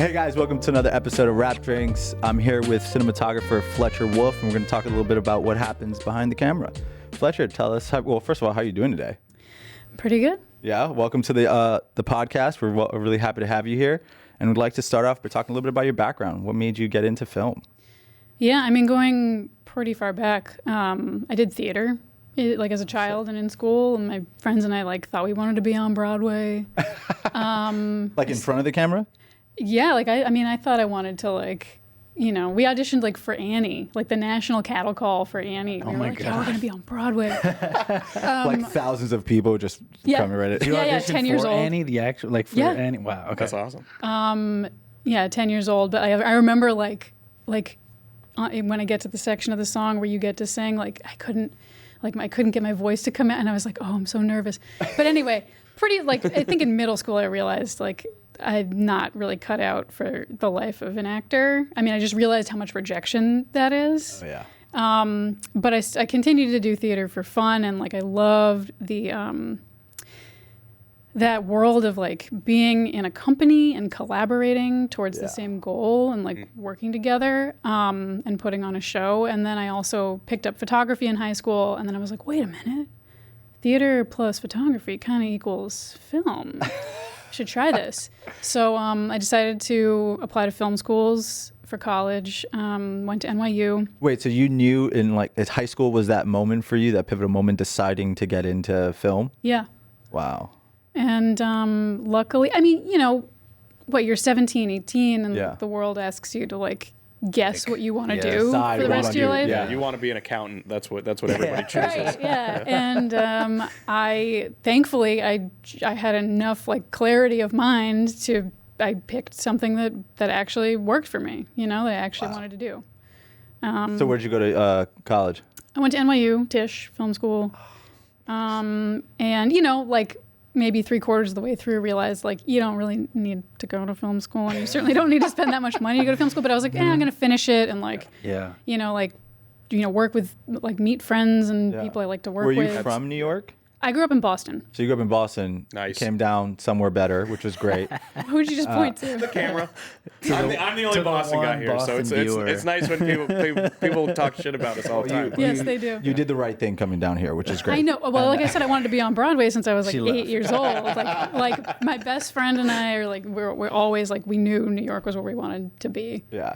Hey guys, welcome to another episode of Rap Drinks. I'm here with cinematographer Fletcher Wolfe, and we're going to talk a little bit about what happens behind the camera. Fletcher, tell us, first of all, how are you doing today? Pretty good. Yeah, welcome to the podcast. We're really happy to have you here, and we'd like to start off by talking a little bit about your background. What made you get into film? Yeah, I mean, going pretty far back, I did theater, like as a child and in school, and my friends and I thought we wanted to be on Broadway. Like in front of the camera? Yeah, I thought I wanted to we auditioned for Annie, the national cattle call for Annie. We were my yeah, we're gonna be on Broadway. Thousands of people just coming right at you. Yeah, 10 years old. Annie, the actual, Annie. Wow, okay. That's awesome. Yeah, 10 years old. But I remember when I get to the section of the song where you get to sing, I couldn't get my voice to come out, and I was like, oh, I'm so nervous. But anyway, I think in middle school I realized I'm not really cut out for the life of an actor. I mean, I just realized how much rejection that is. Oh, yeah. But I continued to do theater for fun, and I loved the that world of being in a company and collaborating towards the same goal and working together and putting on a show. And then I also picked up photography in high school, and then I was like, wait a minute, theater plus photography kind of equals film. Should try this. So I decided to apply to film schools for college, went to NYU. Wait, so you knew in at high school was that moment for you, that pivotal moment deciding to get into film? Yeah. Wow. And luckily, you're 17, 18, and the world asks you to guess what you want to do for the rest of your life. Yeah, you want to be an accountant. That's what everybody chooses. Right, yeah. And thankfully I had enough clarity of mind I picked something that actually worked for me, that I actually wanted to do. So where'd you go to college? I went to NYU, Tisch Film School. And maybe 3/4 of the way through realized you don't really need to go to film school, and you certainly don't need to spend that much money to go to film school. But I was like, I'm going to finish it and work with meet friends and people I like to work with. Were you from New York? I grew up in Boston. So you grew up in Boston. Nice. Came down somewhere better, which was great. Who would you just point to? The camera. I'm the only Boston guy here, so it's nice when people talk shit about us all the time. Yes, they do. You did the right thing coming down here, which is great. I know. Well, like I said, I wanted to be on Broadway since I was 8 years old. My best friend and I are we're always we knew New York was where we wanted to be. Yeah.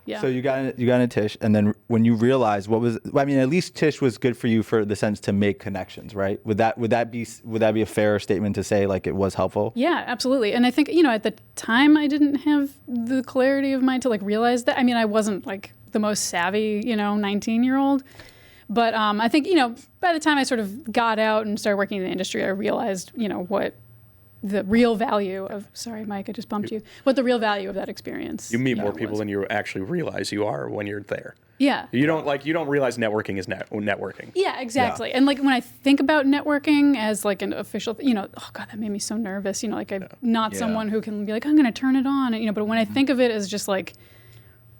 Yeah. So you got into Tisch, and then when you realized at least Tisch was good for you for the sense to make connections, right? Would that be a fair statement to say it was helpful? Yeah, absolutely. And I think at the time I didn't have the clarity of mind to realize that. I mean, I wasn't the most savvy 19-year-old, but I think by the time I sort of got out and started working in the industry, I realized what the real value of, sorry, Mike, I just bumped you. What the real value of that experience. You meet more people than you actually realize you are when you're there. Yeah. You don't realize networking is networking. Yeah, exactly. Yeah. And when I think about networking as an official, oh God, that made me so nervous. I'm not someone who can be I'm going to turn it on. And, but when I think of it as just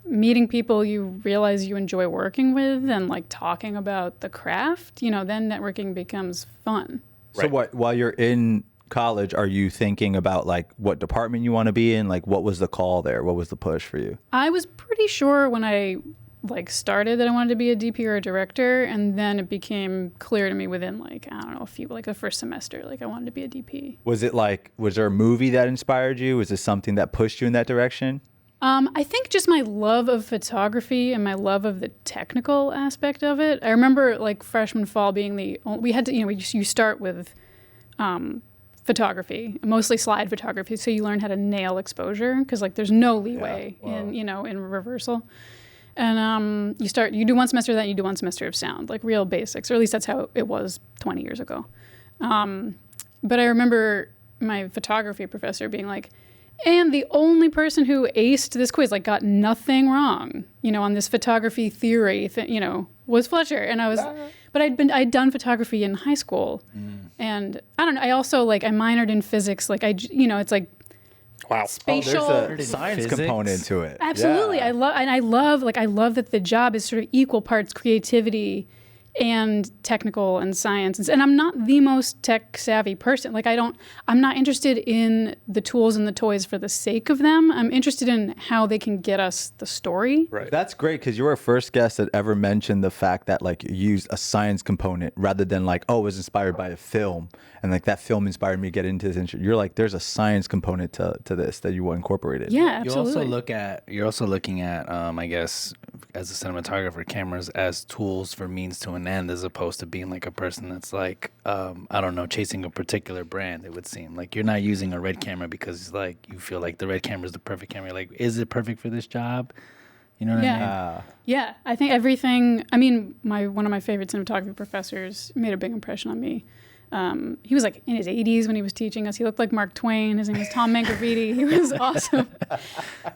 meeting people you realize you enjoy working with and talking about the craft, then networking becomes fun. Right. So while you're in college, are you thinking about what department you want to be in? What was the call there? What was the push for you? I was pretty sure when I started that I wanted to be a DP or a director, and then it became clear to me within I don't know, the first semester, I wanted to be a DP. Was it was there a movie that inspired you? Was this something that pushed you in that direction? I think just my love of photography and my love of the technical aspect of it. I remember freshman fall being we had to you start with photography, mostly slide photography, so you learn how to nail exposure because there's no leeway in reversal. And you do one semester of that, you do one semester of sound, real basics, or at least that's how it was 20 years ago. But I remember my photography professor being and the only person who aced this quiz, got nothing wrong, on this photography theory, was Fletcher. And I was, but I'd done photography in high school, and I don't know. I also I minored in physics. It's wow, spatial. There's a science component to it. Absolutely, yeah. I love that the job is sort of equal parts creativity and technical and science. And I'm not the most tech savvy person. Like I'm not interested in the tools and the toys for the sake of them. I'm interested in how they can get us the story. Right. That's great, because you were our first guest that ever mentioned the fact that like you used a science component rather than like, oh, it was inspired by a film and like that film inspired me to get into this. You're like, there's a science component to this that you incorporated. Yeah, absolutely. You're also looking at, I guess, as a cinematographer, cameras as tools for means to an end, as opposed to being like a person that's like, I don't know, chasing a particular brand. It would seem like you're not using a red camera because like you feel like the red camera is the perfect camera. Like, is it perfect for this job? You know what I mean? Yeah, I think everything. I mean, one of my favorite cinematography professors made a big impression on me. He was like in his 80s when he was teaching us. He looked like Mark Twain. His name was Tom Mangiaviti. He was awesome.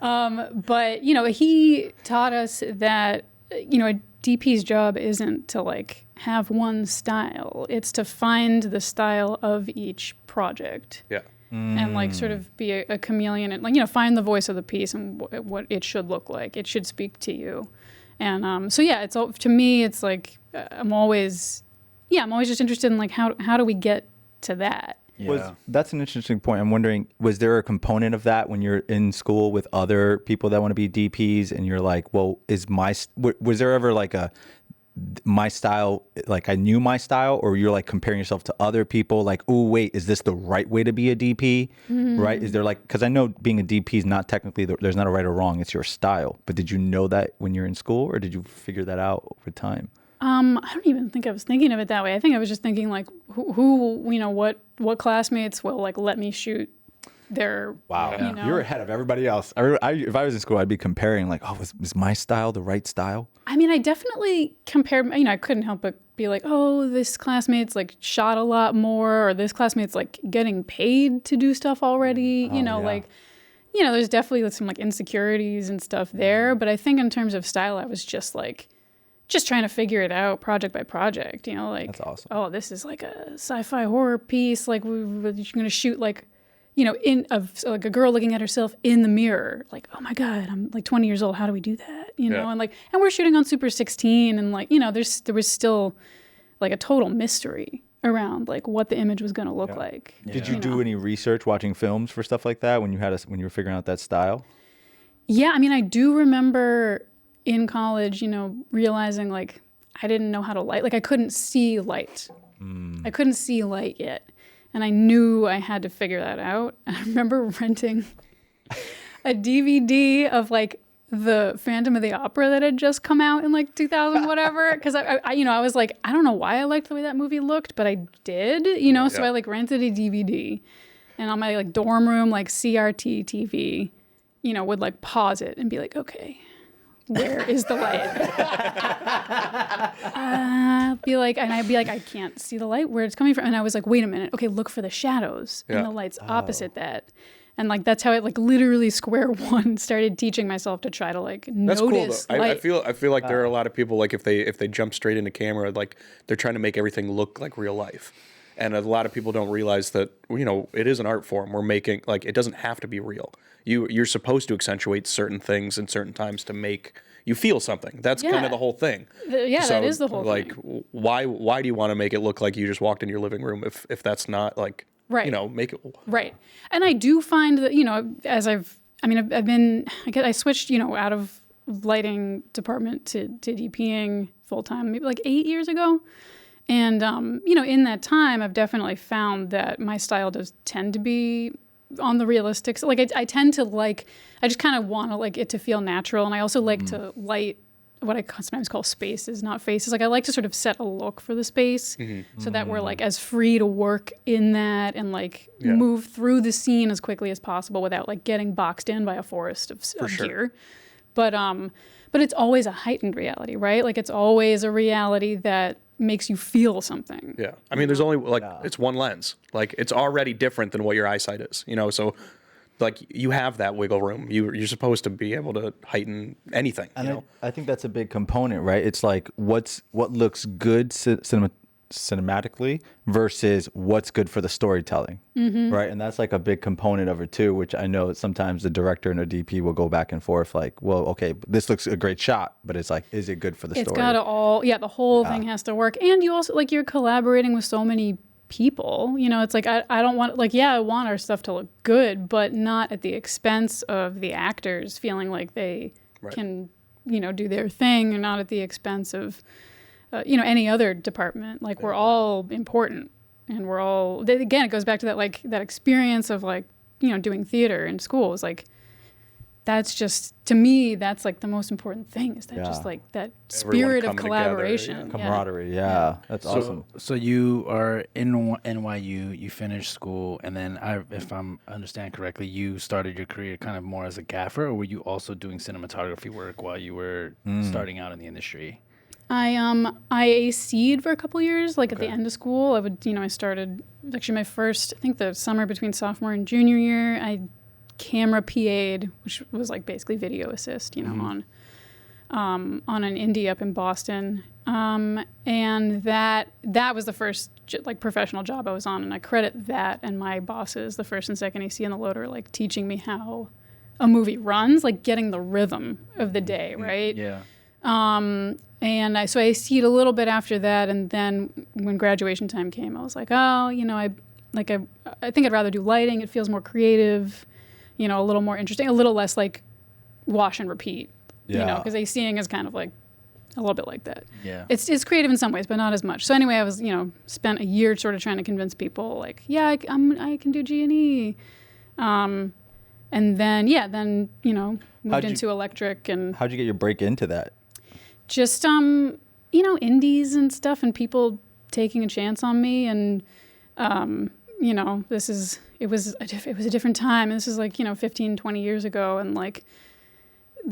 But he taught us that a DP's job isn't to like have one style. It's to find the style of each project. Yeah. And like sort of be a chameleon and like find the voice of the piece and what it should look like. It should speak to you. And so yeah, it's all, to me it's like I'm always just interested in like how do we get to that? That's an interesting point. I'm wondering, was there a component of that when you're in school with other people that want to be DPs and you're like, well, was there ever like my style, like I knew my style, or you're like comparing yourself to other people like, oh wait, is this the right way to be a DP? Right? Is there like, because I know being a DP is not technically, there's not a right or wrong, it's your style. But did you know that when you're in school, or did you figure that out over time? I don't even think I was thinking of it that way. I think I was just thinking like who what classmates will like let me shoot their. Wow, you're ahead of everybody else. If I was in school, I'd be comparing like, oh, is my style the right style? I mean, I definitely compared. I couldn't help but be like, oh, this classmate's like shot a lot more, or this classmate's like getting paid to do stuff already. There's definitely some like insecurities and stuff there. But I think in terms of style, I was just trying to figure it out project by project, That's awesome. Oh, this is like a sci-fi horror piece. Like you're going to shoot like, like a girl looking at herself in the mirror. Like, oh my God, I'm like 20 years old. How do we do that? And we're shooting on Super 16 and like, there was still like a total mystery around like what the image was going to look like. Yeah. Did you do any research watching films for stuff like that when you were figuring out that style? Yeah. I mean, I do remember in college, realizing like I didn't know how to light. Like I couldn't see light. I couldn't see light yet. And I knew I had to figure that out. And I remember renting a DVD of like the Phantom of the Opera that had just come out in like 2000 whatever. Because I was like, I don't know why I liked the way that movie looked, but I did, So I like rented a DVD, and on my like dorm room like CRT TV, would like pause it and be like, okay, where is the light? I'd be like, I can't see the light where it's coming from. And I was like, wait a minute. Okay, look for the shadows and the lights opposite that. And like, that's how it like literally square one started teaching myself to try to like notice. That's cool though. Light. I feel like there are a lot of people like if they jump straight into camera, like they're trying to make everything look like real life. And a lot of people don't realize that, it is an art form. We're making, like, it doesn't have to be real. You're supposed to accentuate certain things in certain times to make you feel something. That's kind of the whole thing. That is the whole thing. Like, why do you want to make it look like you just walked in your living room if that's not, like, right. Make it. Right. And I do find that, as I switched, out of lighting department to Dping full-time, maybe like 8 years ago. And, in that time, I've definitely found that my style does tend to be on the realistic. So, like, I tend to I just kind of want to like it to feel natural. And I also like to light what I sometimes call spaces, not faces. Like, I like to sort of set a look for the space so that we're like as free to work in that and like move through the scene as quickly as possible without like getting boxed in by a forest of gear. But it's always a heightened reality, right? Like, it's always a reality that makes you feel something. Yeah. I mean, there's only it's one lens. Like, it's already different than what your eyesight is, so like you have that wiggle room. You're supposed to be able to heighten anything. And I think that's a big component, right? It's like what looks good cinematically versus what's good for the storytelling, right? And that's like a big component of it too, which I know sometimes the director and a DP will go back and forth like, well, okay, this looks a great shot, but it's like, is it good for the It's story? got to the whole thing has to work. And you also, like, you're collaborating with so many people, you know, it's like, I don't want, like, I want our stuff to look good, but not at the expense of the actors feeling like they can, you know, do their thing, and not at the expense of, you know, any other department. Like, we're all important, and we're all, again, it goes back to that, like, that experience of, like, you know, doing theater in school. Is like, that's just, to me, that's like the most important thing, is that just like that spirit of collaboration. Camaraderie. Yeah. That's awesome. So you are in NYU, you finished school, and then if I'm understand correctly, you started your career kind of more as a gaffer, or were you also doing cinematography work while you were starting out in the industry? I AC'd for a couple years, like at the end of school. I started, actually my first, I think the summer between sophomore and junior year, I camera PA'd, which was like basically video assist, you know, on an indie up in Boston. And that was the first like professional job I was on, and I credit that and my bosses, the first and second AC and the loader, like teaching me how a movie runs, like getting the rhythm of the day, right? Yeah. And I AC'd a little bit after that, and then when graduation time came, I was like, oh, you know, I think I'd rather do lighting. It feels more creative, you know, a little more interesting, a little less like wash and repeat, you know, because ACing is kind of like a little bit like that. Yeah. It's creative in some ways, but not as much. So anyway, I was, you know, spent a year sort of trying to convince people like, yeah, I can do G&E. And then, you know, moved into electric. And how'd you get your break into that? Just, you know, indies and stuff, and people taking a chance on me. And, you know, it was a different time. And this is like, you know, 15, 20 years ago. And like,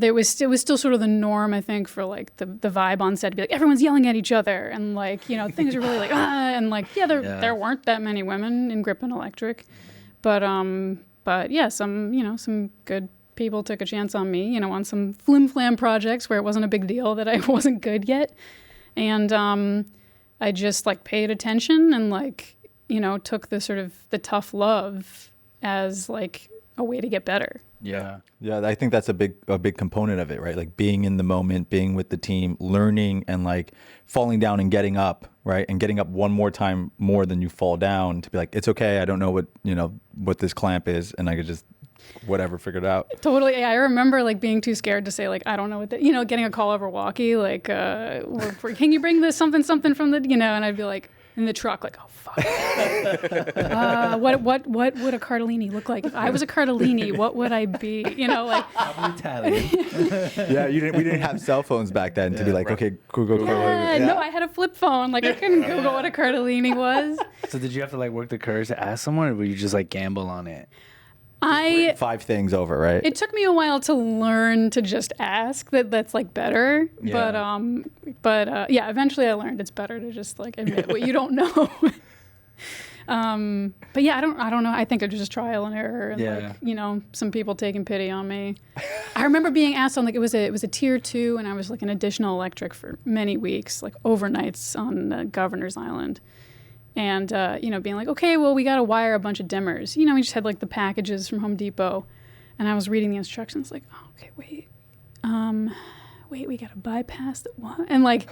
it was still sort of the norm, I think, for like the vibe on set to be like, everyone's yelling at each other. And like, you know, things are really like, and like, there weren't that many women in grip and electric. But yeah, some good people took a chance on me, you know, on some flim-flam projects where it wasn't a big deal that I wasn't good yet. And I just like paid attention and like, you know, took the sort of the tough love as like a way to get better. Yeah. Yeah, I think that's a big component of it, right? Like being in the moment, being with the team, learning, and like falling down and getting up, right? And getting up one more time more than you fall down, to be like, it's okay, I don't know what this clamp is, and I could just whatever figure it out. Totally. I remember like being too scared to say like, I don't know what getting a call over walkie, like can you bring this something from the, you know, and I'd be like in the truck like, oh fuck. What would a Cardellini look like? If I was a Cardellini, what would I be? You know, like Italian. Yeah, we didn't have cell phones back then to be like, okay, Google. No, I had a flip phone. Like I couldn't Google what a Cardellini was. So did you have to like work the courage to ask someone, or were you just like gamble on it? 5 things over, right? It took me a while to learn to just ask. That's like better. Yeah. But yeah, eventually I learned it's better to just like admit what you don't know. But yeah, I don't know. I think it's just trial and error, and like, you know, some people taking pity on me. I remember being asked on like it was a tier 2, and I was like an additional electric for many weeks, like overnights on Governor's Island. And, you know, being like, okay, well, we got to wire a bunch of dimmers. You know, we just had like the packages from Home Depot. And I was reading the instructions like, oh, okay, wait, we got to bypass the one. And like,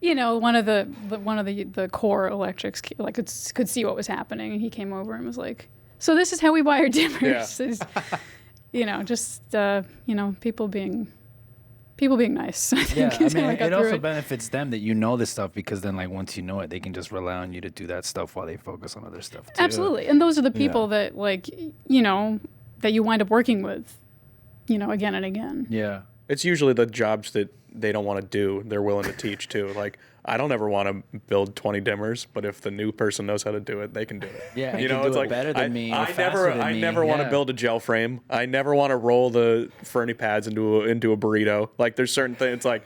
you know, one of the core electrics like could see what was happening. And he came over and was like, so this is how we wire dimmers. Yeah. You know, just, you know, people being nice. I think I mean, it also benefits them that you know this stuff, because then like once you know it, they can just rely on you to do that stuff while they focus on other stuff too. Absolutely. And those are the people that like, you know, that you wind up working with, you know, again and again. Yeah. It's usually the jobs that they don't want to do, they're willing to teach too. Like, I don't ever want to build 20 dimmers, but if the new person knows how to do it, they can do it. Yeah, you know, it's like better than me. I never want to build a gel frame. I never want to roll the Fernie pads into a burrito. Like, there's certain things. It's like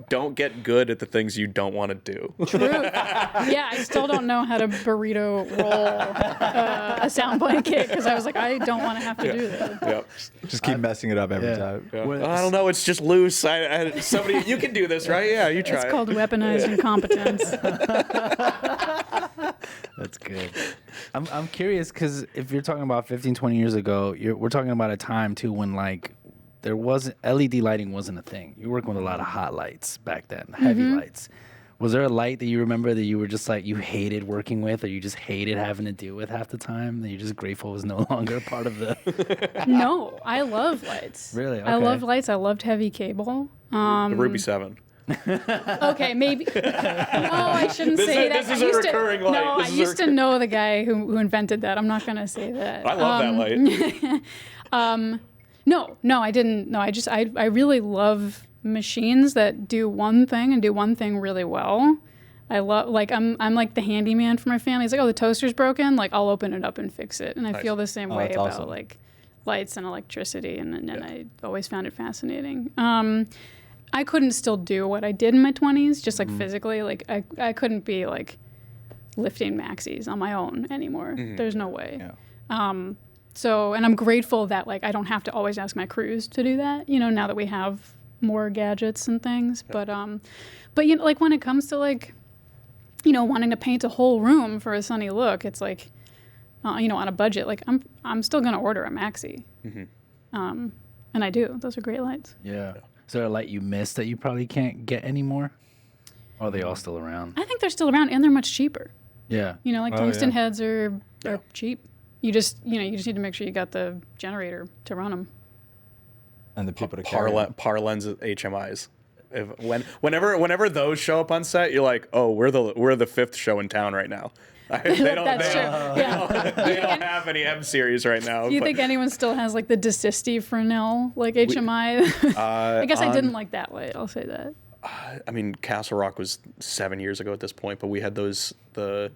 don't get good at the things you don't want to do. True. Yeah, I still don't know how to burrito roll a sound blanket because I was like, I don't want to have to do that. Yep. Just keep messing it up every time. Yeah. I don't know. It's just loose. Somebody, you can do this, right? Yeah, you try. It's called weaponized incompetence. That's good. I'm curious because if you're talking about 15, 20 years ago, we're talking about a time too when like there wasn't LED lighting wasn't a thing. You were working with a lot of hot lights back then, heavy lights. Was there a light that you remember that you were just like you hated working with, or you just hated having to deal with half the time? That you're just grateful was no longer a part of the. No, I love lights. Really? Okay. I loved lights. I loved heavy cable. The Ruby 7. Okay, maybe. No, I shouldn't say that. This is a recurring light. No, I used to know the guy who invented that. I'm not going to say that. I love that light. No, I didn't. No, I really love machines that do one thing and do one thing really well. I love, like, I'm like the handyman for my family. It's like, oh, the toaster's broken. Like, I'll open it up and fix it. And I feel the same way that's about awesome. like lights and electricity. And I always found it fascinating. I couldn't still do what I did in my 20s, just like physically. Like, I couldn't be like lifting maxis on my own anymore. There's no way. Yeah. So, and I'm grateful that like I don't have to always ask my crews to do that, you know, now that we have more gadgets and things. But you know, like when it comes to like, you know, wanting to paint a whole room for a sunny look, it's like, you know, on a budget, like I'm still going to order a maxi. And I do. Those are great lights. Yeah. Is there a light you missed that you probably can't get anymore? Or are they all still around? I think they're still around and they're much cheaper. Yeah. You know, like tungsten yeah. heads are cheap. You just need to make sure you got the generator to run them. And the people to carry them. Par lens HMIs. Whenever those show up on set, you're like, oh, we're the fifth show in town right now. They don't have any M series right now. Do you think anyone still has like the Desisti Fresnel like HMI? I guess I didn't like that light. I'll say that. I mean, Castle Rock was 7 years ago at this point, but we had the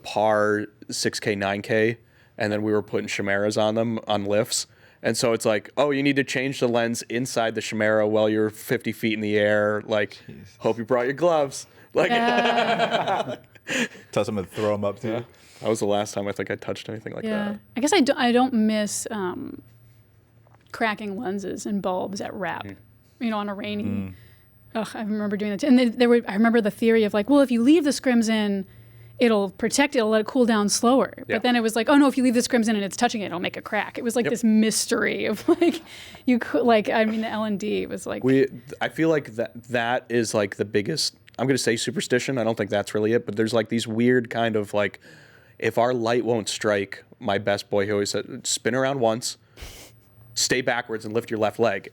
Par 6K, 9K, and then we were putting chimeras on them on lifts. And so it's like, oh, you need to change the lens inside the chimera while you're 50 feet in the air. Like, hope you brought your gloves. Like, Tell someone to throw them up too. yeah. That was the last time I think I touched anything like that. I guess I don't miss cracking lenses and bulbs at wrap. You know, on a rainy. Ugh, I remember doing that. And I remember the theory of like, well, if you leave the scrims in, it'll protect it, it'll let it cool down slower. Yeah. But then it was like, oh no, if you leave the scrims in and it's touching it, it'll make a crack. It was like this mystery of like, you could like, I mean, the L&D was like. I feel like that is like the biggest, I'm going to say superstition. I don't think that's really it, but there's like these weird kind of like, if our light won't strike, my best boy, he always said, spin around once, stay backwards and lift your left leg.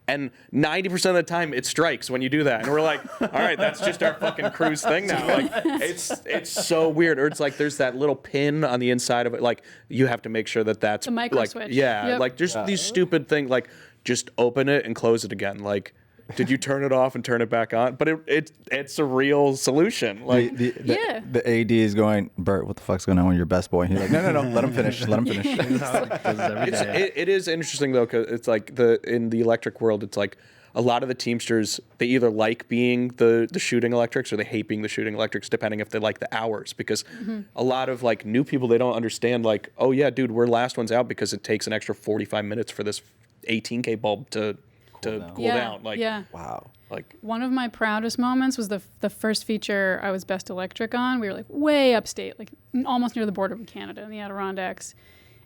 And 90% of the time it strikes when you do that. And we're like, all right, that's just our fucking cruise thing now. Like it's so weird. Or it's like there's that little pin on the inside of it. Like you have to make sure that's the micro like, switch. yeah, Yep. like just these stupid things, like just open it and close it again. Like, did you turn it off and turn it back on? But it's a real solution. Like The AD is going, Bert, what the fuck's going on with your best boy? And he's like, no, let him finish. Let him finish. it is interesting though, because it's like in the electric world, it's like a lot of the Teamsters, they either like being the shooting electrics or they hate being the shooting electrics, depending if they like the hours. Because a lot of like new people, they don't understand like, oh yeah, dude, we're last ones out because it takes an extra 45 minutes for this 18K bulb to cool down. Like, Wow. Like One of my proudest moments was the first feature I was best electric on. We were like way upstate, like almost near the border with Canada in the Adirondacks.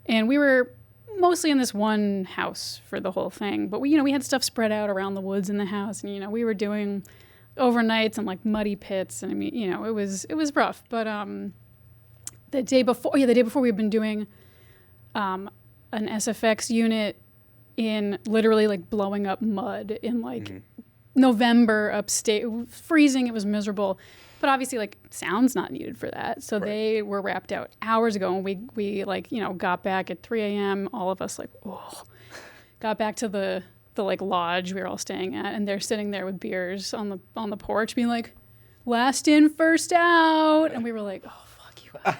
And we were mostly in this one house for the whole thing. But we had stuff spread out around the woods in the house. And, we were doing overnights and like muddy pits. And I mean, it was rough. But the day before we'd been doing an SFX unit in literally like blowing up mud in like November upstate. It was freezing. It was miserable. But obviously like sound's not needed for that. So they were wrapped out hours ago, and we like, got back at 3 a.m. All of us like, got back to the like lodge we were all staying at, and they're sitting there with beers on the porch being like, last in, first out. And we were like, oh, fuck you guys.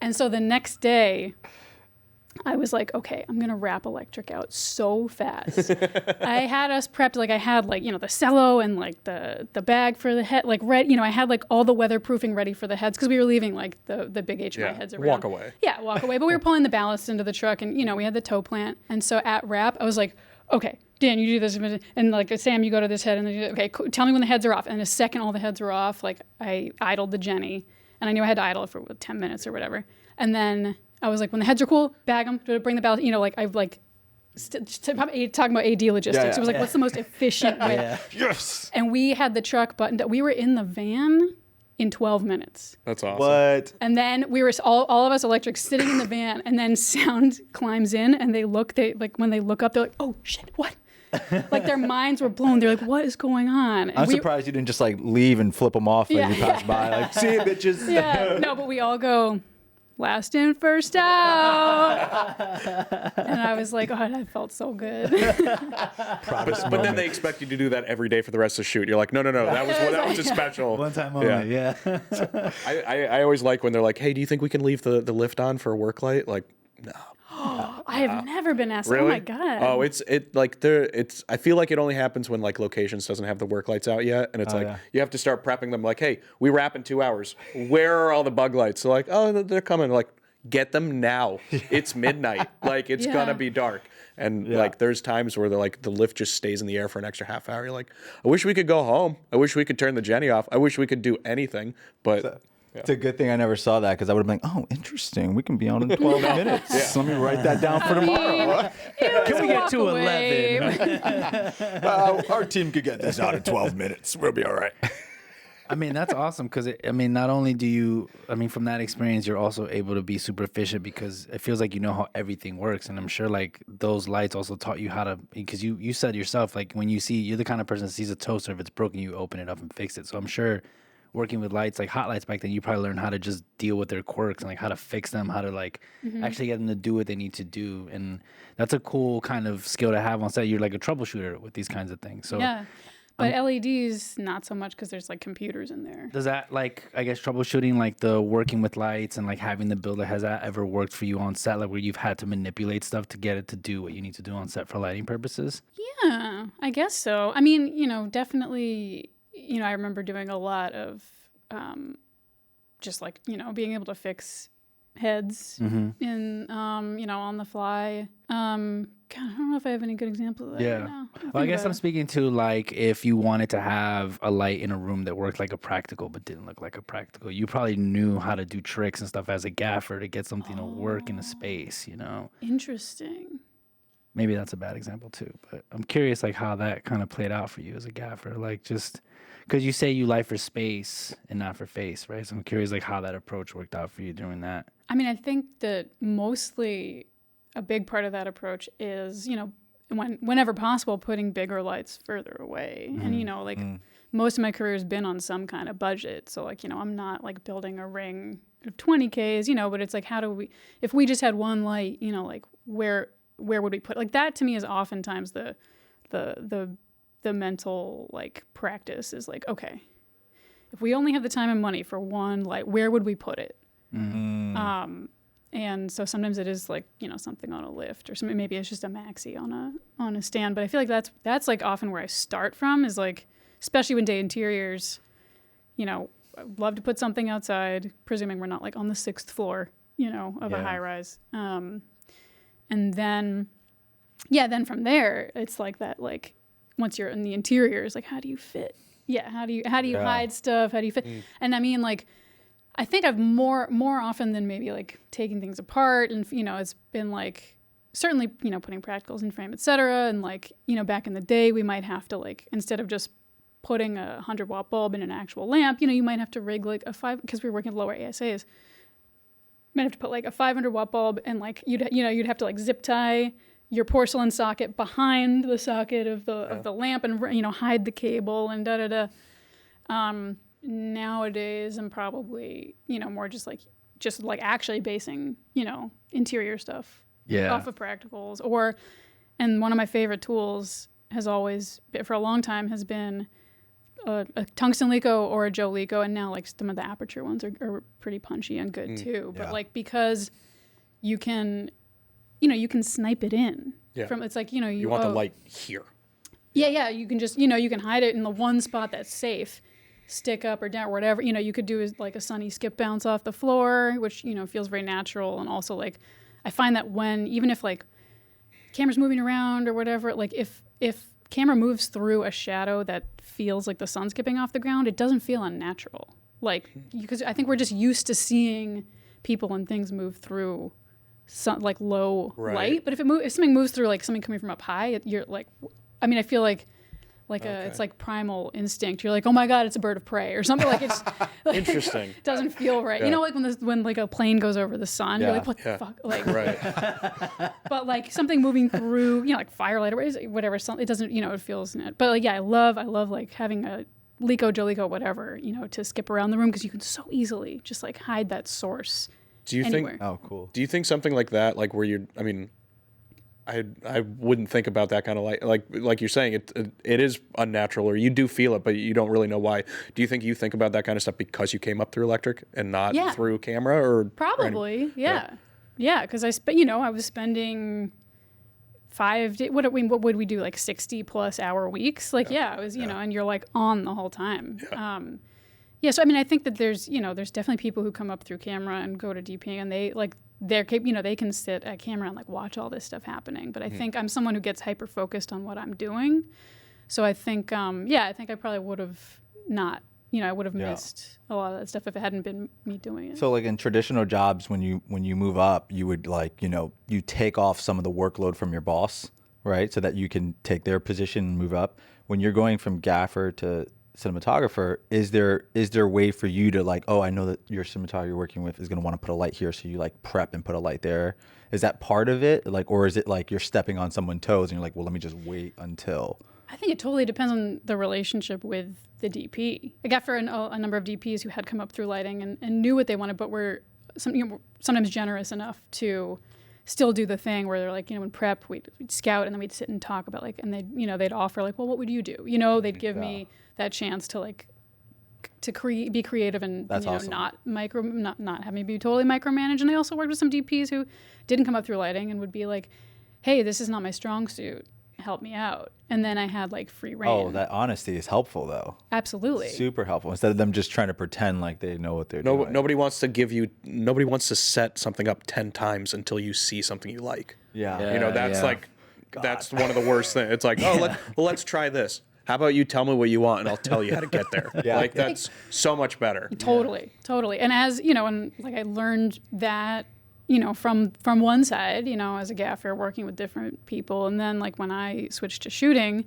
And so the next day, I was like, okay, I'm gonna wrap electric out so fast. I had us prepped, like I had like, the cello and like the bag for the head, like I had like all the weatherproofing ready for the heads because we were leaving like the big HMI heads around. Walk away. Yeah, walk away. But we were pulling the ballast into the truck and, we had the tow plant. And so at wrap, I was like, okay, Dan, you do this. And like, Sam, you go to this head and then okay, cool, tell me when the heads are off. And the second all the heads were off, like I idled the Jenny and I knew I had to idle it for 10 minutes or whatever. And then I was like, when the heads are cool, bag them, bring the ballast, like I've like, talking about AD logistics. Yeah. It was like, what's the most efficient way? Yeah. Yes. And we had the truck buttoned up. We were in the van in 12 minutes. That's awesome. What? And then we were all of us electrics sitting in the van, and then sound climbs in, and when they look up, they're like, oh shit, what? Like their minds were blown. They're like, what is going on? And I'm surprised you didn't just like leave and flip them off as you pass by. Like, see you, bitches. Yeah, no, but we all go, last in, first out. And I was like, God, I felt so good. Proudest But then moment. they expect you to do that every day for the rest of the shoot. You're like, no, that was a special. One time moment. Yeah. I always like when they're like, hey, do you think we can leave the lift on for a work light? Like, no. I have never been asked. Really? Oh my God. Oh, I feel like it only happens when like locations doesn't have the work lights out yet, and it's you have to start prepping them. Like, hey, we wrap in 2 hours. Where are all the bug lights? They're like, oh, they're coming. Like, get them now. It's midnight. Like, it's gonna be dark. And like, there's times where the lift just stays in the air for an extra half hour. You're like, I wish we could go home. I wish we could turn the Jenny off. I wish we could do anything, but. It's a good thing I never saw that because I would have been like, oh, interesting. We can be on in 12 minutes. Let me write that down for tomorrow. Can we get to 11? Our team could get this out in 12 minutes. We'll be all right. I mean, that's awesome because, not only do you, from that experience, you're also able to be super efficient because it feels like you know how everything works. And I'm sure, like, those lights also taught you how to, because you said yourself, like, when you're the kind of person that sees a toaster, if it's broken, you open it up and fix it. So I'm sure working with lights, like hot lights back then, you probably learned how to just deal with their quirks and like how to fix them, how to like actually get them to do what they need to do. And that's a cool kind of skill to have on set. You're like a troubleshooter with these kinds of things. So yeah. But LEDs, not so much because there's like computers in there. does that, like, I guess troubleshooting, like the working with lights and like having the builder, has that ever worked for you on set, like where you've had to manipulate stuff to get it to do what you need to do on set for lighting purposes? Yeah, I guess so. I mean, definitely, I remember doing a lot of just like, being able to fix heads in, on the fly. God, I don't know if I have any good examples of that right now. Well, I guess I'm speaking to like if you wanted to have a light in a room that worked like a practical but didn't look like a practical, you probably knew how to do tricks and stuff as a gaffer to get something to work in a space, Interesting. Maybe that's a bad example too, but I'm curious like how that kind of played out for you as a gaffer, like just because you say you light for space and not for face, right? So I'm curious like how that approach worked out for you doing that. I mean, I think that mostly a big part of that approach is, whenever possible, putting bigger lights further away. And, most of my career has been on some kind of budget. So, like, I'm not, like, building a ring of 20Ks, but it's like, if we just had one light, like, where would we put? Like, that to me is oftentimes the mental, like, practice is like, okay, if we only have the time and money for one light, where would we put it? And so sometimes it is like, something on a lift or something. Maybe it's just a maxi on a stand. But I feel like that's like often where I start from is like, especially when day interiors, I'd love to put something outside, presuming we're not like on the 6th floor, of a high rise. And then from there, it's like that, like once you're in the interiors, like how do you fit? Yeah. How do you hide stuff? How do you fit? And I mean, like, I think I've more often than maybe like taking things apart and, it's been like certainly, putting practicals in frame, et cetera. And like, back in the day, we might have to like, instead of just putting a 100-watt bulb in an actual lamp, you might have to rig like because we were working with lower ASAs, might have to put like a 500-watt bulb and like, you'd have to like zip tie your porcelain socket behind the socket of the lamp and, hide the cable and da-da-da. Nowadays I'm probably more just like actually basing interior stuff off of practicals and one of my favorite tools has always for a long time has been a tungsten Leica or a Joe Leica, and now like some of the aperture ones are pretty punchy and good too, but like because you can you can snipe it in. Yeah. It's like, You want the light here. Yeah, you can just, you can hide it in the one spot that's safe, stick up or down, or whatever. You could do like a sunny skip bounce off the floor, which, feels very natural. And also, like, I find that even if, like, camera's moving around or whatever, like, if camera moves through a shadow that feels like the sun skipping off the ground, it doesn't feel unnatural. Like, because I think we're just used to seeing people and things move through like low light. But if something moves through, like something coming from up high, you're like, I feel like it's like primal instinct. You're like, oh my God, it's a bird of prey or something. Like, it's like, Interesting. It doesn't feel right. Yeah. Like when like a plane goes over the sun, you're like, what the fuck? Like, Right. but like something moving through, like firelight or whatever, it doesn't, it feels net. But like, yeah, I love like having a Leica, Jolico, whatever, to skip around the room because you can so easily just like hide that source. Do you anywhere. think? Oh, cool. Do you think something like that, like where I wouldn't think about that kind of light. Like you're saying, it is unnatural, or you do feel it, but you don't really know why. Do you think about that kind of stuff because you came up through electric and not through camera, or probably, yeah, because I was spending 5 days. What would we do, like 60+ hour weeks? Like, it was, and you're like on the whole time. Yeah. So I think that there's definitely people who come up through camera and go to Dping, and they can sit at camera and like watch all this stuff happening. But I think I'm someone who gets hyper focused on what I'm doing. So I think, I think I probably would have not, I would have missed a lot of that stuff if it hadn't been me doing it. So like in traditional jobs, when you move up, you would like, you take off some of the workload from your boss, right? So that you can take their position and move up. When you're going from gaffer to cinematographer, is there a way for you to like, oh, I know that your cinematographer you're working with is going to want to put a light here, so you like prep and put a light there? Is that part of it, like, or is it like you're stepping on someone's toes and you're like, well, let me just wait until? I think it totally depends on the relationship with the DP. I got for a number of DPs who had come up through lighting and knew what they wanted, but were sometimes generous enough to still do the thing where they're like, when prep, we'd scout and then we'd sit and talk about like, and they'd offer like, well, what would you do? They'd give me that chance to like, be creative and awesome. not have me be totally micromanaged. And I also worked with some DPs who didn't come up through lighting and would be like, hey, this is not my strong suit, help me out. And then I had like free reign. Oh, that honesty is helpful though. Absolutely. Super helpful. Instead of them just trying to pretend like they know what they're doing. Nobody wants to set something up 10 times until you see something you like. That's one of the worst things. It's like, let's try this. How about you tell me what you want and I'll tell you how to get there. Like, that's so much better. Totally. And as, and like I learned that, from one side, as a gaffer working with different people. And then like when I switched to shooting,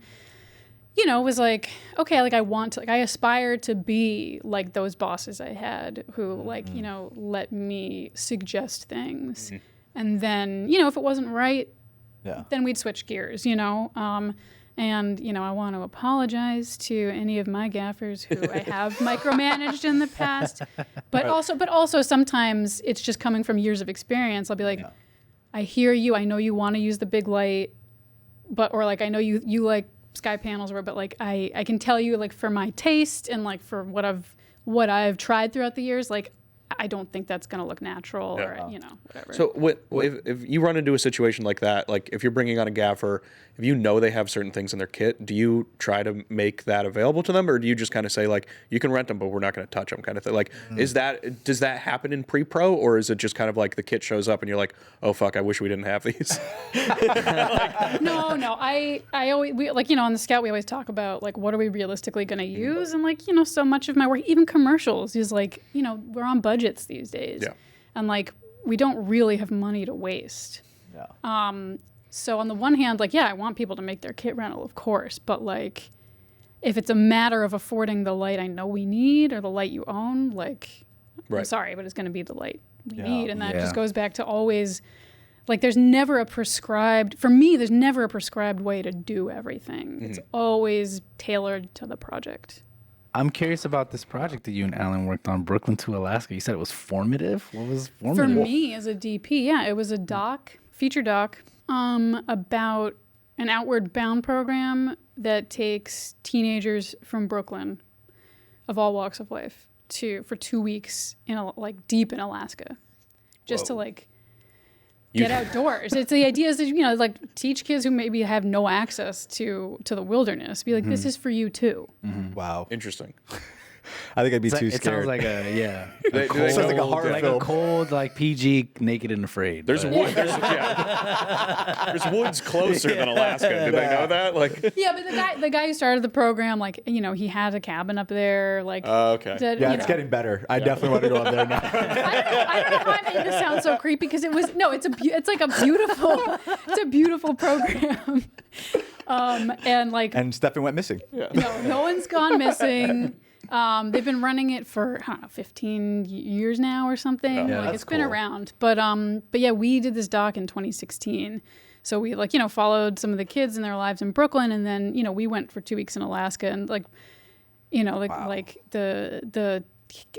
it was like, okay, like I aspire to be like those bosses I had who like, let me suggest things. Mm-hmm. And then, if it wasn't right, then we'd switch gears, And, I want to apologize to any of my gaffers who I have micromanaged in the past. But also sometimes it's just coming from years of experience. I'll be like, I hear you. I know you want to use the big light, or like, I know you like sky panels, but like, I can tell you like for my taste and like for what I've tried throughout the years, like, I don't think that's going to look natural or, whatever. So if you run into a situation like that, like if you're bringing on a gaffer, if you know they have certain things in their kit, do you try to make that available to them? Or do you just kind of say like, you can rent them, but we're not going to touch them kind of thing? Like, does that happen in pre-pro, or is it just kind of like the kit shows up and you're like, oh fuck, I wish we didn't have these? No. I always, on the Scout, we always talk about like, what are we realistically going to use? And like, so much of my work, even commercials, is like, we're on budgets these days. Yeah. And like, we don't really have money to waste. Yeah. So on the one hand, like, I want people to make their kit rental, of course. But like, if it's a matter of affording the light I know we need or the light you own, like, I'm sorry, but it's going to be the light we need. And that just goes back to always, like, there's never a prescribed way to do everything. Mm-hmm. It's always tailored to the project. I'm curious about this project that you and Alan worked on, Brooklyn to Alaska. You said it was formative? What was formative? For me as a DP, it was a feature doc, about an outward bound program that takes teenagers from Brooklyn of all walks of life for 2 weeks deep in Alaska, just to like get outdoors. It's the idea is that, you know, like teach kids who maybe have no access to the wilderness. Be like, this is for you too. Wow. Interesting. I think I'd be too It scared. sounds like a They sounds like a know horror that- like film. a cold, like PG, Naked and Afraid. There's but- wood. There's woods closer than Alaska. Did they know that? Like, Yeah, but the guy who started the program, like, you know, he had a cabin up there. Like, okay. did- Yeah, you it's know. getting better. I definitely want to go up there now. I don't know how I made this sound so creepy because it's like a beautiful program. And like And Stefan went missing. no one's gone missing. They've been running it for, I don't know, 15 years now or something. Yeah, like that's it's been cool. around. But yeah, we did this doc in 2016. So we like, you know, followed some of the kids in their lives in Brooklyn, and then, you know, we went for 2 weeks in Alaska, and like, you know, like the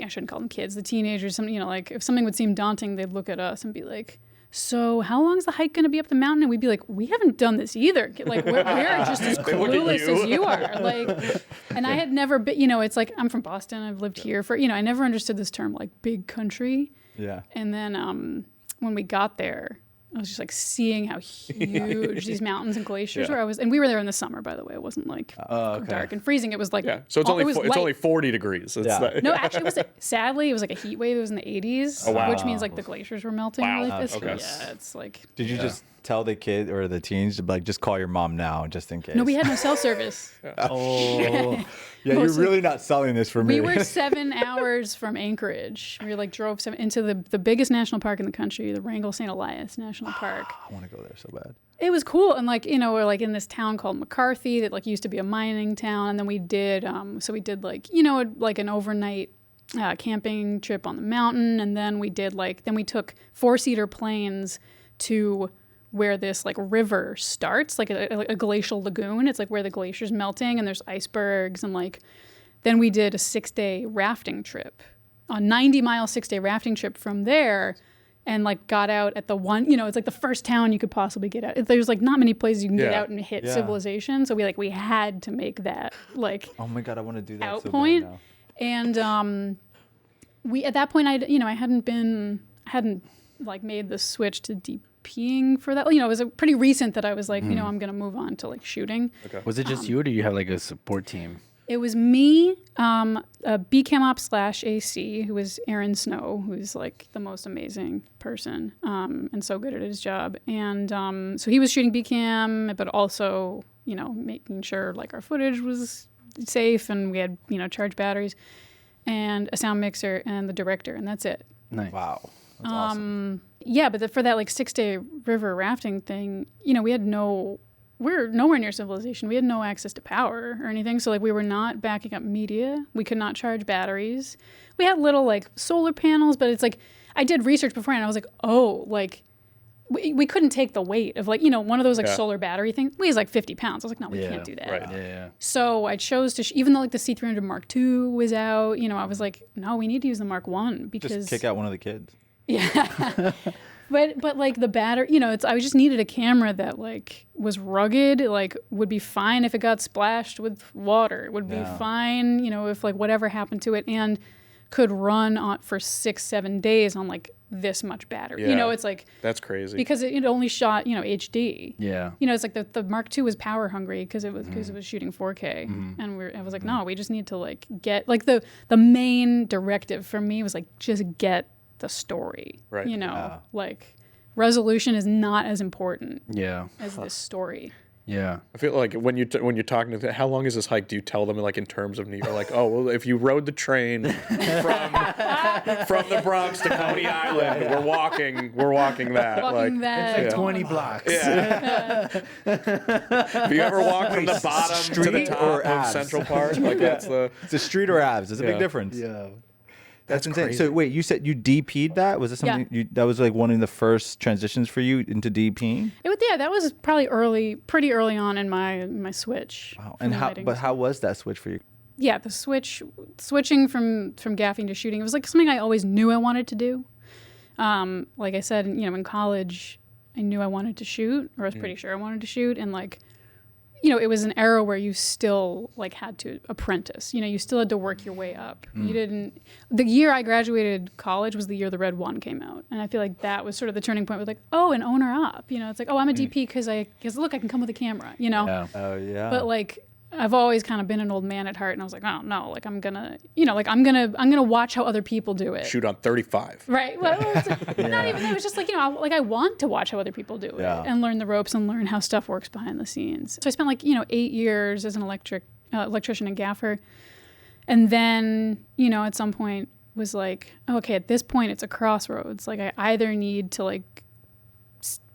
I shouldn't call them kids, the teenagers, some, you know, like if something would seem daunting, they'd look at us and be like, so how long is the hike going to be up the mountain? And we'd be like, we haven't done this either. Like we're just as look at clueless you. as you are. Like, and I had never been, you know, it's like, I'm from Boston. I've lived here for, you know, I never understood this term like big country. Yeah. And then when we got there, I was just like seeing how huge these mountains and glaciers were. And we were there in the summer, by the way. It wasn't like dark and freezing. It was like, Yeah. So it's only 40 degrees. It's Yeah. no, actually, sadly, it was like a heat wave. It was in the 80s, wow. which means like the glaciers were melting Wow. really fast. Okay. Yeah, it's like. Did you just tell the kid or the teens to like just call your mom now just in case? No, we had no cell service. Oh. Yeah, you're Mostly- really not selling this for me. We were 7 hours from Anchorage. We like drove into the biggest national park in the country, the Wrangell St. Elias National Park. I want to go there so bad. It was cool, and like, you know, we're like in this town called McCarthy that like used to be a mining town, and then we did like, you know, like an overnight camping trip on the mountain, and then we took 4-seater planes to where this like river starts, like a glacial lagoon. It's like where the glacier's melting and there's icebergs, and like then we did a 6-day rafting trip, a 90-mile 6-day rafting trip from there, and like got out at the one, you know, it's like the first town you could possibly get out. There's like not many places you can get Yeah. out and hit Yeah. civilization, so we had to make that like Oh my god, I want to do that out so point. bad now. And we at that point I hadn't like made the switch to DPing for that. You know, it was a pretty recent that I was like, you know, I'm gonna move on to like shooting. Was it just you, or do you have like a support team? It was me, a BCam op / AC, who was Aaron Snow, who's like the most amazing person and so good at his job. And so he was shooting BCam, but also, you know, making sure like our footage was safe and we had, you know, charged batteries, and a sound mixer and the director, and that's it. Nice. Wow. That's awesome. Yeah, but for that like 6-day river rafting thing, you know, we're nowhere near civilization. We had no access to power or anything. So like we were not backing up media. We could not charge batteries. We had little like solar panels, but it's like I did research beforehand. I was like, oh, like we couldn't take the weight of like, you know, one of those like solar battery things weighs like 50 pounds. I was like, no, we can't do that. Right. Yeah. So I chose to, even though like the C300 Mark II was out, you know, I was like, no, we need to use the Mark I because Just kick out one of the kids. yeah. But like the battery, you know, I just needed a camera that like was rugged, like would be fine if it got splashed with water. It would be fine, you know, if like whatever happened to it, and could run on for 6-7 days on like this much battery. You know, it's like that's crazy. because it only shot, you know, HD. Yeah. You know, it's like the Mark II was power hungry because it was shooting 4K, and I was like, no, we just need to like get like the main directive for me was like just get the story. Right. You know, like resolution is not as important Yeah. as this story. Yeah. I feel like when you're talking to them, how long is this hike? Do you tell them like in terms of New York? Like, oh, well, if you rode the train from the Bronx to Coney Island, we're walking that. Walking like, that. Like 20 blocks. Have you ever walked from the bottom to the street top or of abs? Central Park? Like that's the It's a street or abs. There's a Yeah. big difference. Yeah. That's insane. crazy. So wait, you said you DP'd that? Was it something that was like one of the first transitions for you into DPing? That was probably pretty early on in my switch. Wow. from And lighting. how was that switch for you? Yeah, the switching from gaffing to shooting, it was like something I always knew I wanted to do. Like I said, you know, in college, I knew I wanted to shoot, or I was pretty sure I wanted to shoot, and like, it was an era where you still like had to apprentice. You still had to work your way up. You didn't. The year I graduated college was the year the Red One came out, and I feel like that was sort of the turning point. With like, oh, an owner op. It's like, oh, I'm a DP because look, I can come with a camera. Yeah. Oh yeah. But like, I've always kind of been an old man at heart, and I was like, oh no, like I'm gonna watch how other people do it. Shoot on 35. Right. Well, it's not even that. It was just like, I want to watch how other people do it and learn the ropes and learn how stuff works behind the scenes. So I spent like, 8 years as an electrician and gaffer. And then, at some point was like, okay, at this point it's a crossroads. Like I either need to like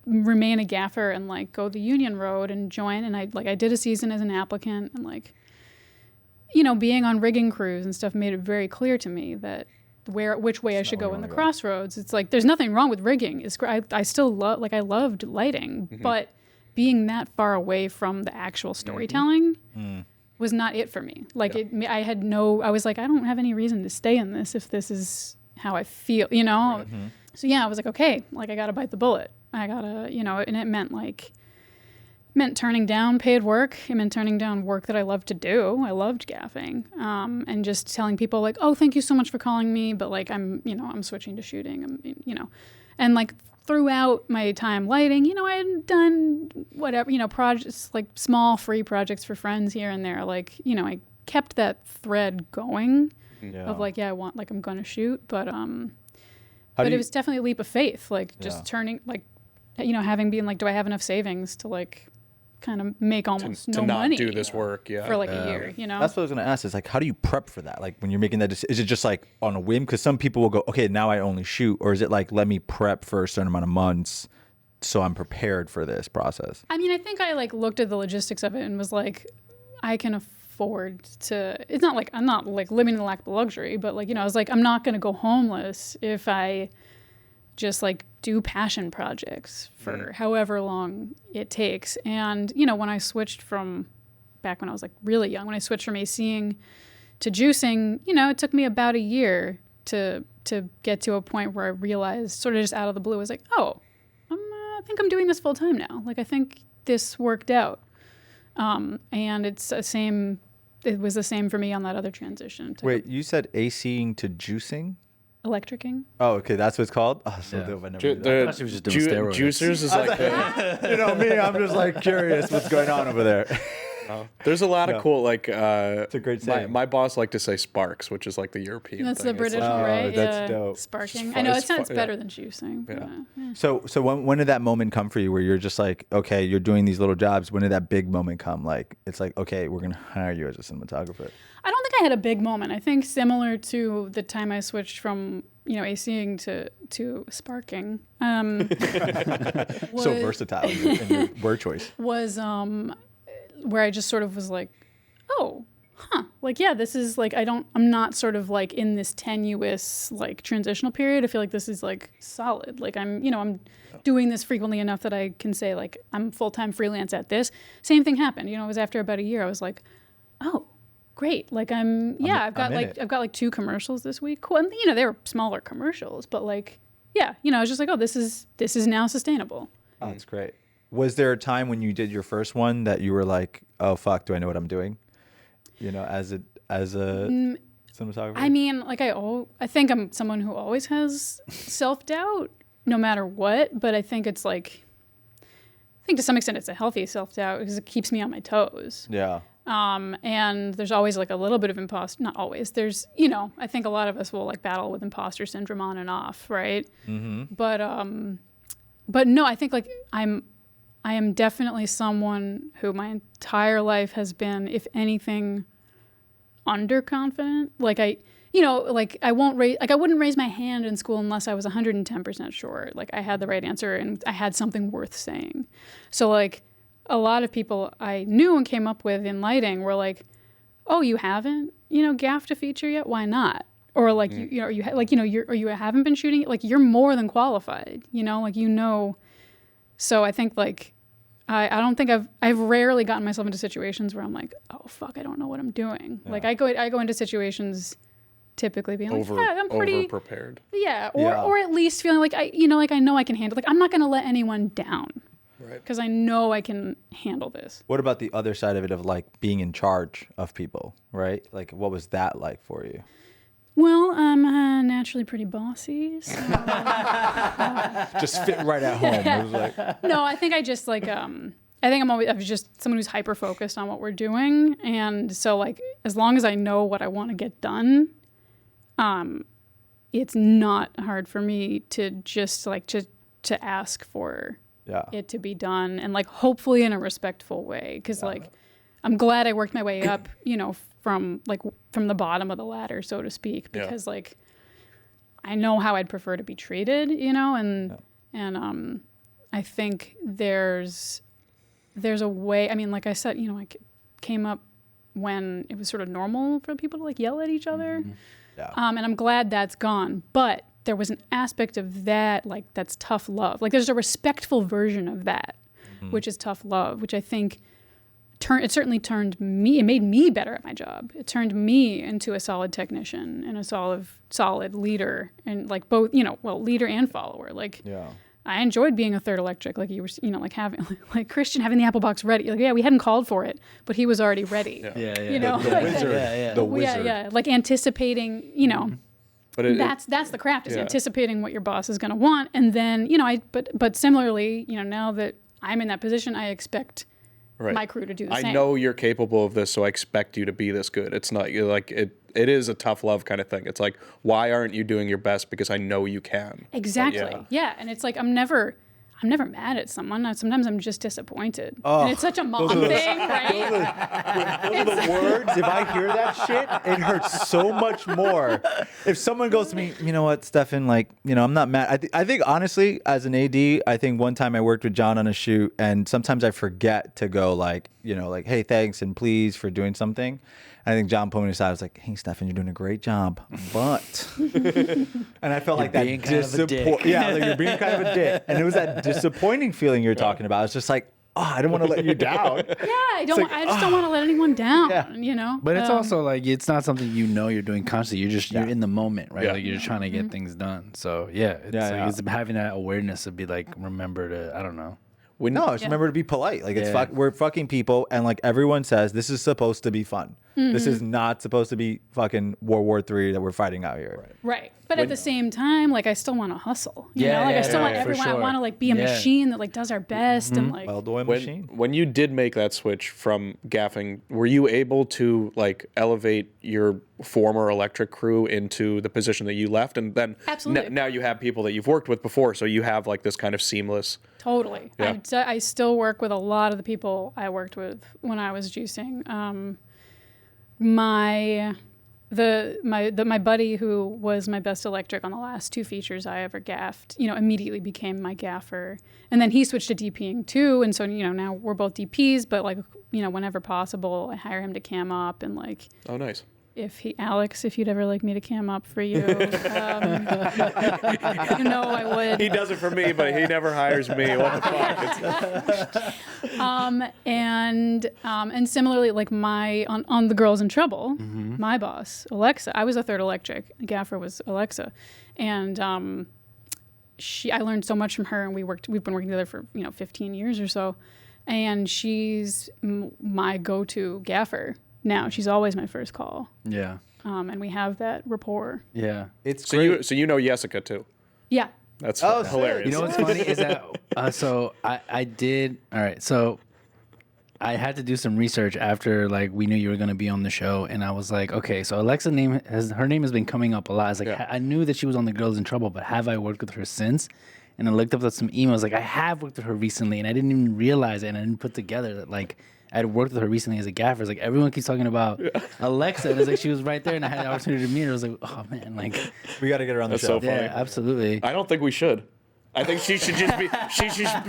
remain a gaffer and like go the union road and join. And I did a season as an applicant, and like, being on rigging crews and stuff made it very clear to me that which way I should go in the crossroads. It's like, there's nothing wrong with rigging. I still I loved lighting, but being that far away from the actual storytelling was not it for me. Like I was like, I don't have any reason to stay in this if this is how I feel, So yeah, I was like, okay, like I got to bite the bullet. I gotta, and it meant turning down paid work. It meant turning down work that I loved to do. I loved gaffing, and just telling people like, oh, thank you so much for calling me, but like I'm switching to shooting. And like throughout my time lighting, I had done whatever, projects like small free projects for friends here and there. Like, I kept that thread going of like, yeah, I'm gonna shoot, but it was definitely a leap of faith. Like just turning like. Having been like, do I have enough savings to like kind of make almost no money to not do this work for like a year, That's what I was going to ask is like, how do you prep for that? Like when you're making that decision, is it just like on a whim? Because some people will go, okay, now I only shoot. Or is it like, let me prep for a certain amount of months so I'm prepared for this process? I mean, I think I like looked at the logistics of it and was like, I can afford to, it's not like, I'm not like living in the lack of luxury, but like, I was like, I'm not going to go homeless if I just like do passion projects for however long it takes. And, when I switched from back when I was like really young, when I switched from Acing to juicing, it took me about a year to get to a point where I realized sort of just out of the blue, I was like, oh, I think I'm doing this full time now. Like, I think this worked out. And it was the same for me on that other transition. Wait, you said Acing to juicing? Electricking. Oh, okay, that's what it's called. Oh, so dope. I never knew that. I thought she was just doing steroids. Juicers is like me. I'm just like curious what's going on over there. There's a lot of cool like. It's a great saying. My boss liked to say sparks, which is like the European. That's thing. the British It's one, right? That's dope. Sparking. I know it sounds better than juicing. Yeah. So when did that moment come for you where you're just like, okay, you're doing these little jobs? When did that big moment come? Like, it's like, okay, we're gonna hire you as a cinematographer. I don't think I had a big moment. I think similar to the time I switched from Acing to sparking. So versatile in your word choice. Was where I just sort of was like, oh, like, yeah, this is like, I'm not sort of like in this tenuous like transitional period. I feel like this is like solid. Like I'm doing this frequently enough that I can say like I'm full-time freelance at this. Same thing happened. It was after about a year. I was like, oh, great. Like I've got like 2 commercials this week. Cool. And they were smaller commercials, but like, yeah, I was just like, oh, this is now sustainable. Oh, that's great. Was there a time when you did your first one that you were like, oh fuck, do I know what I'm doing? As a cinematographer? I mean, like I think I'm someone who always has self-doubt no matter what, but I think it's like, to some extent it's a healthy self-doubt because it keeps me on my toes. Yeah. And there's always like a little bit of not always. There's, I think a lot of us will like battle with imposter syndrome on and off, right? Mm-hmm. But no, I think like I am definitely someone who my entire life has been, if anything, underconfident. Like I wouldn't raise my hand in school unless I was 110% sure. Like I had the right answer and I had something worth saying. So like a lot of people I knew and came up with in lighting were like, oh, you haven't, gaffed a feature yet? Why not? Or like, you haven't been shooting it? Like you're more than qualified, So I think like, I don't think I've rarely gotten myself into situations where I'm like, oh fuck, I don't know what I'm doing. Yeah. Like I go into situations typically being like, yeah, I'm pretty over prepared. Yeah, or at least feeling like I know I can handle. Like I'm not going to let anyone down. because I know I can handle this. What about the other side of it of like being in charge of people, right? Like, what was that like for you? Well, I'm naturally pretty bossy. So. Just fit right at home. It was like, No, I think I just like I think I'm just someone who's hyper focused on what we're doing, and so like as long as I know what I want to get done, it's not hard for me to just like to ask for it to be done, and like hopefully in a respectful way, because like I'm glad I worked my way up, from the bottom of the ladder, so to speak, because like I know how I'd prefer to be treated, and I think there's a way. I mean, like I said, I came up when it was sort of normal for people to like yell at each other, and I'm glad that's gone. But there was an aspect of that, like that's tough love. Like there's a respectful version of that, which is tough love, which I think it certainly turned me. It made me better at my job. It turned me into a solid technician and a solid leader, and like both, leader and follower. Like. yeah. I enjoyed being a third electric, like you were, like having, like Christian having the Apple box ready. Like, yeah, we hadn't called for it, but he was already ready. Yeah. The wizard. The wizard. Yeah, like anticipating, But that's the craft, is anticipating what your boss is going to want, and then, but similarly, now that I'm in that position, I expect my crew to do the same. I know you're capable of this, so I expect you to be this good. It's not like it. It is a tough love kind of thing. It's like, why aren't you doing your best? Because I know you can. Exactly. Yeah. And it's like I'm never mad at someone. Sometimes I'm just disappointed. And it's such a mom thing, right? Those are the words. If I hear that shit, it hurts so much more. If someone goes to me, you know what, Stefan, like, I'm not mad. I think honestly, as an AD, I think one time I worked with John on a shoot, and sometimes I forget to go like, like, hey, thanks and please for doing something. I think John pulled me aside. I was like, hey, Stefan, you're doing a great job, but... and I felt like that disappointment. Yeah, like you're being kind of a dick. And it was that disappointing feeling you're talking about. It's just like, I don't want to let you down. Yeah, I just don't want to let anyone down, But it's also like, it's not something you're doing constantly. You're in the moment, right? Yeah. Like you're just trying to get things done. So it's having that awareness to be like, remember to, I don't know. Just remember to be polite. Like we're fucking people, and like everyone says, this is supposed to be fun. This is not supposed to be fucking World War III that we're fighting out here. Right. But at the same time, like I still want to hustle. I still want everyone. I want to like be a machine that like does our best and like. Well-doing machine. When you did make that switch from gaffing, were you able to like elevate your former electric crew into the position that you left, and then now you have people that you've worked with before, so you have like this kind of seamless. Totally. Yeah. I still work with a lot of the people I worked with when I was juicing. My buddy who was my best electric on the last two features I ever gaffed, immediately became my gaffer. And then he switched to Dping too. And so, now we're both DPs, but like, whenever possible, I hire him to cam up and like. Oh, nice. Alex, if you'd ever like me to cam up for you, I would. He does it for me, but he never hires me. What the fuck? And similarly, like on the Girls in Trouble, my boss, Alexa, I was a third electric. Gaffer was Alexa, and I learned so much from her, and we've been working together for 15 years or so, and she's my go-to gaffer. Now she's always my first call. Yeah. And we have that rapport. Yeah. It's so great. you know Jessica too. Yeah. That's hilarious. You know what's funny is that so I did all right. So I had to do some research after like we knew you were gonna be on the show, and I was like, okay, so Alexa's name has been coming up a lot. I was like, I knew that she was on the Girls in Trouble, but have I worked with her since? And I looked up some emails. Like I have worked with her recently, and I didn't even realize it, and I didn't put together that like. I had worked with her recently as a gaffer. It's like everyone keeps talking about Alexa, and it's like she was right there, and I had the opportunity to meet her. I was like, oh man, like we got to get her on the show. So funny. Yeah, absolutely. I don't think we should. I think she should just be.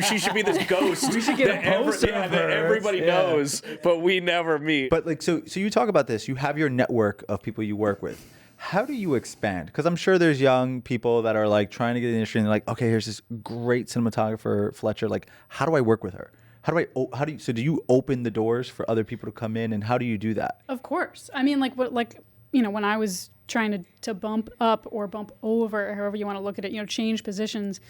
She should be this ghost. We should get a poster of her. That everybody knows, but we never meet. But like, so you talk about this. You have your network of people you work with. How do you expand? Because I'm sure there's young people that are like trying to get in the industry, and they're like, okay, here's this great cinematographer, Fletcher. Like, how do I work with her? So do you open the doors for other people to come in, and how do you do that? Of course. I mean, when I was trying to bump up or bump over, however you want to look at it, change positions,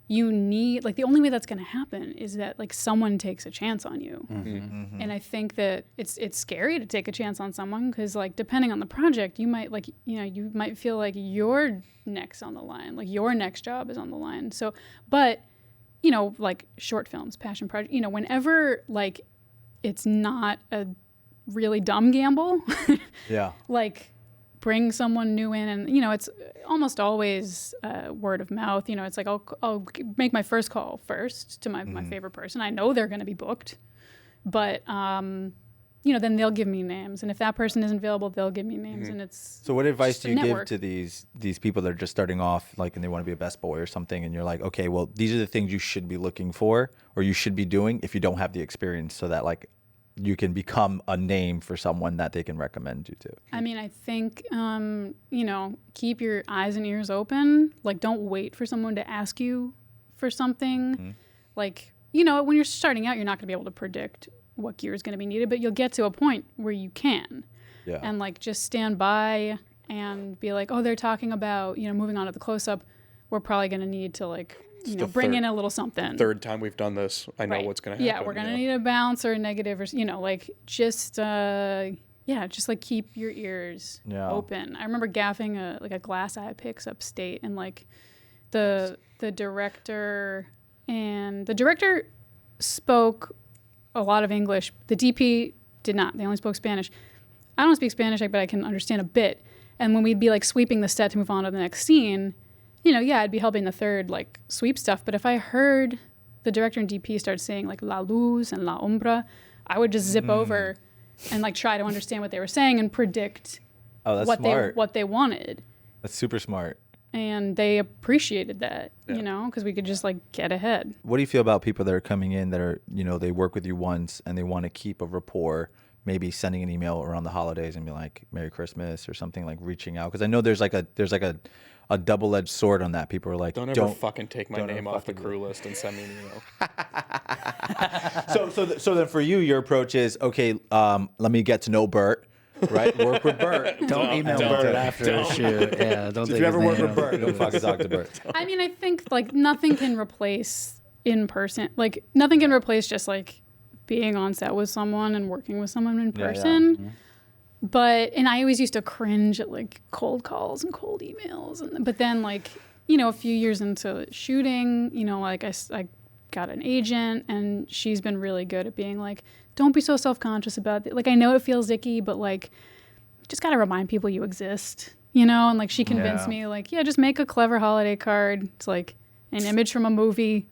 you need, like, the only way that's going to happen is that, like, someone takes a chance on you. And I think that it's scary to take a chance on someone because, like, depending on the project, you might, like, you know, you might feel like your neck's on the line, like your next job is on the line. So, but, you know, like short films, passion project, you know, whenever, like, it's not a really dumb gamble, Yeah. like, bring someone new in, and, you know, it's almost always word of mouth. You know, it's like I'll make my first call first to my favorite person. I know they're going to be booked, but you know, then they'll give me names, and if that person isn't available, they'll give me names, and it's So what advice just do a you give network. to these people that are just starting off, like, and they want to be a best boy or something, and you're like, okay, well, these are the things you should be looking for or you should be doing if you don't have the experience, so that, like, you can become a name for someone that they can recommend you to. I mean, I think, you know, keep your eyes and ears open. Like, don't wait for someone to ask you for something. Like, you know, when you're starting out, you're not going to be able to predict what gear is going to be needed, but you'll get to a point where you can. Yeah. And, like, just stand by and be like, oh, they're talking about, you know, moving on to the close-up. We're probably going to need to, like, you know, bring in a little something. Third time we've done this, I know Right. what's going to happen. Yeah, we're going to need a bounce or a negative or, you know, like, just, just, like, keep your ears open. I remember gaffing a glass eye picks upstate, and, like, the director spoke a lot of English. The DP did not. They only spoke Spanish. I don't speak Spanish, but I can understand a bit. And when we'd be, like, sweeping the set to move on to the next scene, you know, yeah, I'd be helping the third, like, sweep stuff. But if I heard the director and DP start saying, like, la luz and la umbra, I would just zip over and, like, try to understand what they were saying and predict That's what smart. they wanted. That's super smart. And they appreciated that, you know, because we could just, like, get ahead. What do you feel about people that are coming in that are, you know, they work with you once and they want to keep a rapport, maybe sending an email around the holidays and be like, Merry Christmas or something, like reaching out? Because I know there's like a double-edged sword on that. People are like, Don't ever fucking take my name off the crew list and send me an email. So then for you, your approach is, okay, let me get to know Bert, right? Work with Bert. Don't email Bert after the shoot. Yeah, don't. If you ever work with Bert, don't fucking talk to Bert. I mean, I think, like, nothing can replace in person. Like, nothing can replace just, like, being on set with someone and working with someone in person. But, and I always used to cringe at, like, cold calls and cold emails. But then, like, you know, a few years into shooting, you know, like, I got an agent, and she's been really good at being like, don't be so self-conscious about it. Like, I know it feels icky, but, like, just got to remind people you exist, you know? And, like, she convinced me, like, yeah, just make a clever holiday card. It's like an image from a movie,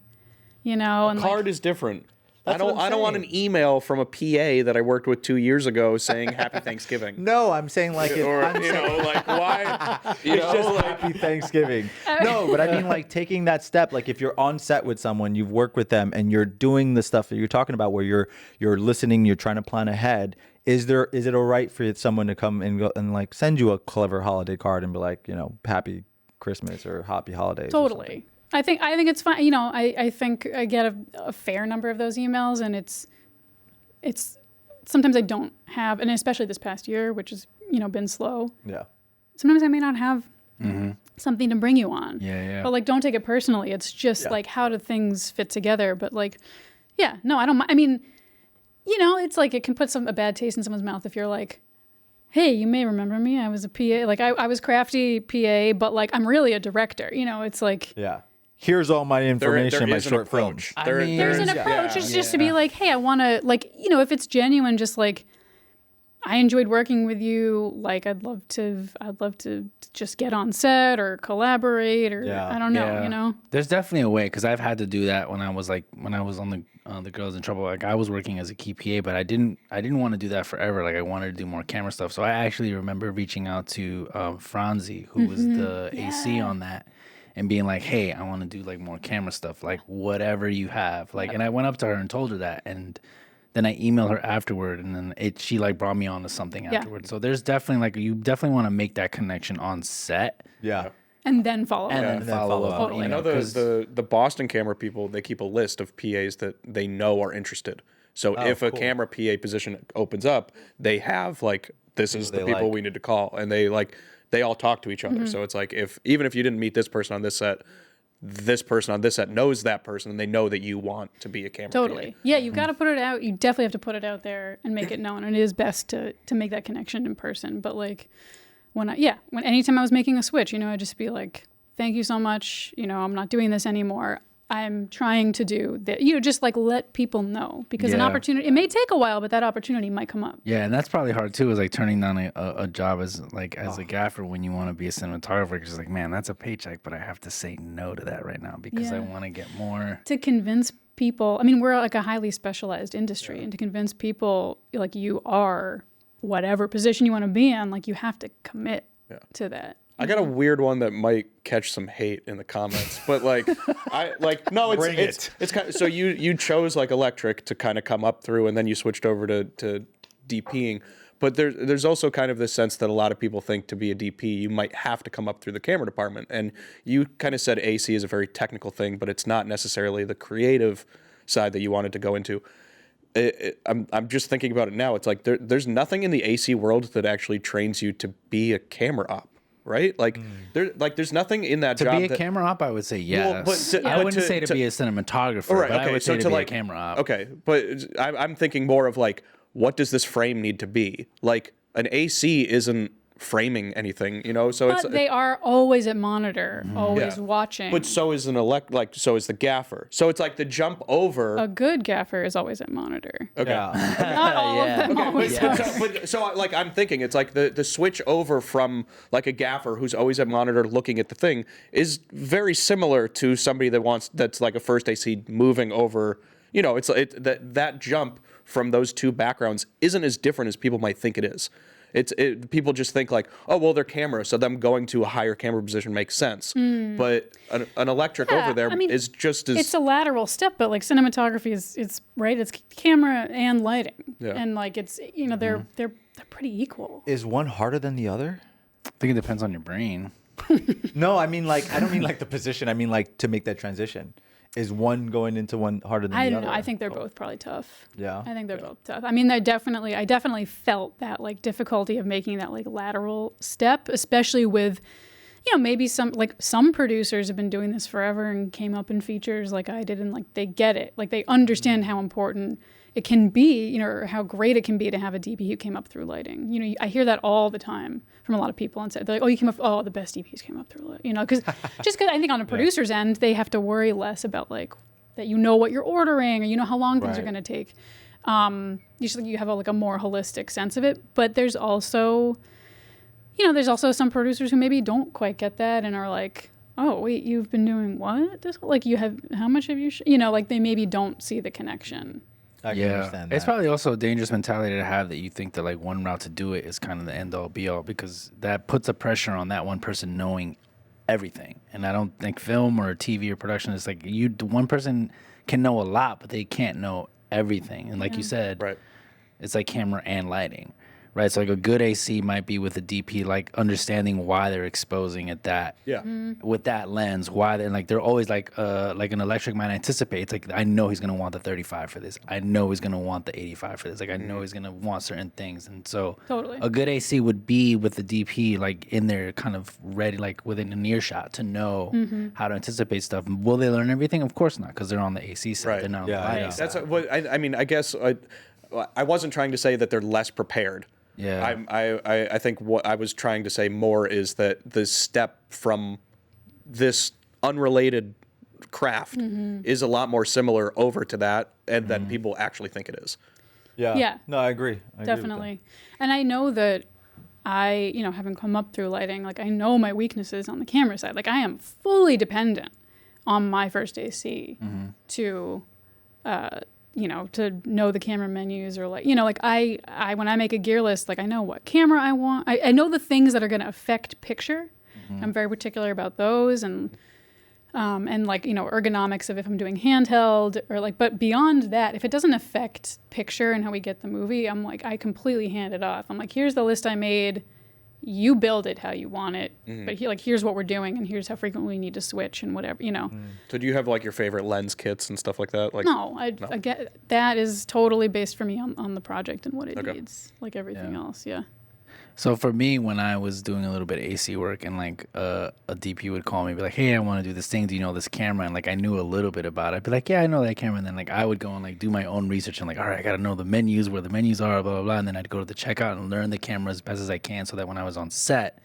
you know? And Card is different. I don't want an email from a PA that I worked with 2 years ago saying Happy Thanksgiving. No, I'm saying like, Or, you know, like, why? You it's know, just like, Happy Thanksgiving. No, but I mean, like, taking that step, like, if you're on set with someone, you've worked with them, and you're doing the stuff that you're talking about, where you're listening, you're trying to plan ahead. Is it all right for someone to come and go and, like, send you a clever holiday card and be like, you know, Happy Christmas or Happy Holidays? Totally. I think it's fine. You know, I think I get a fair number of those emails, and it's sometimes I don't have, and especially this past year, which has, you know, been slow. Yeah. Sometimes I may not have something to bring you on. Yeah. But, like, don't take it personally. It's just like, how do things fit together? But, like, yeah, no, I don't. I mean, you know, it's like it can put a bad taste in someone's mouth if you're like, hey, you may remember me. I was a PA. Like, I was crafty PA, but, like, I'm really a director. You know, it's like, Yeah. Here's all my information, my is an short film. approach. there's an approach. It's just to be like, hey, I want to, like, you know, if it's genuine, just like, I enjoyed working with you. Like, I'd love to just get on set or collaborate, or I don't know, you know. There's definitely a way, because I've had to do that when I was on the Girls in Trouble. Like, I was working as a key PA, but I didn't want to do that forever. Like, I wanted to do more camera stuff. So I actually remember reaching out to Franzi, who was the AC on that, and being like, hey, I want to do, like, more camera stuff, like, whatever you have. Like, and I went up to her and told her that, and then I emailed her afterward, and then she, like, brought me on to something afterward. So there's definitely, like, you definitely want to make that connection on set. Yeah. And then follow up. And then follow up. Totally. I know the Boston camera people, they keep a list of PAs that they know are interested. So if a camera PA position opens up, they have, like, this is the people we need to call. And they all talk to each other. So it's like, even if you didn't meet this person on this set, this person on this set knows that person, and they know that you want to be a camera Totally. PA. Yeah, you've got to put it out. You definitely have to put it out there and make it known. And it is best to make that connection in person. But like when anytime I was making a switch, I'd just be like, thank you so much. I'm not doing this anymore. I'm trying to do that. Just like let people know, because an opportunity, it may take a while, but that opportunity might come up. Yeah, and that's probably hard too, is like turning down a job as a gaffer when you want to be a cinematographer, because like, man, that's a paycheck, but I have to say no to that right now because I want to get more. To convince people, I mean, we're like a highly specialized industry, and to convince people like you are whatever position you want to be in, like you have to commit to that. I got a weird one that might catch some hate in the comments, but like, it's kind of, so you chose like electric to kind of come up through, and then you switched over to DPing. But there's also kind of this sense that a lot of people think to be a DP, you might have to come up through the camera department. And you kind of said AC is a very technical thing, but it's not necessarily the creative side that you wanted to go into. I'm just thinking about it now. It's like there's nothing in the AC world that actually trains you to be a camera op. Right? Like there's nothing in that job. To be a camera op, I would say yes. Well, I wouldn't say to be a cinematographer, right, but I would say to be like, a camera op. Okay, but I'm thinking more of like, what does this frame need to be? Like an AC isn't framing anything, So But they are always at monitor, always watching. But so is so is the gaffer. So it's like the jump over. A good gaffer is always at monitor. Okay. Not all of them always are. So like I'm thinking it's like the switch over from like a gaffer who's always at monitor looking at the thing is very similar to somebody that's like a first AC moving over. It's that jump from those two backgrounds isn't as different as people might think it is. People just think like, oh well, they're camera, so them going to a higher camera position makes sense. But an electric over there is just as it's a lateral step, but like cinematography is right. It's camera and lighting, and like it's they're pretty equal. Is one harder than the other? I think it depends on your brain. No, I mean like I don't mean like the position. I mean like to make that transition. Is one going into one harder than the other? I don't know. I think they're both probably tough. Yeah. I think they're both tough. I mean, I definitely felt that like difficulty of making that like lateral step, especially with, maybe some producers have been doing this forever and came up in features like I did, and like they get it. Like they understand how important it can be, or how great it can be to have a DP who came up through lighting. I hear that all the time from a lot of people, and say they're like, "Oh, you came up. Oh, the best DPs came up through lighting." Because I think on a producer's end, they have to worry less about like that what you're ordering, or how long things are going to take. Usually, you have a more holistic sense of it. But there's also, some producers who maybe don't quite get that and are like, "Oh, wait, you've been doing what? You have how much have you? Like they maybe don't see the connection." I can understand that. It's probably also a dangerous mentality to have, that you think that like one route to do it is kind of the end all be all, because that puts a pressure on that one person knowing everything. And I don't think film or TV or production is like one person can know a lot, but they can't know everything. And like you said, right. It's like camera and lighting, right? So like a good AC might be with a DP, like understanding why they're exposing it with that lens, why they're always like an electric might anticipate. It's like, I know he's gonna want the 35 for this. I know he's gonna want the 85 for this. Like I know he's gonna want certain things, and so a good AC would be with the DP like in there, kind of ready, like within an earshot to know how to anticipate stuff. Will they learn everything? Of course not, because they're on the AC side. Right. They're not on the lighting side. That's what I mean. I guess I wasn't trying to say that they're less prepared. Yeah. I think what I was trying to say more is that the step from this unrelated craft is a lot more similar over to that, and than people actually think it is. Yeah. No, I agree. Definitely. And I know that I, having come up through lighting, like I know my weaknesses on the camera side. Like I am fully dependent on my first AC to to know the camera menus, or I when I make a gear list, like I know what camera I want. I know the things that are going to affect picture. I'm very particular about those, and ergonomics of if I'm doing handheld or but beyond that, if it doesn't affect picture and how we get the movie, I'm like, I completely hand it off. I'm like, here's the list I made. You build it how you want it, but here's what we're doing, and here's how frequently we need to switch, and whatever, So do you have like your favorite lens kits and stuff like that? Like no, I get that is totally based for me on the project and what it needs, like everything else. Yeah. So for me, when I was doing a little bit of AC work and like a DP would call me and be like, hey, I want to do this thing. Do you know this camera? And like I knew a little bit about it. I'd be like, yeah, I know that camera. And then like I would go and like do my own research and like, all right, I got to know the menus, where the menus are, blah, blah, blah. And then I'd go to the checkout and learn the camera as best as I can so that when I was on set,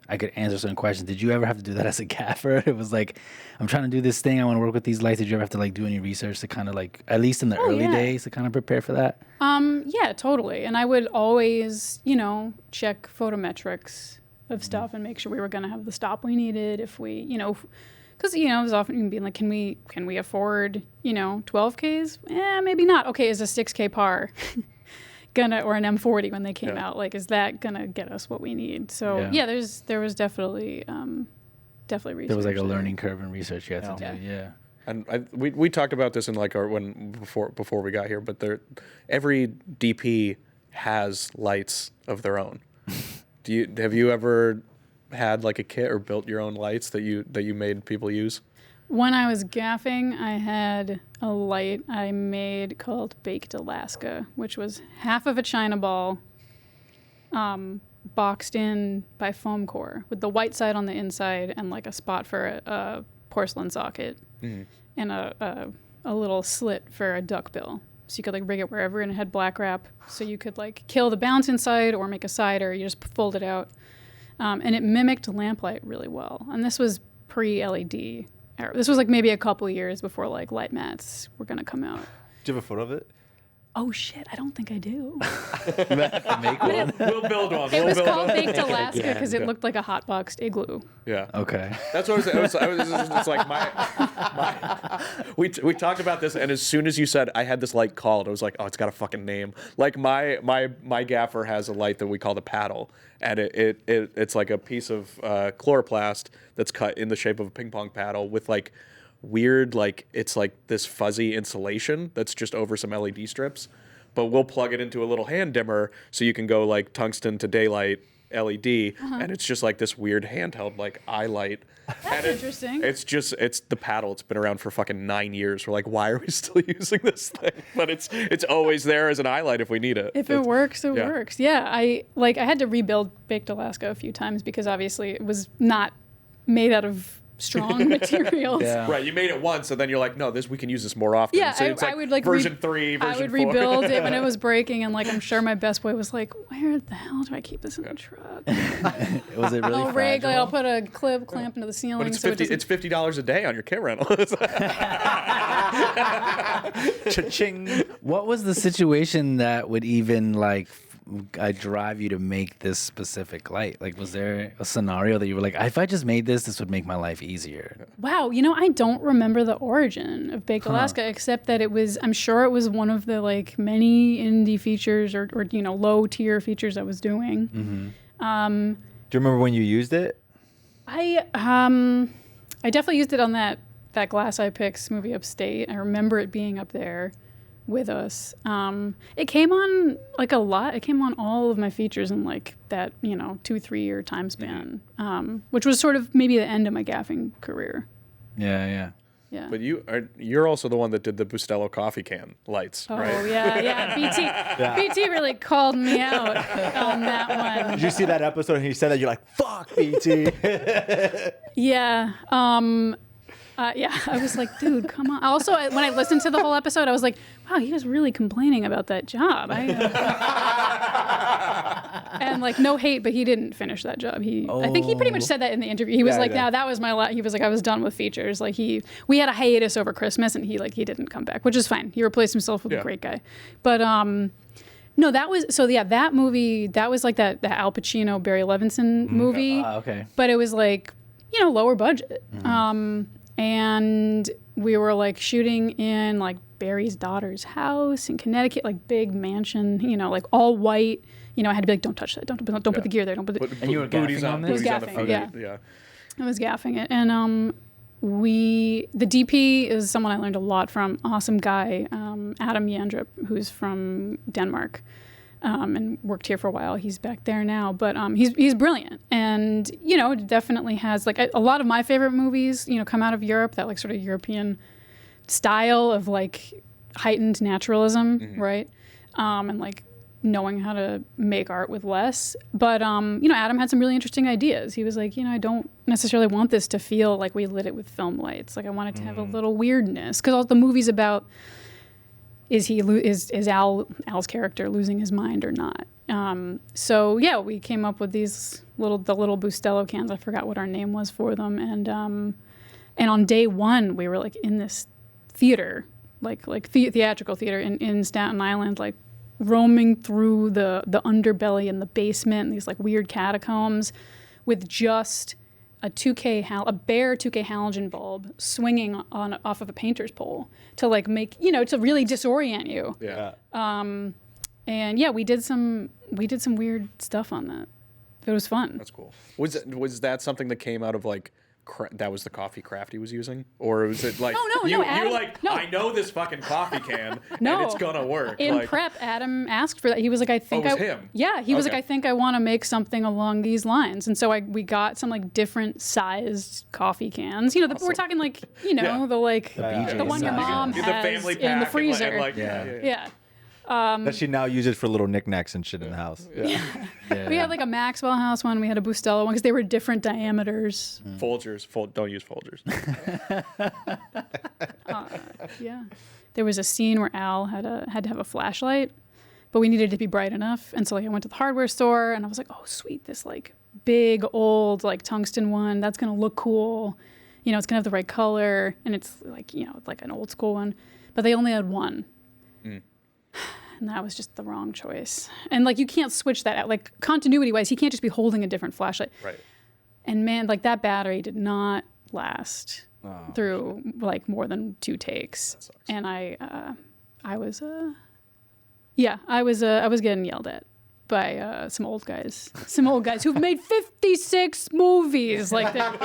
I could answer certain questions. Did you ever have to do that as a gaffer? It was like, I'm trying to do this thing. I want to work with these lights. Did you ever have to like do any research to kind of like, at least in the early days, to kind of prepare for that? Yeah, totally. And I would always, check photometrics of stuff and make sure we were going to have the stop we needed if we, because, it was often being like, can we afford, 12Ks? Maybe not. Okay, is a 6K par or an M40 when they came out, like, is that gonna get us what we need? So there was definitely research. There was like a learning curve in research you had to do. Yeah. And we talked about this in like before we got here, but every DP has lights of their own. Have you ever had like a kit or built your own lights that you made people use? When I was gaffing, I had a light I made called Baked Alaska, which was half of a China ball, boxed in by foam core with the white side on the inside and like a spot for a porcelain socket and a little slit for a duck bill. So you could like rig it wherever, and it had black wrap. So you could like kill the bounce inside or make a side, or you just fold it out. And it mimicked lamplight really well. And this was pre-LED. This was like maybe a couple years before like light mats were gonna come out. Do you have a photo of it? Oh shit, I don't think I do. Make one. We'll build one. It was called Baked Alaska because it looked like a hot boxed igloo. Yeah. Okay. That's what I was it's like we talked about this, and as soon as you said I had this light called, I was like, oh, it's got a fucking name. Like my gaffer has a light that we call the paddle, and it's like a piece of chloroplast that's cut in the shape of a ping pong paddle with like weird, like it's like this fuzzy insulation that's just over some LED strips, but we'll plug it into a little hand dimmer so you can go like tungsten to daylight LED, and it's just like this weird handheld like eye light. That's interesting. It's the paddle. It's been around for fucking 9 years. We're like, why are we still using this thing? But it's always there as an eye light if we need it. If it works, it works. Yeah, I had to rebuild Baked Alaska a few times because obviously it was not made out of strong materials. Yeah. Right, you made it once, and then you're like, no, we can use this more often. Yeah, so it's I would like version 3, version 4. I would rebuild it when it was breaking, and like I'm sure my best boy was like, where the hell do I keep this in the truck? Was it really I'll rig, fragile? I'll put a clamp into the ceiling. But it's $50 a day on your kit rental. Cha-ching. What was the situation that would even like drive you to make this specific light? Like, was there a scenario that you were like, if I just made this would make my life easier? Wow, I don't remember the origin of Baked Alaska, except that I'm sure it was one of the like many indie features or low tier features I was doing. Mm-hmm. Do you remember when you used it? I definitely used it on that Glass Eye Pix movie Upstate. I remember it being up there with us. It came on like a lot. It came on all of my features in like that 2-3 year time span, which was sort of maybe the end of my gaffing career. Yeah. But you're also the one that did the Bustelo coffee can lights, right? Oh yeah. BT really called me out on that one. Did you see that episode and he said that? You're like, fuck, BT. Yeah. I was like, dude, come on. Also, when I listened to the whole episode, I was like, wow, he was really complaining about that job. And like, no hate, but he didn't finish that job. I think he pretty much said that in the interview. He was that was my he was like, I was done with features. Like we had a hiatus over Christmas, and he didn't come back, which is fine. He replaced himself with a great guy. But no, that was that movie. That was like the Al Pacino, Barry Levinson movie. Okay. But it was like lower budget. And we were like shooting in like Barry's daughter's house in Connecticut, like big mansion, like all white. I had to be like, don't touch that. Don't put the gear there. Don't put And you were gaffing on this? I was gaffing, yeah. I was gaffing it. And the DP is someone I learned a lot from. Awesome guy, Adam Jandrup, who's from Denmark. And worked here for a while. He's back there now, but he's brilliant, and definitely has like a lot of my favorite movies. Come out of Europe, that like sort of European style of like heightened naturalism, right? And like knowing how to make art with less. But, you know, Adam had some really interesting ideas. He was like, you know, I don't necessarily want this to feel like we lit it with film lights. Like I want it to have a little weirdness. Because all the movie's about, is Al's character losing his mind or not? So yeah, we came up with these little Bustelo cans. I forgot what our name was for them. And on day one, we were like in this theater, like theatrical theater in Staten Island, like roaming through the underbelly and the basement and these like weird catacombs with just a bare 2K halogen bulb swinging off of a painter's pole to like make, you know, to really disorient you. Yeah. And yeah, we did some weird stuff on that. It was fun. That's cool. Was that something that came out of like that was the coffee craft he was using, or was it like no, I know this fucking coffee can and it's gonna work? In like, prep, Adam asked for that. He was like, I think it was him? Yeah, he was Okay. like, I think I want to make something along these lines, and so we got some like different sized coffee cans. You know, we're talking like, you know, Yeah. the like BJ the one your size. mom the has family in pack the freezer. and like, Yeah. That she now uses for little knickknacks and shit in the house. yeah. We had like a Maxwell House one. We had a Bustelo one because they were different diameters. Folgers. Don't use Folgers. Yeah. There was a scene where Al had to have a flashlight, but we needed it to be bright enough. And so like I went to the hardware store and I was like, oh sweet, this like big old like tungsten one, that's gonna look cool. You know, it's gonna have the right color and it's like, you know, like an old school one. But they only had one. And that was just the wrong choice. And like you can't switch that out. Like continuity wise, he can't just be holding a different flashlight. Right. And man, like that battery did not last through like more than 2 takes. That sucks. And I was getting yelled at by some old guys who've made 56 movies. Like that.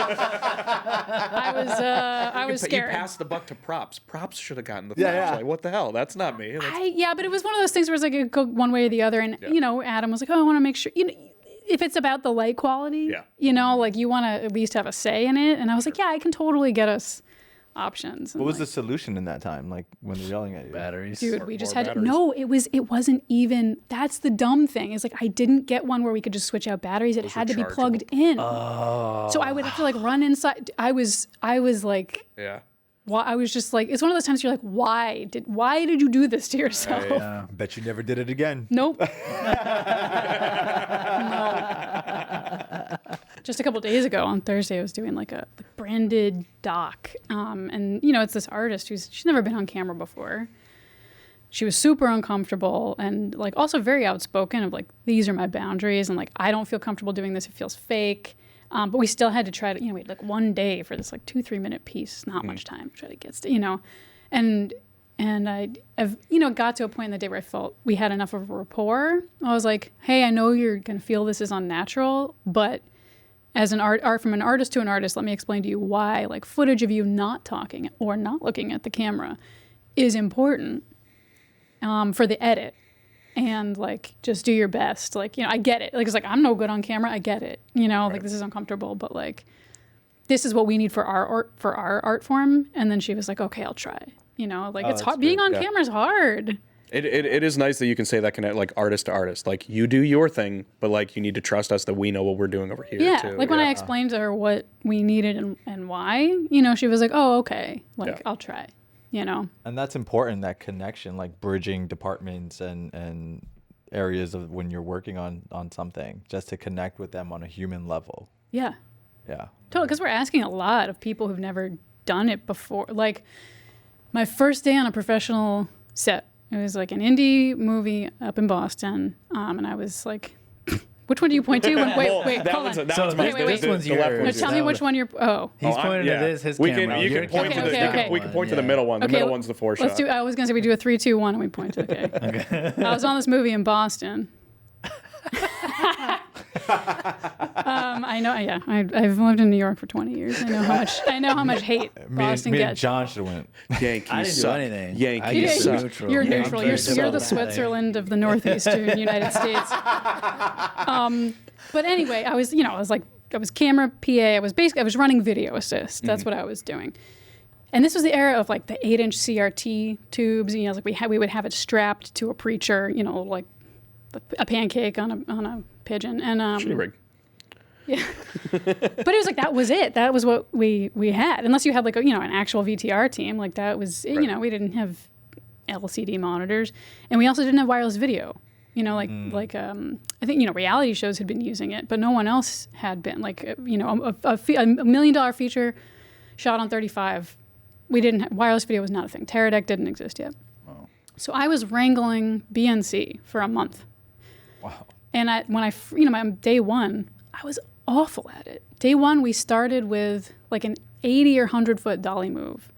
I was scared. You passed the buck to props. Props should have gotten the Yeah, flashlight. yeah. What the hell? That's not me. But it was one of those things where it's like it could go one way or the other. And you know, Adam was like, "Oh, I want to make sure you know." If it's about the light quality, you know, like you want to at least have a say in it. And I was like, yeah, I can totally get us options. And What was like, the solution in that time? Like when they're yelling at you? Batteries. dude, we just more had to, batteries. no, it wasn't even, that's the dumb thing. Is like, I didn't get one where we could just switch out batteries. It had to be plugged in. So I would have to like run inside. I was like, Yeah. I was just like, it's one of those times you're like, why did you do this to yourself? Yeah. Bet you never did it again. Nope. No. Just a couple days ago on Thursday, I was doing like a branded doc. And, you know, it's this artist she's never been on camera before. She was super uncomfortable and like also very outspoken of like, these are my boundaries. And like, I don't feel comfortable doing this. It feels fake. But we still had to try to, you know, we had like one day for this like 2-3 minute piece, not much time to try to get, you know, and I've, you know, got to a point in the day where I felt we had enough of a rapport. I was like, hey, I know you're going to feel this is unnatural, but as an art from an artist to an artist, let me explain to you why like footage of you not talking or not looking at the camera is important for the edit. And like, just do your best. Like, you know, I get it. Like, it's like, I'm no good on camera. I get it. You know, like this is uncomfortable, but like, this is what we need for our art form. And then she was like, okay, I'll try. You know, like it's hard. Being on camera is hard. It is nice that you can say that connect like artist to artist. Like you do your thing, but like you need to trust us that we know what we're doing over here Yeah. too. Like when I explained to her what we needed and why, you know, she was like, oh, okay. Like I'll try. You know, And that's important, that connection, like bridging departments and areas of when you're working on something, just to connect with them on a human level. yeah. Yeah. Totally, because we're asking a lot of people who've never done it before. Like my first day on a professional set, it was like an indie movie up in Boston, and I was like, "Which one do you point to?" Wait, hold on. This one's No, yours. tell me which one you're. Oh, He's pointing to this. His camera. You Your can point to camera's the. Okay. We can point to the middle one. The middle one's the four shot. let's do. I was gonna say we do a 3, 2, 1, and we point to. Okay. I was on this movie in Boston. I know. Yeah, I've lived in New York for 20 years. I know how much hate Boston me and gets. John should have went. Yankees I didn't do suck. anything. I Yankees just suck. neutral. You're Yeah, neutral. I'm You're very the sympathetic. Switzerland of the Northeastern United States. But anyway, I was camera PA. I was running video assist. That's what I was doing. And this was the era of like the 8-inch CRT tubes. You know, like we would have it strapped to a preacher. You know, like a pancake on a pigeon, and Shitty rig. yeah. But it was like that was it. That was what we had. Unless you had like an actual VTR team, like that was we didn't have LCD monitors, and we also didn't have wireless video. I think reality shows had been using it, but no one else had been. Like a $1 million feature shot on 35. We didn't have, wireless video was not a thing. Teradek didn't exist yet. Wow. So I was wrangling BNC for a month. Wow. And my day one, I was awful at it. Day one, we started with like an 80 or 100 foot dolly move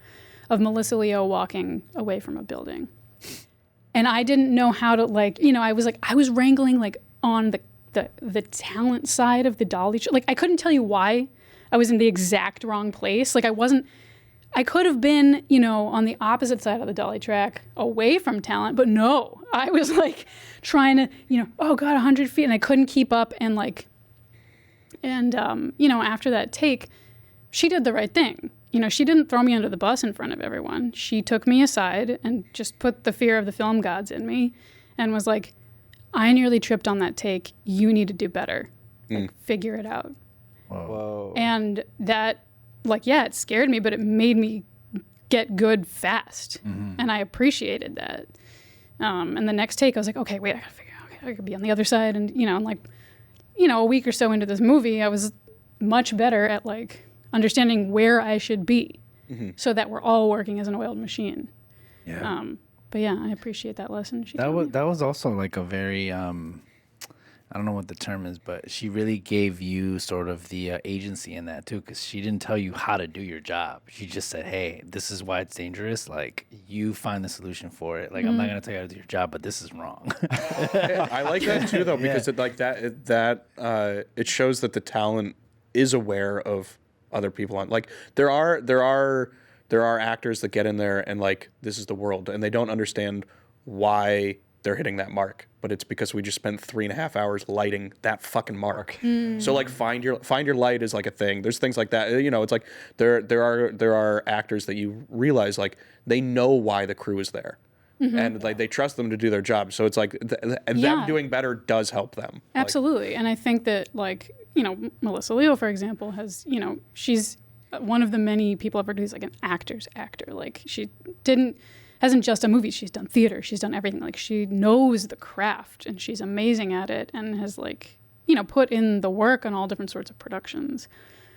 of Melissa Leo walking away from a building. And I didn't know how to I was wrangling like on the talent side of the dolly. Like I couldn't tell you why I was in the exact wrong place. Like I could have been, on the opposite side of the dolly track away from talent, but no, I was like trying to, oh God, 100 feet, and I couldn't keep up. And after that take, she did the right thing. She didn't throw me under the bus in front of everyone. She took me aside and just put the fear of the film gods in me and was like, I nearly tripped on that take. You need to do better. Like, figure it out. Whoa. And that, it scared me, but it made me get good fast. Mm-hmm. And I appreciated that. And the next take, I was like, okay, wait, I gotta figure out, I could be on the other side. And, a week or so into this movie, I was much better at understanding where I should be so that we're all working as an oiled machine. Yeah. But yeah, I appreciate that lesson. That was also like a very I don't know what the term is, but she really gave you sort of the agency in that too, because she didn't tell you how to do your job. She just said, "Hey, this is why it's dangerous. Like, you find the solution for it. Like, I'm not gonna tell you how to do your job, but this is wrong." I like that too, though, because it shows that the talent is aware of other people on. Like, there are actors that get in there and this is the world, and they don't understand why they're hitting that mark, but it's because we just spent 3.5 hours lighting that fucking mark. So find your light is like a thing. There's things like that. It's like there are actors that you realize they know why the crew is there, and they trust them to do their job. So it's them doing better does help them. Absolutely, and I think that Melissa Leo, for example, has she's one of the many people I've heard who's like an actor's actor. Like she hasn't just done movies, she's done theater, she's done everything. Like she knows the craft and she's amazing at it and has put in the work on all different sorts of productions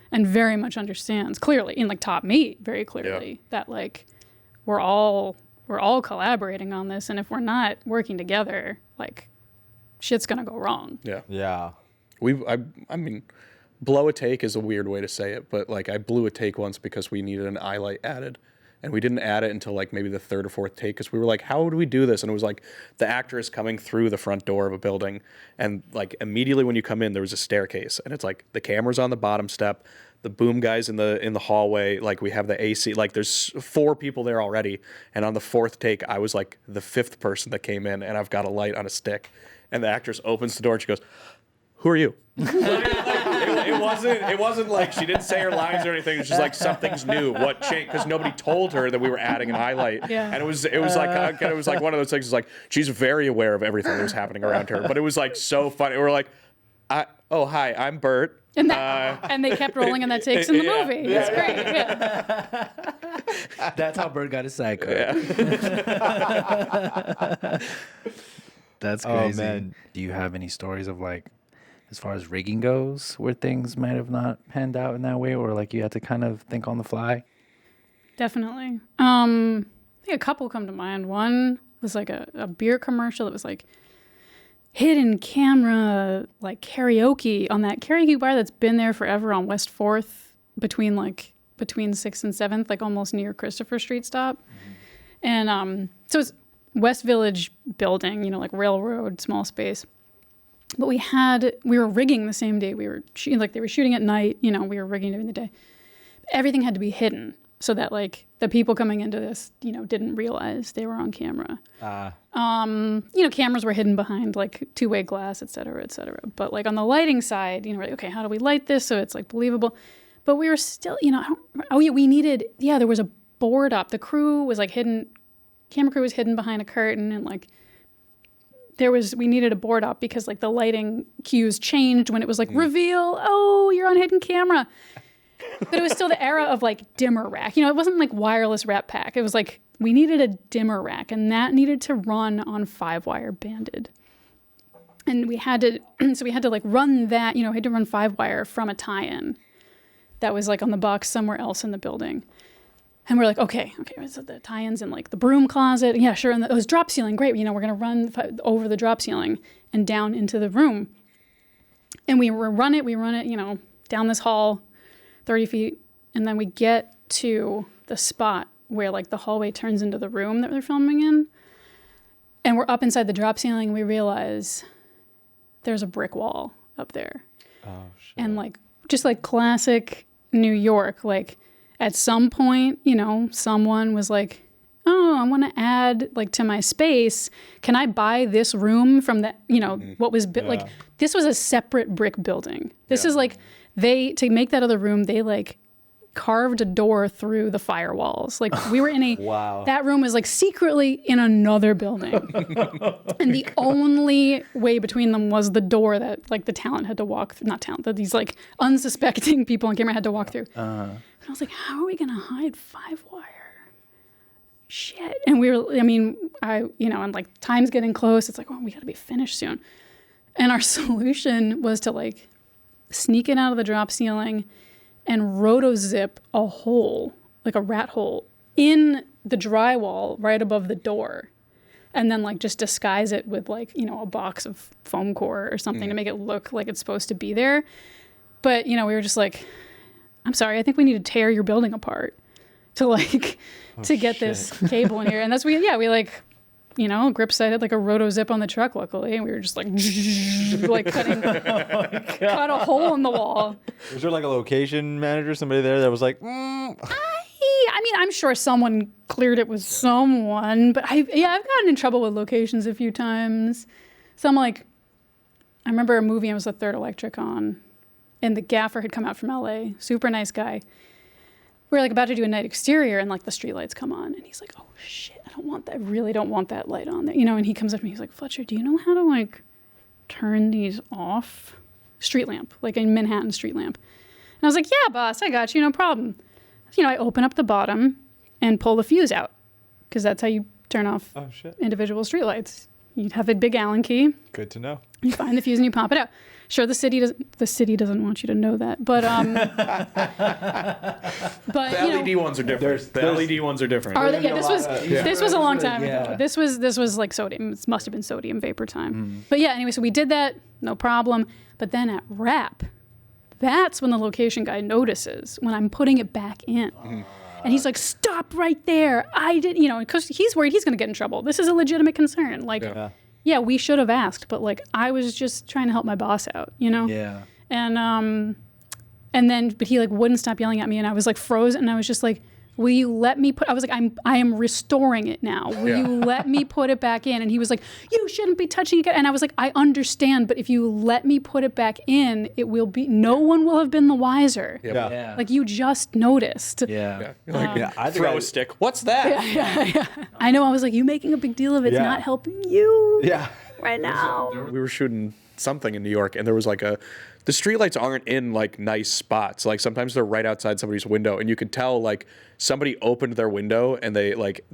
and very much understands clearly and taught me very clearly that we're all collaborating on this, and if we're not working together, shit's gonna go wrong. Yeah. I mean, blow a take is a weird way to say it, but I blew a take once because we needed an eye light added. And we didn't add it until maybe the third or fourth take, because we were like, how would we do this? And it was the actor is coming through the front door of a building, and immediately when you come in, there was a staircase, and it's the camera's on the bottom step, the boom guys in the hallway, we have the AC, there's 4 people there already, and on the 4th take, I was the 5th person that came in, and I've got a light on a stick, and the actress opens the door and she goes, "Who are you?" It wasn't she didn't say her lines or anything. It's just something's new. What changed? Because nobody told her that we were adding an highlight. Yeah. And it was one of those things. She's very aware of everything that was happening around her. But it was so funny. We're hi, I'm Bert. And and they kept rolling in that takes in the movie. It's great. Yeah. That's how Bert got his side card. Yeah. That's Oh, crazy. man. Do you have any stories of as far as rigging goes, where things might have not panned out in that way, or you had to kind of think on the fly? Definitely. I think a couple come to mind. One was a beer commercial that was hidden camera karaoke on that karaoke bar that's been there forever on West 4th between 6th and 7th, almost near Christopher Street stop. And so it's West Village building, railroad, small space. But we were rigging the same day. We were shooting, they were shooting at night, we were rigging during the day. Everything had to be hidden so that the people coming into this, didn't realize they were on camera. Cameras were hidden behind two-way glass, et cetera, et cetera. But on the lighting side, we're okay, how do we light this so it's believable? But we were still, there was a board up. The crew was hidden, camera crew was hidden behind a curtain and we needed a board up because like the lighting cues changed when it was like reveal, oh, you're on hidden camera. But it was still the era of like dimmer rack. It wasn't like wireless rep pack. It was like we needed a dimmer rack, and that needed to run on 5-wire banded. And we had to, so we had to like run that, we had to run 5-wire from a tie-in that was like on the box somewhere else in the building. And we're like, okay, so the tie-ins in like the broom closet. Yeah, sure. And it was drop ceiling. Great. We're going to run over the drop ceiling and down into the room. And we run it, down this hall, 30 feet. And then we get to the spot where like the hallway turns into the room that they're filming in. And we're up inside the drop ceiling, and we realize there's a brick wall up there. Oh, shit. And like, just like classic New York, like, at some point, someone was like, oh, I want to add like to my space. Can I buy this room from the, what was like, this was a separate brick building. This is like, to make that other room, they like carved a door through the firewalls. Like we were in a, wow. That room was like secretly in another building. And the only way between them was the door that like the talent had to walk through, not talent, that these like unsuspecting people on camera had to walk through. And I was like, how are we going to hide 5-wire? Shit. And and like time's getting close. It's like, oh, we got to be finished soon. And our solution was to like sneak it out of the drop ceiling and roto-zip a hole, like a rat hole, in the drywall right above the door. And then like just disguise it with like, a box of foam core or something to make it look like it's supposed to be there. But, we were just like, I'm sorry, I think we need to tear your building apart to like, to get this cable in here. And that's, we grip sighted like a roto zip on the truck, luckily. And we were just like, like cut a hole in the wall. Was there like a location manager, somebody there that was like, I'm sure someone cleared it with someone, but I've gotten in trouble with locations a few times. So I'm like, I remember a movie I was the third electric on, and the gaffer had come out from LA, super nice guy. We were like about to do a night exterior, and like the street lights come on, and he's like, oh shit, I don't want that. I really don't want that light on there. And he comes up to me, he's like, Fletcher, do you know how to like turn these off? Street lamp, like a Manhattan street lamp. And I was like, yeah, boss, I got you, no problem. I open up the bottom and pull the fuse out, because that's how you turn off individual street lights. You have a big Allen key. Good to know. You find the fuse and you pop it out. Sure, the city doesn't want you to know that, but but the LED ones are different. The LED ones are different. This was a long time ago. This was like sodium. It must have been sodium vapor time. But yeah, anyway, so we did that, no problem. But then at wrap, that's when the location guy notices when I'm putting it back in. And he's like, stop right there. I did, because he's worried he's going to get in trouble. This is a legitimate concern. Like, yeah, we should have asked, but like, I was just trying to help my boss out, Yeah. And then, but he like wouldn't stop yelling at me, and I was like frozen, and I was just like, will you let me put, I was like, I am restoring it now. Will you let me put it back in? And he was like, you shouldn't be touching it. And I was like, I understand, but if you let me put it back in, no one will have been the wiser. Yeah. Like you just noticed. Yeah. I throw a stick. What's that? Yeah. I know. I was like, you making a big deal of it's not helping you right now. We were shooting something in New York, and there was like the streetlights aren't in like nice spots. Like sometimes they're right outside somebody's window, and you could tell like somebody opened their window and they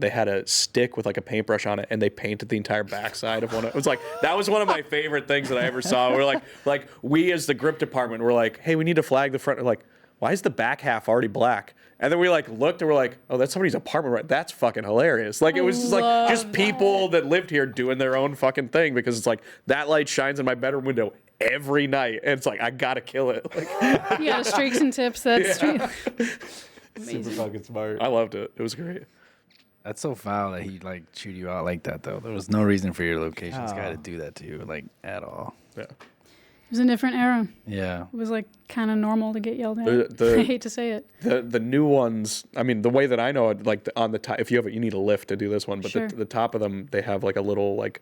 had a stick with like a paintbrush on it, and they painted the entire backside of one. It was like, that was one of my favorite things that I ever saw. We're like we as the grip department were like, hey, we need to flag the front. We're like, why is the back half already black? And then we like looked and we're like, oh, that's somebody's apartment, right? That's fucking hilarious. Like it was just like just people that lived here doing their own fucking thing, because it's like that light shines in my bedroom window every night, and it's like I gotta kill it. Like, streaks and tips. That's street. Super fucking smart. I loved it. It was great. That's so foul that he like chewed you out like that, though. There was no reason for your locations guy to do that to you, like at all. Yeah. It was a different era. Yeah. It was like kind of normal to get yelled at. I hate to say it. The new ones, I mean, the way that I know it, like on the top, if you need a lift to do this one, but the top of them, they have like a little like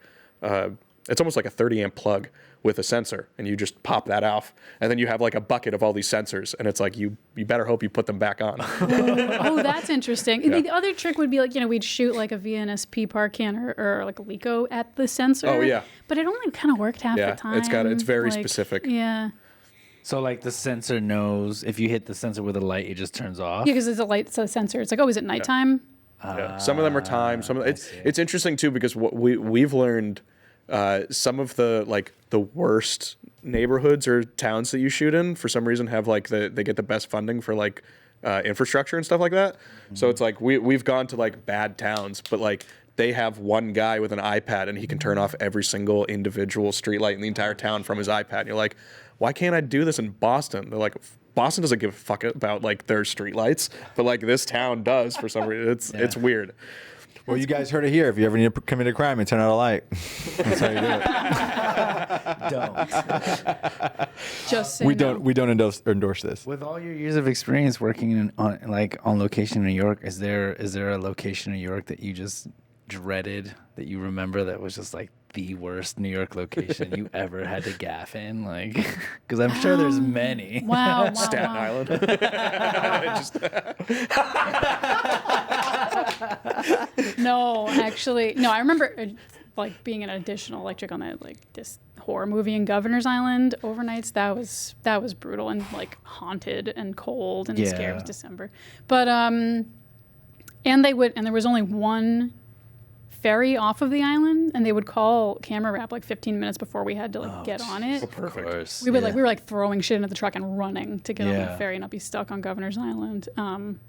it's almost like a 30 amp plug with a sensor, and you just pop that off, and then you have like a bucket of all these sensors, and it's like you better hope you put them back on. Oh, that's interesting. Yeah. The other trick would be like, we'd shoot like a VNSP par can or like a Leica at the sensor. Oh, yeah. But it only kind of worked half the time. It's very Like, specific. Yeah. So like the sensor knows if you hit the sensor with a light, it just turns off. Yeah, because it's a light, it's a sensor. It's like, oh, is it nighttime? Yeah. Some of them are timed. Some of it's interesting too, because what we've learned, some of the worst neighborhoods or towns that you shoot in for some reason have like they get the best funding for like infrastructure and stuff like that. So it's like we've gone to like bad towns, but like they have one guy with an iPad and he can turn off every single individual streetlight in the entire town from his iPad. And you're like, why can't I do this in Boston? They're like, Boston doesn't give a fuck about like their streetlights, but like this town does for some reason. It's weird. Well, you guys heard it here. If you ever need to commit a crime and turn out a light, that's how you do it. Don't. Just say We no. don't endorse this. With all your years of experience working on location in New York, is there a location in New York that you just dreaded, that you remember, that was just like the worst New York location you ever had to gaff in? Like, because I'm sure there's many. Wow. Staten wow. Island. No, actually, no. I remember like being an additional electric on that like this horror movie in Governor's Island overnights. That was brutal and like haunted and cold and scary. It was December, but and there was only one ferry off of the island, and they would call camera wrap like 15 minutes before we had to like get on it. Oh, perfect. We were like throwing shit into the truck and running to get on the ferry and not be stuck on Governor's Island.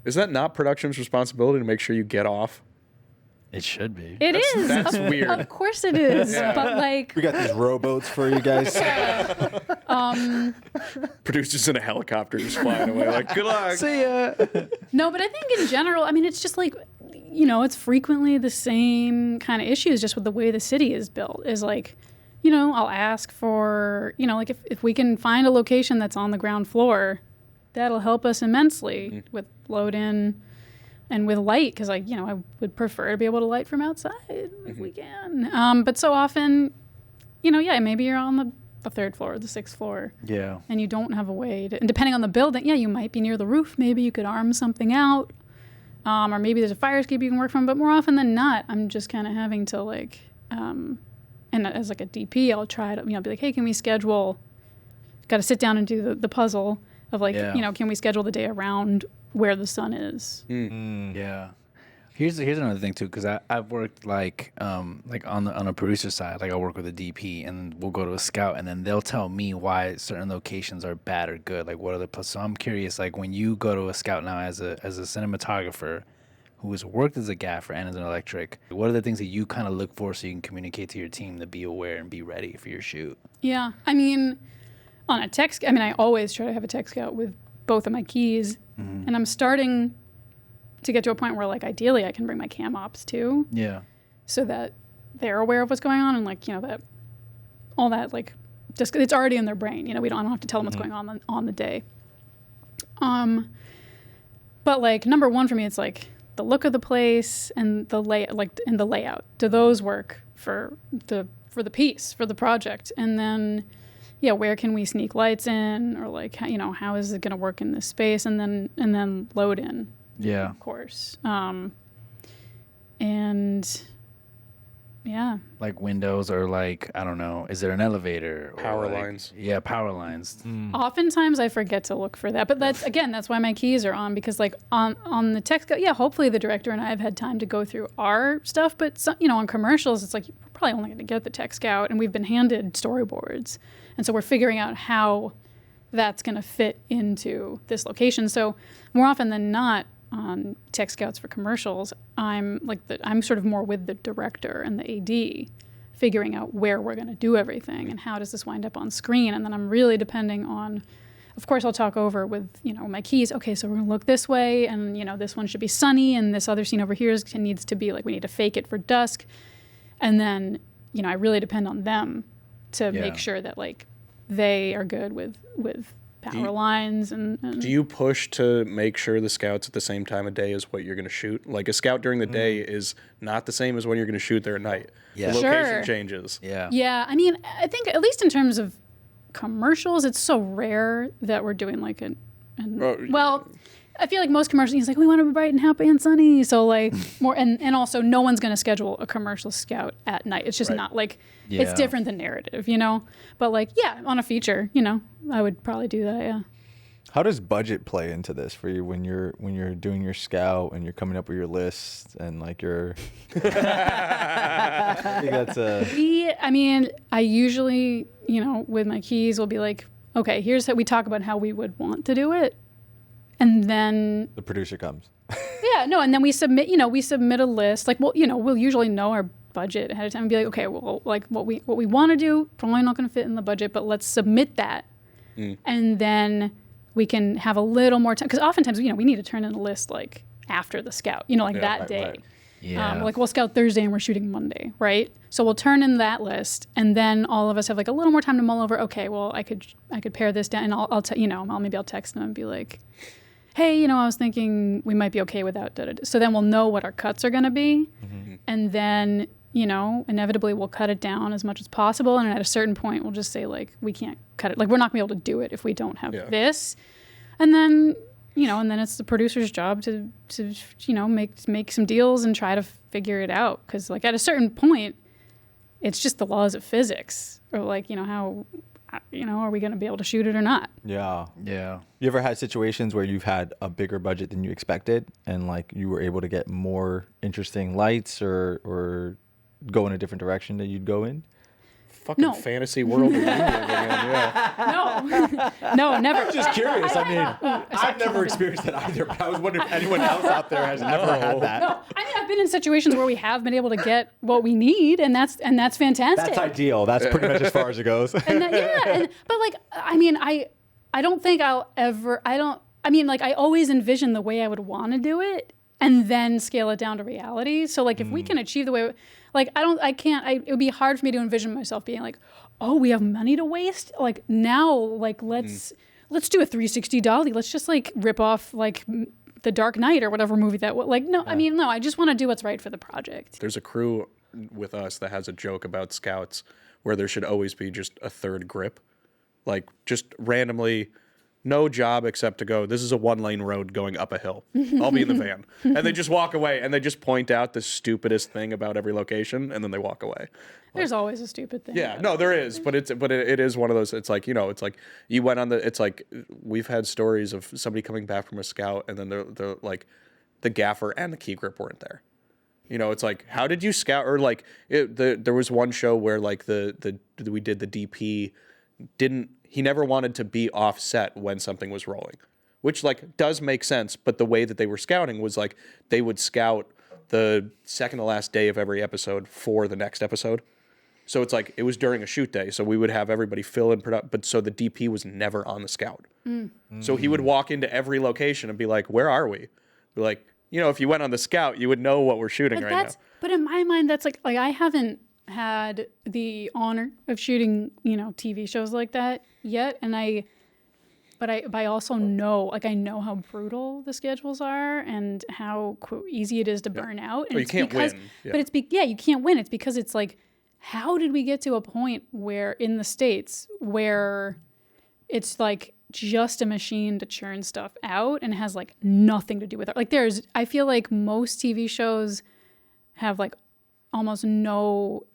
Is that not production's responsibility to make sure you get off? It should be. It is. That's weird. Of course it is. But like We got these rowboats for you guys. Producers in a helicopter just flying away like, good luck. See ya. no, but I think in general, I mean, it's just like, it's frequently the same kind of issues just with the way the city is built. Is like, I'll ask for, like if we can find a location that's on the ground floor, that'll help us immensely with load in and with light, because I would prefer to be able to light from outside if we can. But so often, maybe you're on the third floor or the sixth floor. Yeah. And you don't have a way to, and depending on the building, you might be near the roof. Maybe you could arm something out. Or maybe there's a fire escape you can work from. But more often than not, I'm just kind of having to like, and as like a DP, I'll try to, be like, hey, can we schedule, got to sit down and do the puzzle of like, can we schedule the day around where the sun is? Yeah. Here's another thing too, because I've worked like on a producer side, like I'll work with a DP and we'll go to a scout and then they'll tell me why certain locations are bad or good, like what are the plus. So I'm curious, like when you go to a scout now as a cinematographer who has worked as a gaffer and as an electric, what are the things that you kind of look for so you can communicate to your team to be aware and be ready for your shoot? Yeah, I mean, on a tech, I always try to have a tech scout with both of my keys, and I'm starting to get to a point where like ideally I can bring my cam ops too. Yeah. So that they're aware of what's going on and like, that all that like just it's already in their brain. I don't have to tell them what's going on the day. But like number one for me, it's like the look of the place and the layout. Do those work for the piece, for the project? And then where can we sneak lights in, or like how is it going to work in this space, and then load in. Yeah. Of course. And yeah. Like windows, or like, I don't know, is there an elevator? Or Power like, lines. Yeah, power lines. Oftentimes I forget to look for that, but that's why my keys are on, because like on the tech, hopefully the director and I have had time to go through our stuff, but on commercials, it's like, we're probably only going to get the tech scout and we've been handed storyboards. And so we're figuring out how that's going to fit into this location. So more often than not, on tech scouts for commercials, I'm sort of more with the director and the AD, figuring out where we're going to do everything and how does this wind up on screen. And then I'm really depending on, of course, I'll talk over with my keys. Okay, so we're going to look this way, and this one should be sunny, and this other scene over here needs to be like, we need to fake it for dusk. And then I really depend on them to make sure that like they are good with power lines and Do you push to make sure the scout's at the same time of day as what you're going to shoot? Like a scout during the day is not the same as when you're going to shoot there at night. Yeah. The location Sure. changes. Yeah. Yeah, I mean, I think at least in terms of commercials, it's so rare that we're doing like well, I feel like most commercials, he's like, we want to be bright and happy and sunny. So like more, and also no one's going to schedule a commercial scout at night. It's just not like, it's Yeah. different than narrative, you know? But like, yeah, on a feature, you know, I would probably do that, yeah. How does budget play into this for you when you're doing your scout and you're coming up with your lists and like your? I think that's I usually, you know, with my keys, will be like, okay, here's how we talk about how we would want to do it. And then, the producer comes. and then we submit a list. Like, well, you know, we'll usually know our budget ahead of time and be like, okay, well, like what we want to do, probably not going to fit in the budget, but let's submit that. And then we can have a little more time. Because oftentimes, you know, we need to turn in a list like after the scout, you know, like that day. Right. Yeah. Like we'll scout Thursday and we're shooting Monday, right? So we'll turn in that list, and then all of us have like a little more time to mull over. Okay, well, I could pare this down, and I'll text them and be like, hey, you know, I was thinking we might be okay without da-da-da. So then we'll know what our cuts are going to be, and then, you know, inevitably we'll cut it down as much as possible, and at a certain point we'll just say like, we can't cut it, like we're not going to be able to do it if we don't have this, and then. You know, and then it's the producer's job to you know, make some deals and try to figure it out. Because, like, at a certain point, it's just the laws of physics. Or, like, you know, how, you know, are we going to be able to shoot it or not? Yeah. Yeah. You ever had situations where you've had a bigger budget than you expected and like you were able to get more interesting lights or go in a different direction that you'd go in? Fucking No. fantasy world that you live in, yeah. No, never. I'm just curious. I mean, I've never experienced that either, but I was wondering if anyone else out there has ever had that. No, I mean, I've been in situations where we have been able to get what we need, and that's fantastic. That's ideal. That's pretty much as far as it goes. And that, but like, I mean, I don't think I'll ever. I mean, like, I always envision the way I would want to do it, and then scale it down to reality. So like, if we can achieve the way, like, it would be hard for me to envision myself being like, oh, we have money to waste. Like now, like let's do a 360 dolly. Let's just like rip off like The Dark Knight or whatever movie that. Like no, I mean no. I just want to do what's right for the project. There's a crew with us that has a joke about scouts where there should always be just a third grip, like just randomly. No job except to go, this is a 1-lane road going up a hill. I'll be in the van. And they just walk away and they just point out the stupidest thing about every location and then they walk away. There's always a stupid thing. Yeah, no, there is, but it is one of those. It's like, you know, it's like you went on it's like we've had stories of somebody coming back from a scout and then they're like the gaffer and the key grip weren't there. You know, it's like, how did you scout? Or like there was one show where like we did the DP he never wanted to be offset when something was rolling, which like does make sense. But the way that they were scouting was like they would scout the second to last day of every episode for the next episode. So it's like it was during a shoot day. So we would have everybody fill in production. But so the DP was never on the scout. So he would walk into every location and be like, where are we? Be like, you know, if you went on the scout, you would know what we're shooting right now. But in my mind, that's like I haven't had the honor of shooting, you know, TV shows like that yet, and I also know, like, I know how brutal the schedules are and how easy it is to burn out. And you can't win. Yeah. But you can't win. It's because it's like, how did we get to a point where in the States where it's like just a machine to churn stuff out and has like nothing to do with it? Like I feel like most TV shows have like almost no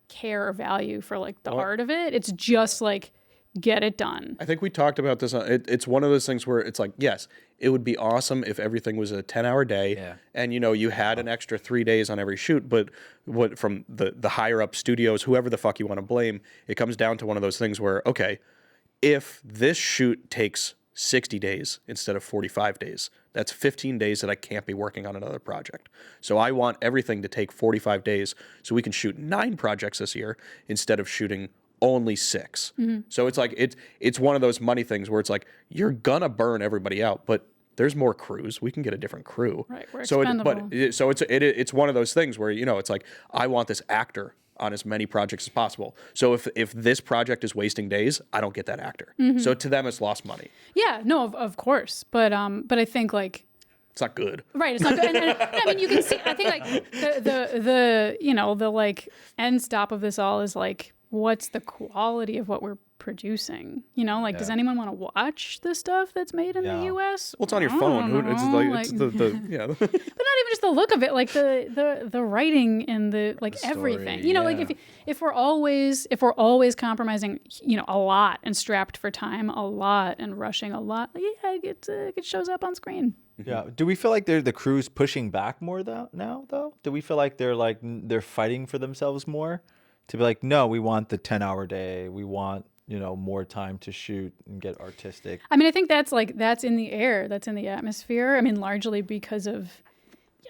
care or value for like the art of it. It's just like, get it done. I think we talked about this. It's one of those things where it's like, yes, it would be awesome if everything was a 10-hour day and, you know, you had an extra 3 days on every shoot. But what from the higher up studios, whoever the fuck you want to blame, it comes down to one of those things where, okay, if this shoot takes 60 days instead of 45 days, that's 15 days that I can't be working on another project. So I want everything to take 45 days so we can shoot 9 projects this year instead of shooting only 6. So it's like it's one of those money things where it's like you're gonna burn everybody out, but there's more crews. We can get a different crew. Right, we're so expendable. it's one of those things where, you know, it's like I want this actor. on as many projects as possible. So if this project is wasting days, I don't get that actor. So to them, it's lost money. Yeah, no, of course. But I think like, It's not good. right, it's not good. And, I mean, you can see, I think like the you know, the like end stop of this all is like, what's the quality of what we're producing? You know, like, does anyone want to watch the stuff that's made in the U.S.? Well, it's on your I phone. don't It's know, like it's the yeah. but not even just the look of it, like the writing and the like everything. You know, like if we're always compromising, you know, a lot and strapped for time a lot and rushing a lot, it shows up on screen. Yeah. Do we feel like the crew's pushing back more now though? Do we feel like they're fighting for themselves more to be like, no, we want the 10-hour day. We want, you know, more time to shoot and get artistic. I mean, I think that's in the air, that's in the atmosphere. I mean, largely because of,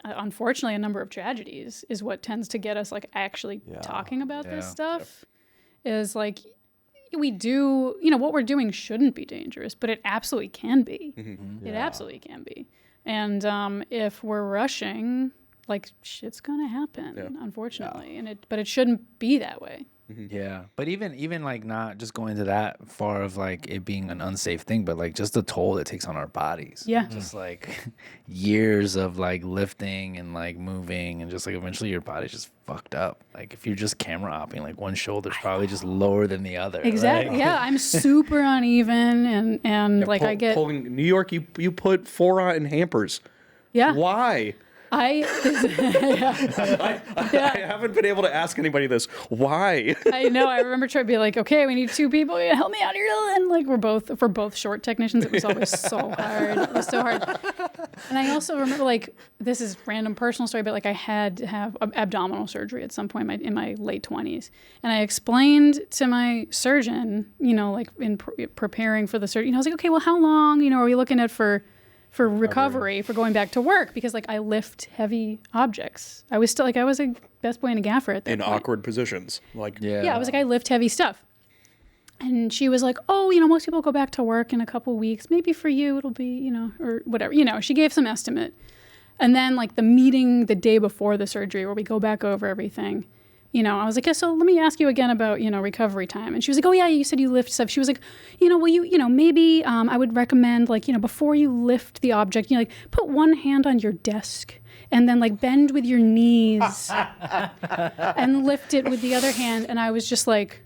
unfortunately, a number of tragedies is what tends to get us like actually talking about this stuff. Is like, we do, you know, what we're doing shouldn't be dangerous, but it absolutely can be. It absolutely can be. And if we're rushing, like, shit's gonna happen, unfortunately. But it shouldn't be that way. Yeah, but even like not just going to that far of like it being an unsafe thing, but like just the toll it takes on our bodies. Yeah. Just like years of like lifting and like moving and just like eventually your body's just fucked up. Like if you're just camera opping, like one shoulder's probably just lower than the other. Exactly. Right? Yeah, I'm super uneven and like I get pulling New York. You put 4 on in hampers. Yeah. Why? I haven't been able to ask anybody this. Why? I know. I remember trying to be like, okay, we need 2 people. Help me out here. And like, we're both short technicians. It was always so hard. It was so hard. And I also remember, like, this is random personal story, but like I had to have abdominal surgery at some point in my late 20s. And I explained to my surgeon, you know, like in preparing for the surgery, you know, I was like, okay, well, how long, you know, are we looking at for recovery, for going back to work? Because like I lift heavy objects. I was a best boy and a gaffer at that In point. awkward positions. Like Yeah, I was like, I lift heavy stuff. And she was like, oh, you know, most people go back to work in a couple weeks. Maybe for you it'll be, you know, or whatever. You know, she gave some estimate. And then like the meeting the day before the surgery where we go back over everything, you know, I was like, yeah, so let me ask you again about, you know, recovery time. And she was like, oh yeah, you said you lift stuff. She was like, you know, well, you know, maybe I would recommend, like, you know, before you lift the object, you know, like put one hand on your desk and then like bend with your knees and lift it with the other hand. And I was just like,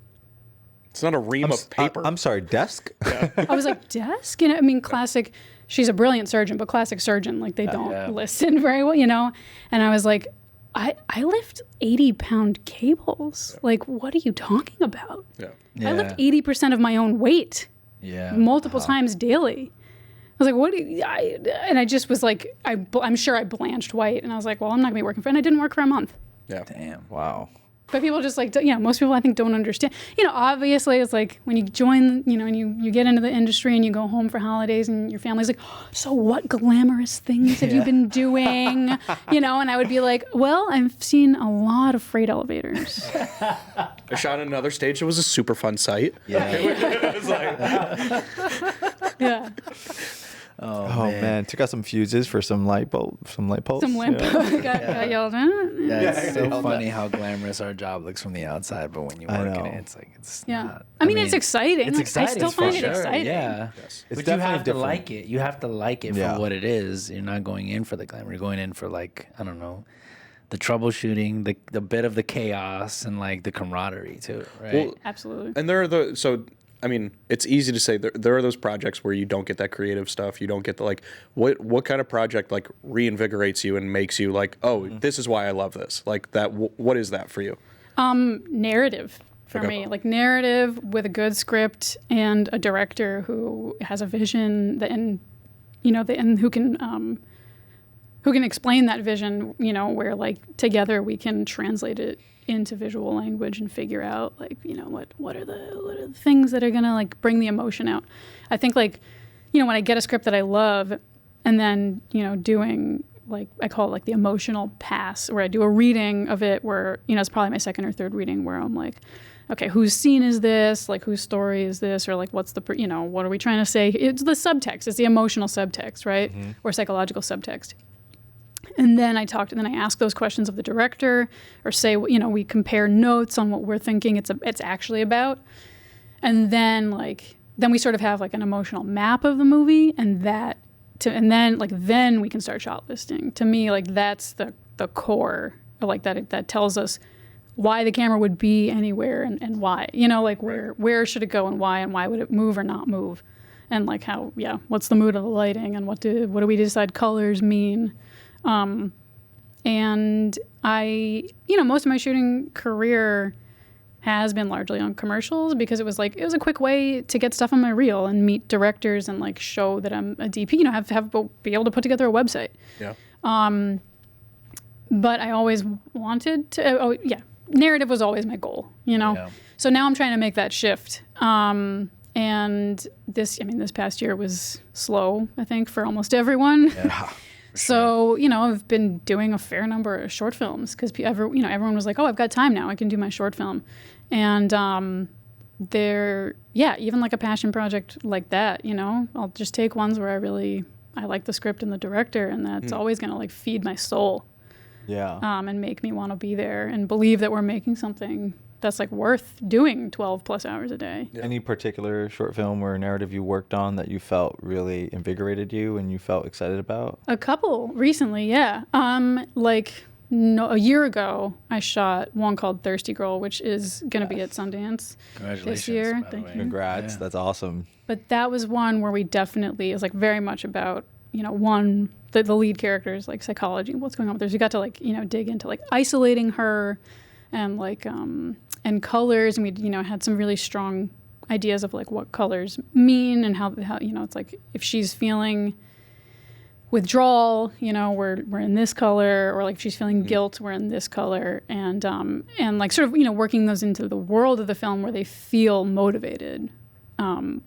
it's not a ream of paper. I'm sorry, desk? I was like, desk? You know, I mean, classic, she's a brilliant surgeon, but classic surgeon, like they don't listen very well, you know? And I was like, I lift 80-pound cables. Like, what are you talking about? Yeah. I lift 80% of my own weight. Yeah. Multiple times daily. I was like, what do you, and I just was like, I'm sure I blanched white. And I was like, well, I'm not gonna be working for, and I didn't work for a month. Yeah. Damn. Wow. But people just like, you know, most people I think don't understand. You know, obviously it's like when you join, you know, and you get into the industry and you go home for holidays and your family's like, oh, so what glamorous things have you been doing? You know, and I would be like, well, I've seen a lot of freight elevators. I shot at another stage. It was a super fun site. Yeah. It was like, Yeah. Oh man, took out some fuses for some light poles. Some lamp got yelled at. Yeah, it's so funny how glamorous our job looks from the outside, but when you work in it, it's like it's not. I mean, it's exciting. It's Like, exciting. I still for find it sure. exciting. Yeah. It's But you definitely have to different. like it. You have to like it for what it is. You're not going in for the glamour. You're going in for like, I don't know, the troubleshooting, the bit of the chaos and like the camaraderie too, right? Well, absolutely. and there are I mean, it's easy to say there are those projects where you don't get that creative stuff. You don't get the like, what kind of project like reinvigorates you and makes you like, oh, this is why I love this. Like that. What is that for you? Narrative for me, like narrative with a good script and a director who has a vision and who can explain that vision, you know, where like together we can translate it into visual language and figure out like, you know, what are the things that are gonna like bring the emotion out. I think like, you know, when I get a script that I love and then, you know, doing like, I call it like the emotional pass, where I do a reading of it where, you know, it's probably my second or third reading where I'm like, okay, whose scene is this? Like, whose story is this? Or like, what's the, you know, what are we trying to say? It's the subtext. It's the emotional subtext, right? Or psychological subtext. And then I ask those questions of the director, or say, we compare notes on what we're thinking it's actually about. And then we sort of have like an emotional map of the movie, and then we can start shortlisting. To me, like that's the core, like that tells us why the camera would be anywhere and why, where should it go and why would it move or not move, and like what's the mood of the lighting, and what do we decide colors mean. And I, most of my shooting career has been largely on commercials, because it was a quick way to get stuff on my reel and meet directors and like show that I'm a DP, be able to put together a website. Yeah. But I always wanted to, narrative was always my goal, Yeah. So now I'm trying to make that shift. And this past year was slow, I think, for almost everyone. Yeah. So, I've been doing a fair number of short films, because everyone was like, oh, I've got time now, I can do my short film. And even like a passion project like that, I'll just take ones where I like the script and the director, and that's always going to like feed my soul. Yeah. And make me want to be there and believe that we're making something that's like worth doing 12 plus hours a day. Yeah. Any particular short film or narrative you worked on that you felt really invigorated you and you felt excited about? A couple recently, yeah. A year ago, I shot one called Thirsty Girl, which is going to be at Sundance this year. By the way. Congrats. Yeah. That's awesome. But that was one where we definitely, it was like very much about, the lead character's like psychology, what's going on with her. So you got to dig into like isolating her and like, and colors. And we, had some really strong ideas of like what colors mean, and how it's like if she's feeling withdrawal, we're in this color, or like if she's feeling guilt, we're in this color, and like sort of working those into the world of the film where they feel motivated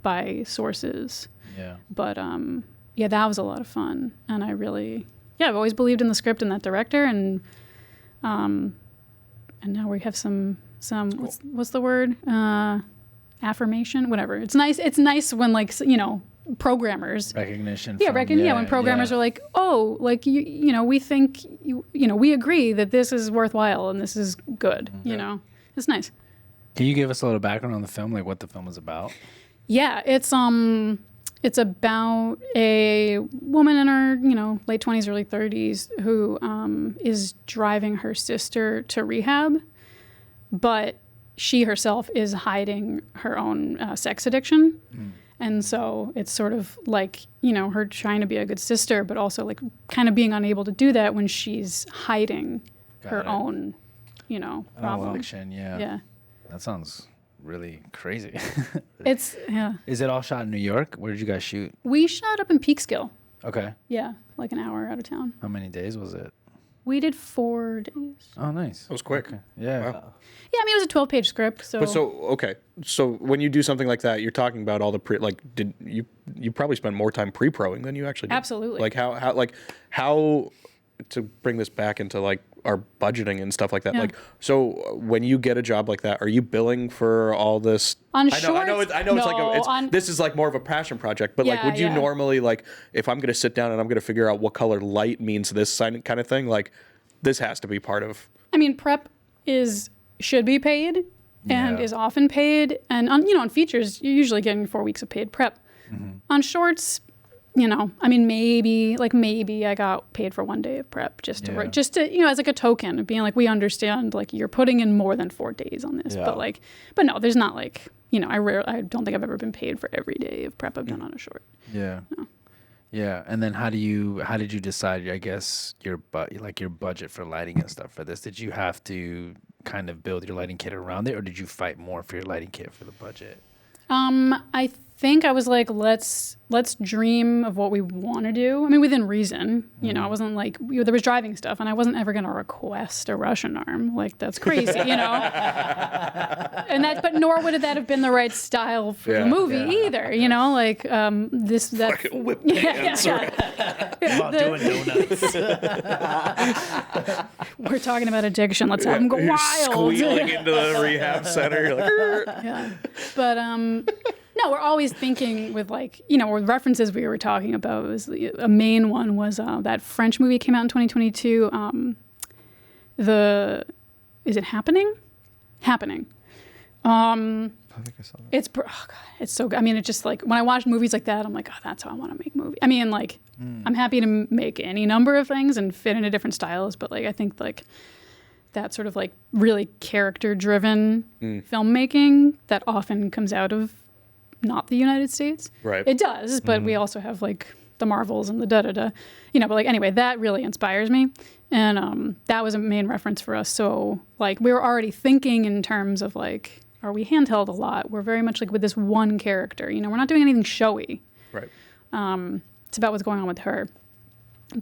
by sources. Yeah. But that was a lot of fun, and I really I've always believed in the script and that director, and now we have some what's the word, affirmation, whatever. It's nice when like programmers Recognition. When programmers are like, oh, like we think we agree that this is worthwhile and this is good. It's nice. Can you give us a little background on the film, like what the film is about? Yeah, it's about a woman in her late 20s, early 30s who is driving her sister to rehab, but she herself is hiding her own sex addiction. And so it's sort of like, her trying to be a good sister, but also like kind of being unable to do that when she's hiding her own, problem. Addiction, yeah. Yeah. That sounds really crazy. Is it all shot in New York? Where did you guys shoot? We shot up in Peekskill. Okay. Yeah, like an hour out of town. How many days was it? We did 4 days. Oh, nice. That was quick. Okay. Yeah. Wow. Yeah, it was a 12-page script. So. But so when you do something like that, you're talking about all the did you probably spent more time pre-proing than you actually did? Absolutely. Like how to bring this back into like our budgeting and stuff like that. Yeah. Like, so when you get a job like that, are you billing for all this? On I know shorts? It's like this is like more of a passion project, but like, would you normally like, if I'm going to sit down and I'm going to figure out what color light means this kind of thing, like this has to be part of. I mean, prep should be paid and is often paid. And on features, you're usually getting 4 weeks of paid prep. Mm-hmm. On shorts, maybe I got paid for 1 day of prep just to as like a token of being like, we understand like you're putting in more than 4 days on this, but no, there's not like, I don't think I've ever been paid for every day of prep I've done on a short. Yeah. No. Yeah. And then how did you decide, I guess, your budget for lighting and stuff for this? Did you have to kind of build your lighting kit around it, or did you fight more for your lighting kit for the budget? I think I was like, let's dream of what we want to do. I mean, within reason, I wasn't like, there was driving stuff, and I wasn't ever going to request a Russian arm. Like, that's crazy, but nor would that have been the right style for the movie either, like, Fucking whip pants, Doing donuts. We're talking about addiction. Let's have them go You're wild. squealing into the rehab center. You're like, Yeah. But, no, no, we're always thinking with like, with references we were talking about. Was a main one was that French movie came out in 2022. Is it Happening? Happening. I think I saw that. It's so good. I mean, it's just like when I watch movies like that, I'm like, oh, that's how I want to make movies. I mean, like, I'm happy to make any number of things and fit into different styles, but like, I think like that sort of like really character-driven filmmaking that often comes out of not the United States. Right. It does, but we also have like the Marvels and the da-da-da. But like, anyway, that really inspires me. And that was a main reference for us. So like, we were already thinking in terms of like, are we handheld a lot? We're very much like with this one character, we're not doing anything showy. Right. It's about what's going on with her.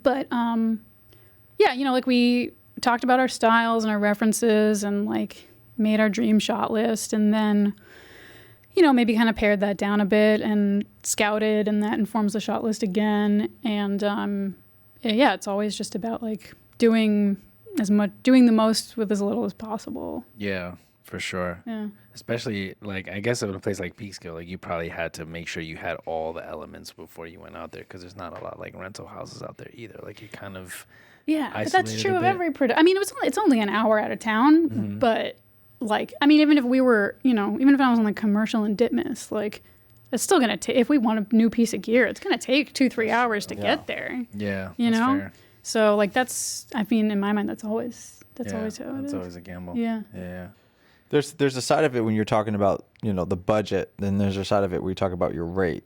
But like we talked about our styles and our references and like made our dream shot list, and then maybe kind of pared that down a bit and scouted, and that informs the shot list again. And it's always just about like doing the most with as little as possible. Yeah, for sure. Yeah. Especially like, I guess in a place like Peekskill, like you probably had to make sure you had all the elements before you went out there, because there's not a lot like rental houses out there either. Like you kind of but that's true a of bit. every product. I mean, it's only an hour out of town, but like, I mean, even if we were, even if I was on like commercial in Ditmas, like it's still gonna take. If we want a new piece of gear, it's gonna take 2-3 hours to get there. Yeah, that's fair. So like that's, I mean, in my mind, that's always how it is. That's always a gamble. Yeah. Yeah. There's a side of it when you're talking about, the budget, then there's a side of it where you talk about your rate.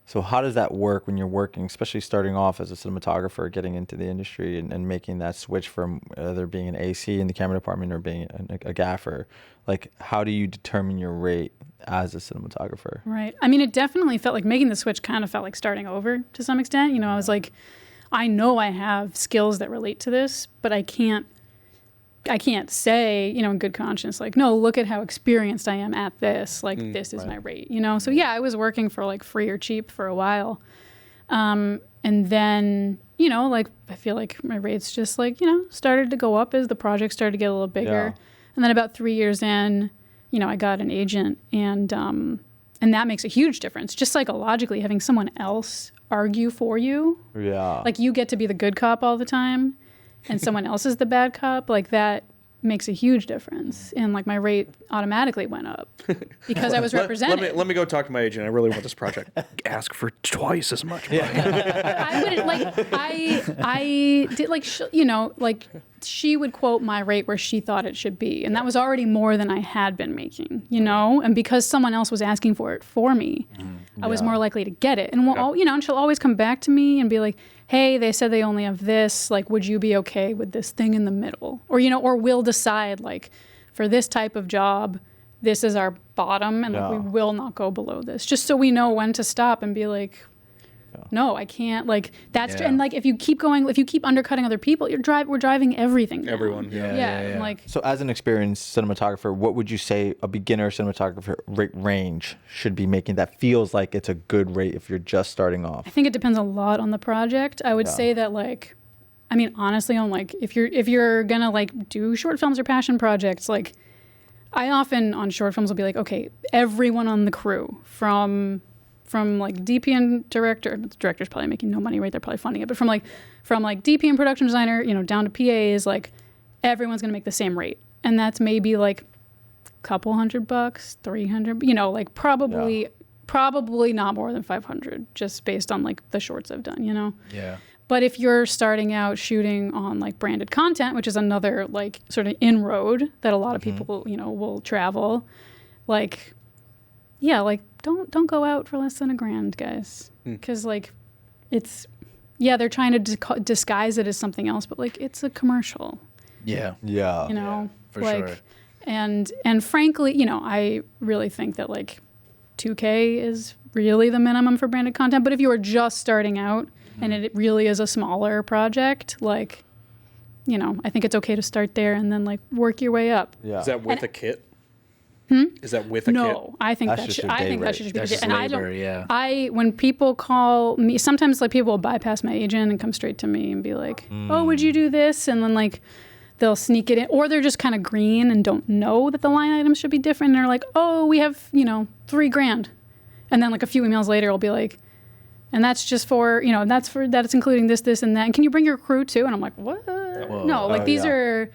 So how does that work when you're working, especially starting off as a cinematographer, getting into the industry and making that switch from either being an AC in the camera department or being a gaffer? Like, how do you determine your rate as a cinematographer? Right. I mean, it definitely felt like making the switch kind of felt like starting over to some extent. I was like, I know I have skills that relate to this, but I can't say, in good conscience, like, no, look at how experienced I am at this. Like, this is my rate, So, yeah, I was working for, like, free or cheap for a while. And then, like, I feel like my rates just, like, started to go up as the project started to get a little bigger. Yeah. And then about 3 years in, I got an agent. And that makes a huge difference. Just psychologically, having someone else argue for you. Yeah. Like, you get to be the good cop all the time, and someone else is the bad cop, like that makes a huge difference. And like my rate automatically went up because I was represented. Let me go talk to my agent. I really want this project. Ask for twice as much. I wouldn't like, I did like, like she would quote my rate where she thought it should be. And that was already more than I had been making, and because someone else was asking for it for me, I was more likely to get it. And and she'll always come back to me and be like, hey, they said they only have this, like, would you be okay with this thing in the middle? Or, or we'll decide, like, for this type of job, this is our bottom, and like, we will not go below this, just so we know when to stop and be like, no, I can't, like, that's, and like, if you keep undercutting other people, we're driving everything down. Everyone. Yeah. Like, So as an experienced cinematographer, what would you say a beginner cinematographer rate range should be making that feels like it's a good rate if you're just starting off? I think it depends a lot on the project. I would say that, like, I mean, honestly, on like, if you're gonna like do short films or passion projects, like, I often on short films will be like, okay, everyone on the crew from like Dping director, the director's probably making no money, right? They're probably funding it, but from like Dping production designer, down to PAs, like everyone's gonna make the same rate, and that's maybe like a couple $100, 300, like probably not more than 500, just based on like the shorts I've done, Yeah. But if you're starting out shooting on like branded content, which is another like sort of inroad that a lot of people, will travel, like, yeah, like don't go out for less than $1,000, guys, because like they're trying to disguise it as something else, but like it's a commercial. Yeah. For like, sure. And frankly, I really think that like $2,000 is really the minimum for branded content. But if you are just starting out and it really is a smaller project, like, I think it's okay to start there and then like work your way up. Yeah. Is that with a kit? Is that with a kit? No, I think That's that just should. your I day think rate. that should be. That's the just and labor, I don't. When people call me, sometimes like people will bypass my agent and come straight to me and be like, "Oh, would you do this?" And then like they'll sneak it in, or they're just kind of green and don't know that the line items should be different. And they're like, "Oh, we have $3,000," And then like a few emails later, it'll be like, and that's just for, you know, that's including this, this, and that. And can you bring your crew too? And I'm like, what? Whoa. No, like yeah.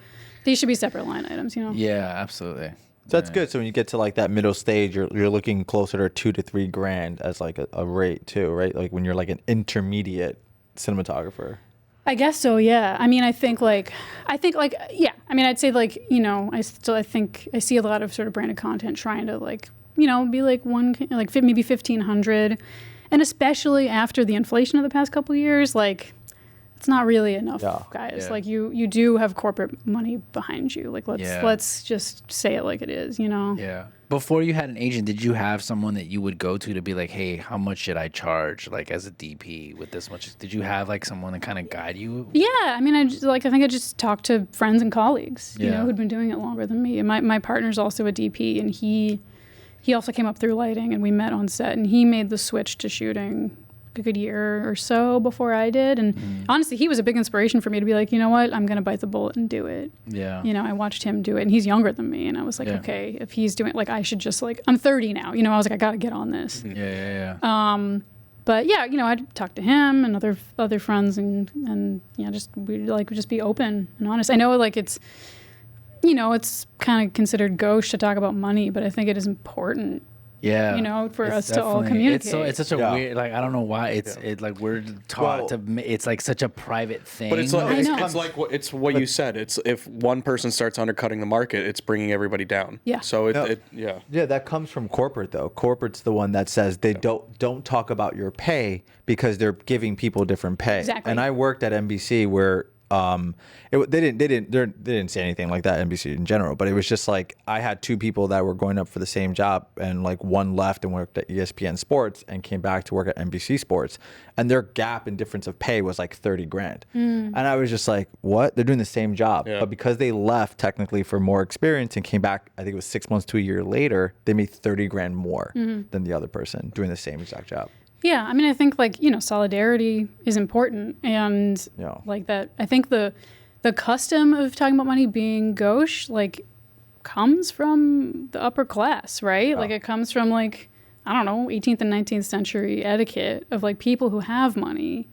these should be separate line items, you know? Yeah, absolutely. So that's good. So when you get to like that middle stage, you're looking closer to $2,000 to $3,000 as like a rate too, right? Like when you're like an intermediate cinematographer. I guess so, yeah. I mean, I think like, yeah. I mean, I'd say like, you know, I think I see a lot of sort of branded content trying to like, you know, be like maybe 1,500. And especially after the inflation of the past couple of years, like, it's not really enough, guys. Yeah. Like you do have corporate money behind you. Like let's just say it like it is, you know? Yeah. Before you had an agent, did you have someone that you would go to be like, hey, how much should I charge, like as a DP with this much? Did you have like someone to kind of guide you? Yeah, I mean, I think I just talked to friends and colleagues, you Yeah. know, who'd been doing it longer than me. And my partner's also a DP, and he also came up through lighting, and we met on set, and he made the switch to shooting a good year or so before I did. And honestly, he was a big inspiration for me to be like, you know what, I'm going to bite the bullet and do it. Yeah. You know, I watched him do it, and he's younger than me. And I was like, Yeah. okay, if he's doing it, like, I should just like, I'm 30 now. You know, I was like, I got to get on this. Yeah. But yeah, you know, I'd talk to him and other friends and yeah, we'd just be open and honest. I know like it's, you know, it's kind of considered gauche to talk about money, but I think it is important, Yeah. you know, for It's us to all definitely- communicate. It's such a Yeah. weird, like, I don't know why it's like we're taught to, it's like such a private thing. But it's I like know. it's like what you said. It's if one person starts undercutting the market, it's bringing everybody down. Yeah. So Yeah. yeah. Yeah, that comes from corporate though. Corporate's the one that says they don't talk about your pay because they're giving people different pay. Exactly. And I worked at NBC where they didn't say anything like that, NBC in general, but it was just like I had two people that were going up for the same job, and like one left and worked at ESPN Sports and came back to work at NBC Sports, and their gap in difference of pay was like $30,000. And I was just like, what? They're doing the same job, Yeah. but because they left technically for more experience and came back, I think it was 6 months to a year later, they made $30,000 more than the other person doing the same exact job. Yeah, I mean, I think like, you know, solidarity is important, and Yeah. like that. I think the custom of talking about money being gauche like comes from the upper class, right? Like it comes from like, I don't know, 18th and 19th century etiquette of like people who have money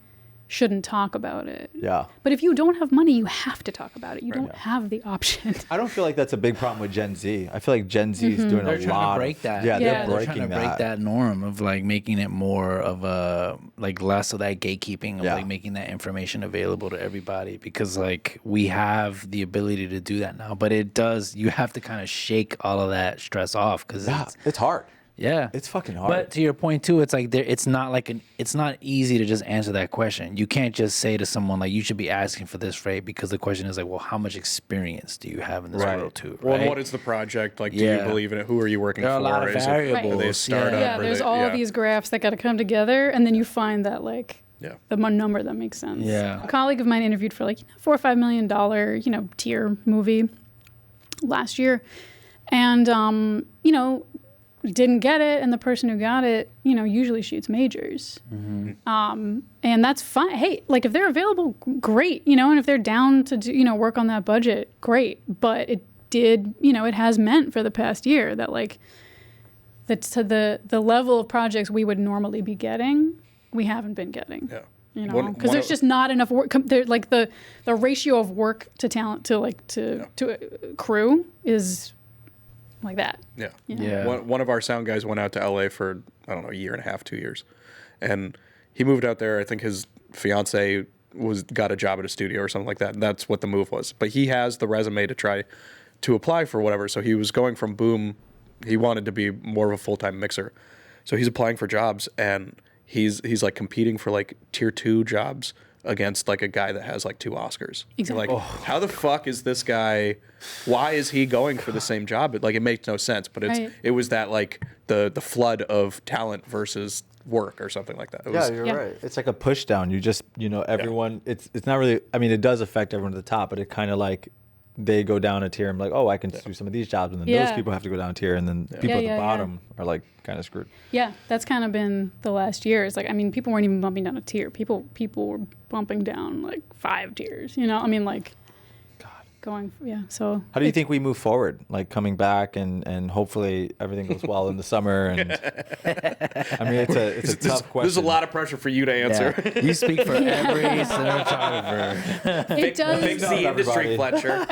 shouldn't talk about it. Yeah. But if you don't have money, you have to talk about it. You don't have the option. I don't feel like that's a big problem with Gen Z. I feel like Gen Z is doing They're a trying lot to break of, that. Yeah, Yeah. they're They're breaking trying to break that norm of like making it more of a like less of that gatekeeping of Yeah. like making that information available to everybody, because like we have the ability to do that now, but you have to kind of shake all of that stress off because It's hard. yeah, It's fucking hard. But to your point too, it's like it's not easy to just answer that question. You can't just say to someone like you should be asking for this rate, because the question is like, well, how much experience do you have in this world too? Well, right? what is the project? Like, do Yeah. you believe in it? Who are you working There are for? a lot of Is variables. Are they a startup? Yeah, Are there's they- all yeah. these graphs that got to come together, and then you find that like Yeah. the number that makes sense. Yeah. A colleague of mine interviewed for like $4 or $5 million, you know, tier movie last year, and you know, didn't get it, and the person who got it, you know, usually shoots majors, and that's fine. Hey, like if they're available, great, you know, and if they're down to do, you know, work on that budget, great. But it did, you know, it has meant for the past year that like the level of projects we would normally be getting, we haven't been getting. Yeah. You know, One- because one there's of- just not enough work. Like the ratio of work to talent to crew is like that. Yeah. You know? Yeah. One of our sound guys went out to LA for, I don't know, a year and a half, 2 years. And he moved out there. I think his fiance got a job at a studio or something like that. And that's what the move was. But he has the resume to try to apply for whatever. So he was going from boom. He wanted to be more of a full-time mixer. So he's applying for jobs, and he's like competing for like tier 2 jobs against like a guy that has like 2 Oscars. Exactly. You're like, how the fuck is this guy? Why is he going for the same job? It makes no sense. But Right. it was that like the flood of talent versus work or something like that. It was, Yeah, you're Yeah. right. It's like a push down. You just, you know, everyone, it's not really, I mean, it does affect everyone at the top, but it kind of like, they go down a tier. I'm like, oh, I can do some of these jobs. And then those Yeah. people have to go down a tier. And then people at the Yeah. bottom are like kind of screwed. Yeah, that's kind of been the last year. It's like, I mean, people weren't even bumping down a tier. People were bumping down like 5 tiers. You know, I mean, like, So How do you think we move forward? Like coming back and hopefully everything goes well in the summer. And I mean, it's a tough question. There's a lot of pressure for you to answer. Yeah. You speak for every cinematographer. it does. Fix the industry, Fletcher.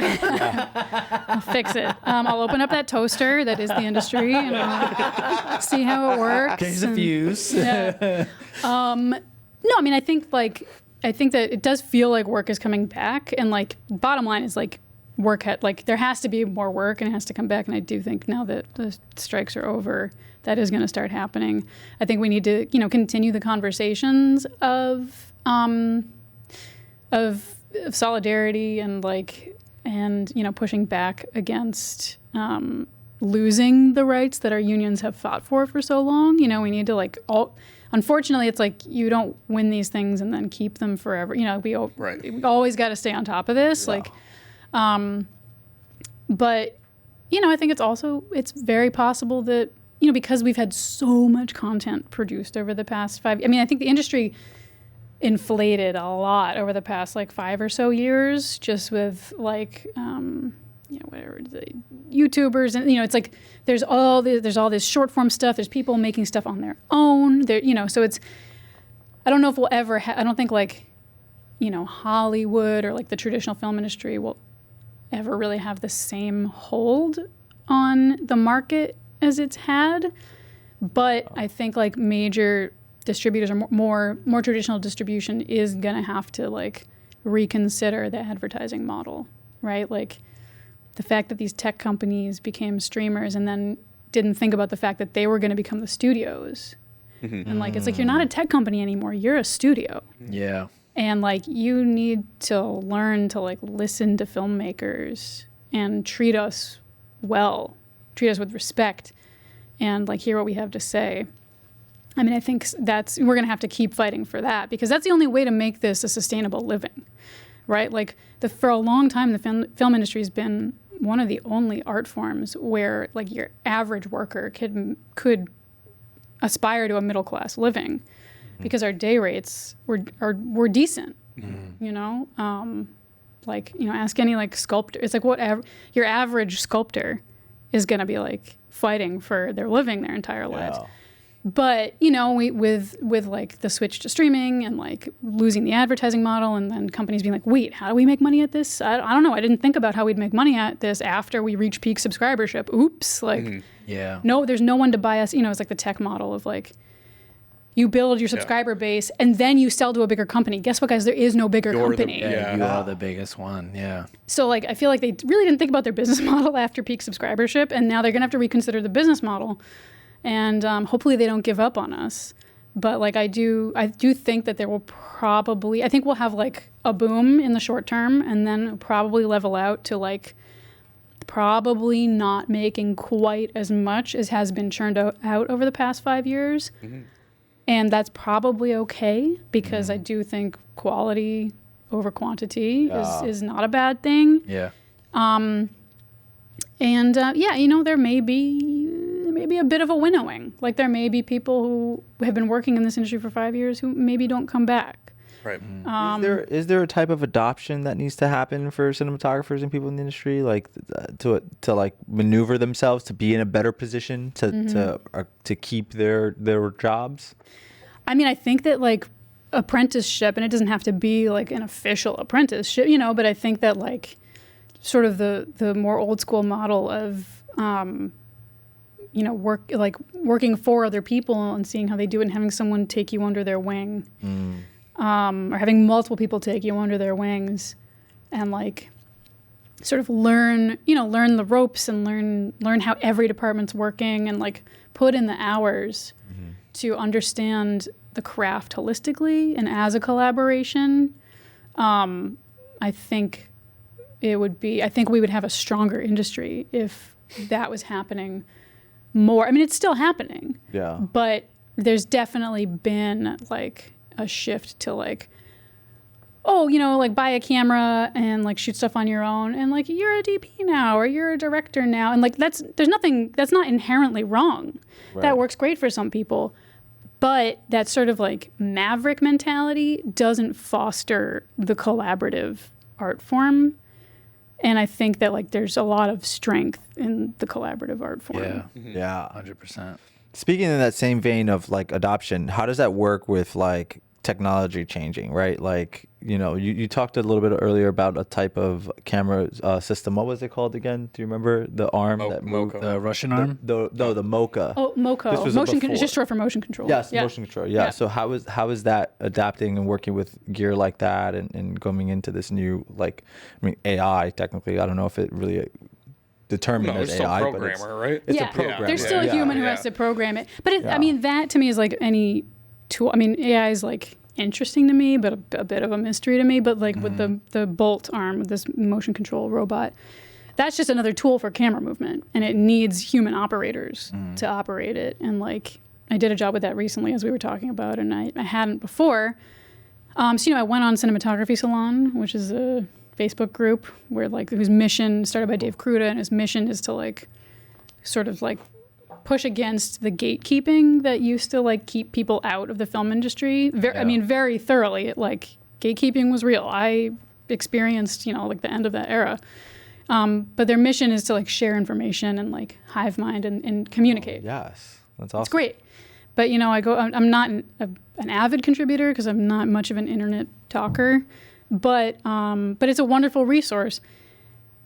I'll fix it. I'll open up that toaster that is the industry and I'll see how it works. Change the fuse. Yeah. No, I mean, I think that it does feel like work is coming back, and like bottom line is like there has to be more work and it has to come back. And I do think now that the strikes are over, that is going to start happening. I think we need to, continue the conversations of solidarity and pushing back against losing the rights that our unions have fought for so long. We need to unfortunately, it's like you don't win these things and then keep them forever. We always got to stay on top of this. Yeah. But I think it's very possible that because we've had so much content produced over the past 5. I mean, I think the industry inflated a lot over the past 5 or so years, just with whatever the YouTubers, and it's like there's all this short form stuff. There's people making stuff on their own. So it's, I don't know if we'll ever. I don't think Hollywood or the traditional film industry will ever really have the same hold on the market as it's had. But I think major distributors or more traditional distribution is gonna have to reconsider the advertising model, right? The fact that these tech companies became streamers and then didn't think about the fact that they were going to become the studios. Mm-hmm. And it's you're not a tech company anymore, you're a studio. Yeah. And you need to learn to listen to filmmakers and treat us well, treat us with respect, and like hear what we have to say. I mean, I think we're going to have to keep fighting for that, because that's the only way to make this a sustainable living, right? Like for a long time, the film industry has been one of the only art forms where like your average worker could aspire to a middle class living, because our day rates were decent. You know, ask any like sculptor. It's like whatever your average sculptor is going to be like fighting for their living their entire lives. But you know, with like the switch to streaming and like losing the advertising model, and then companies being like, wait, how do we make money at this? I don't know. I didn't think about how we'd make money at this after we reach peak subscribership. Oops. Like, no, there's no one to buy us. You know, it's like the tech model of like, you build your subscriber base and then you sell to a bigger company. Guess what, guys? There is no bigger company. You are the biggest one. Yeah. So like, I feel like they really didn't think about their business model after peak subscribership, and now they're gonna have to reconsider the business model. And hopefully they don't give up on us. But like I do think that there will probably, I think we'll have like a boom in the short term, and then it'll probably level out to like probably not making quite as much as has been churned out over the past 5 years. And that's probably okay, because I do think quality over quantity is not a bad thing. Yeah. You know, there may be a bit of a winnowing. Like there may be people who have been working in this industry for 5 years who maybe don't come back. Right. Is there a type of adoption that needs to happen for cinematographers and people in the industry, like to like maneuver themselves to be in a better position to keep their jobs? I mean, I think that like apprenticeship, and it doesn't have to be like an official apprenticeship, you know, but I think that like sort of the more old school model of you know, working for other people and seeing how they do it and having someone take you under their wing, or having multiple people take you under their wings, and like sort of learn the ropes and learn how every department's working, and like put in the hours to understand the craft holistically and as a collaboration. I think we would have a stronger industry if that was happening more. I mean, it's still happening. Yeah. But there's definitely been like a shift to like, oh, you know, like buy a camera and like shoot stuff on your own, and like you're a DP now or you're a director now, and like that's not inherently wrong. Right. That works great for some people. But that sort of like maverick mentality doesn't foster the collaborative art form. And I think that like there's a lot of strength in the collaborative art form. Yeah. Yeah. 100%. Speaking in that same vein of like adoption, how does that work with like technology changing, right? Like, you know, you talked a little bit earlier about a type of camera system. What was it called again? Do you remember the arm that moved? Moco. The Russian arm? The Mocha. Oh, MoCo. This was It's just short for motion control. Yes, Yeah. motion control. Yeah. So how is that adapting and working with gear like that and going into this new, like, I mean, AI technically, I don't know if it really determined No, as it's still AI, programmer, but right? it's Yeah. a programmer. There's still a human who has to program it. But I mean, that to me is like any tool. I mean, AI is like interesting to me, but a bit of a mystery to me. But like with the Bolt arm, with this motion control robot, that's just another tool for camera movement, and it needs human operators to operate it. And like I did a job with that recently, as we were talking about, and I hadn't before. So you know, I went on Cinematography Salon, which is a Facebook group where like whose mission started by Dave Kruta, and his mission is to like sort of like push against the gatekeeping that used to like keep people out of the film industry. I mean, very thoroughly. Like gatekeeping was real. I experienced, you know, like the end of that era. But their mission is to like share information and like hive mind and communicate. Yes, that's awesome. It's great. But you know, I'm not an avid contributor because I'm not much of an internet talker. But it's a wonderful resource.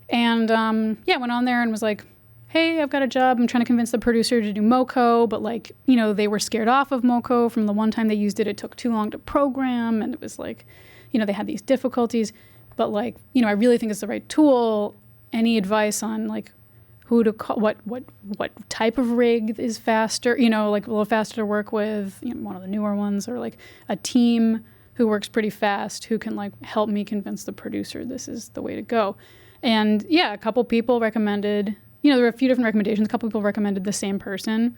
And yeah, I went on there and was like, hey, I've got a job. I'm trying to convince the producer to do MoCo, but like, you know, they were scared off of MoCo from the one time they used it. It took too long to program, and it was like, you know, they had these difficulties. But like, you know, I really think it's the right tool. Any advice on like who to call, what type of rig is faster, you know, like a little faster to work with, you know, one of the newer ones, or like a team who works pretty fast, who can like help me convince the producer this is the way to go. And yeah, a couple people recommended, you know, there were a few different recommendations. A couple people recommended the same person.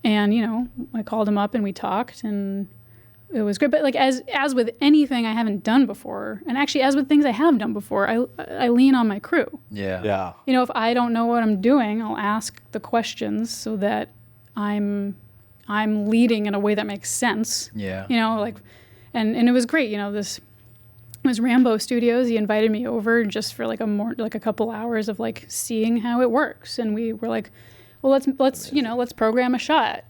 And, you know, I called him up and we talked, and it was great. But like as with anything I haven't done before, and actually as with things I have done before, I lean on my crew. Yeah. Yeah. You know, if I don't know what I'm doing, I'll ask the questions so that I'm leading in a way that makes sense. Yeah. You know, like, and it was great. You know, it was Rambo Studios. He invited me over just for like a couple hours of like seeing how it works. And we were like, well, let's program a shot.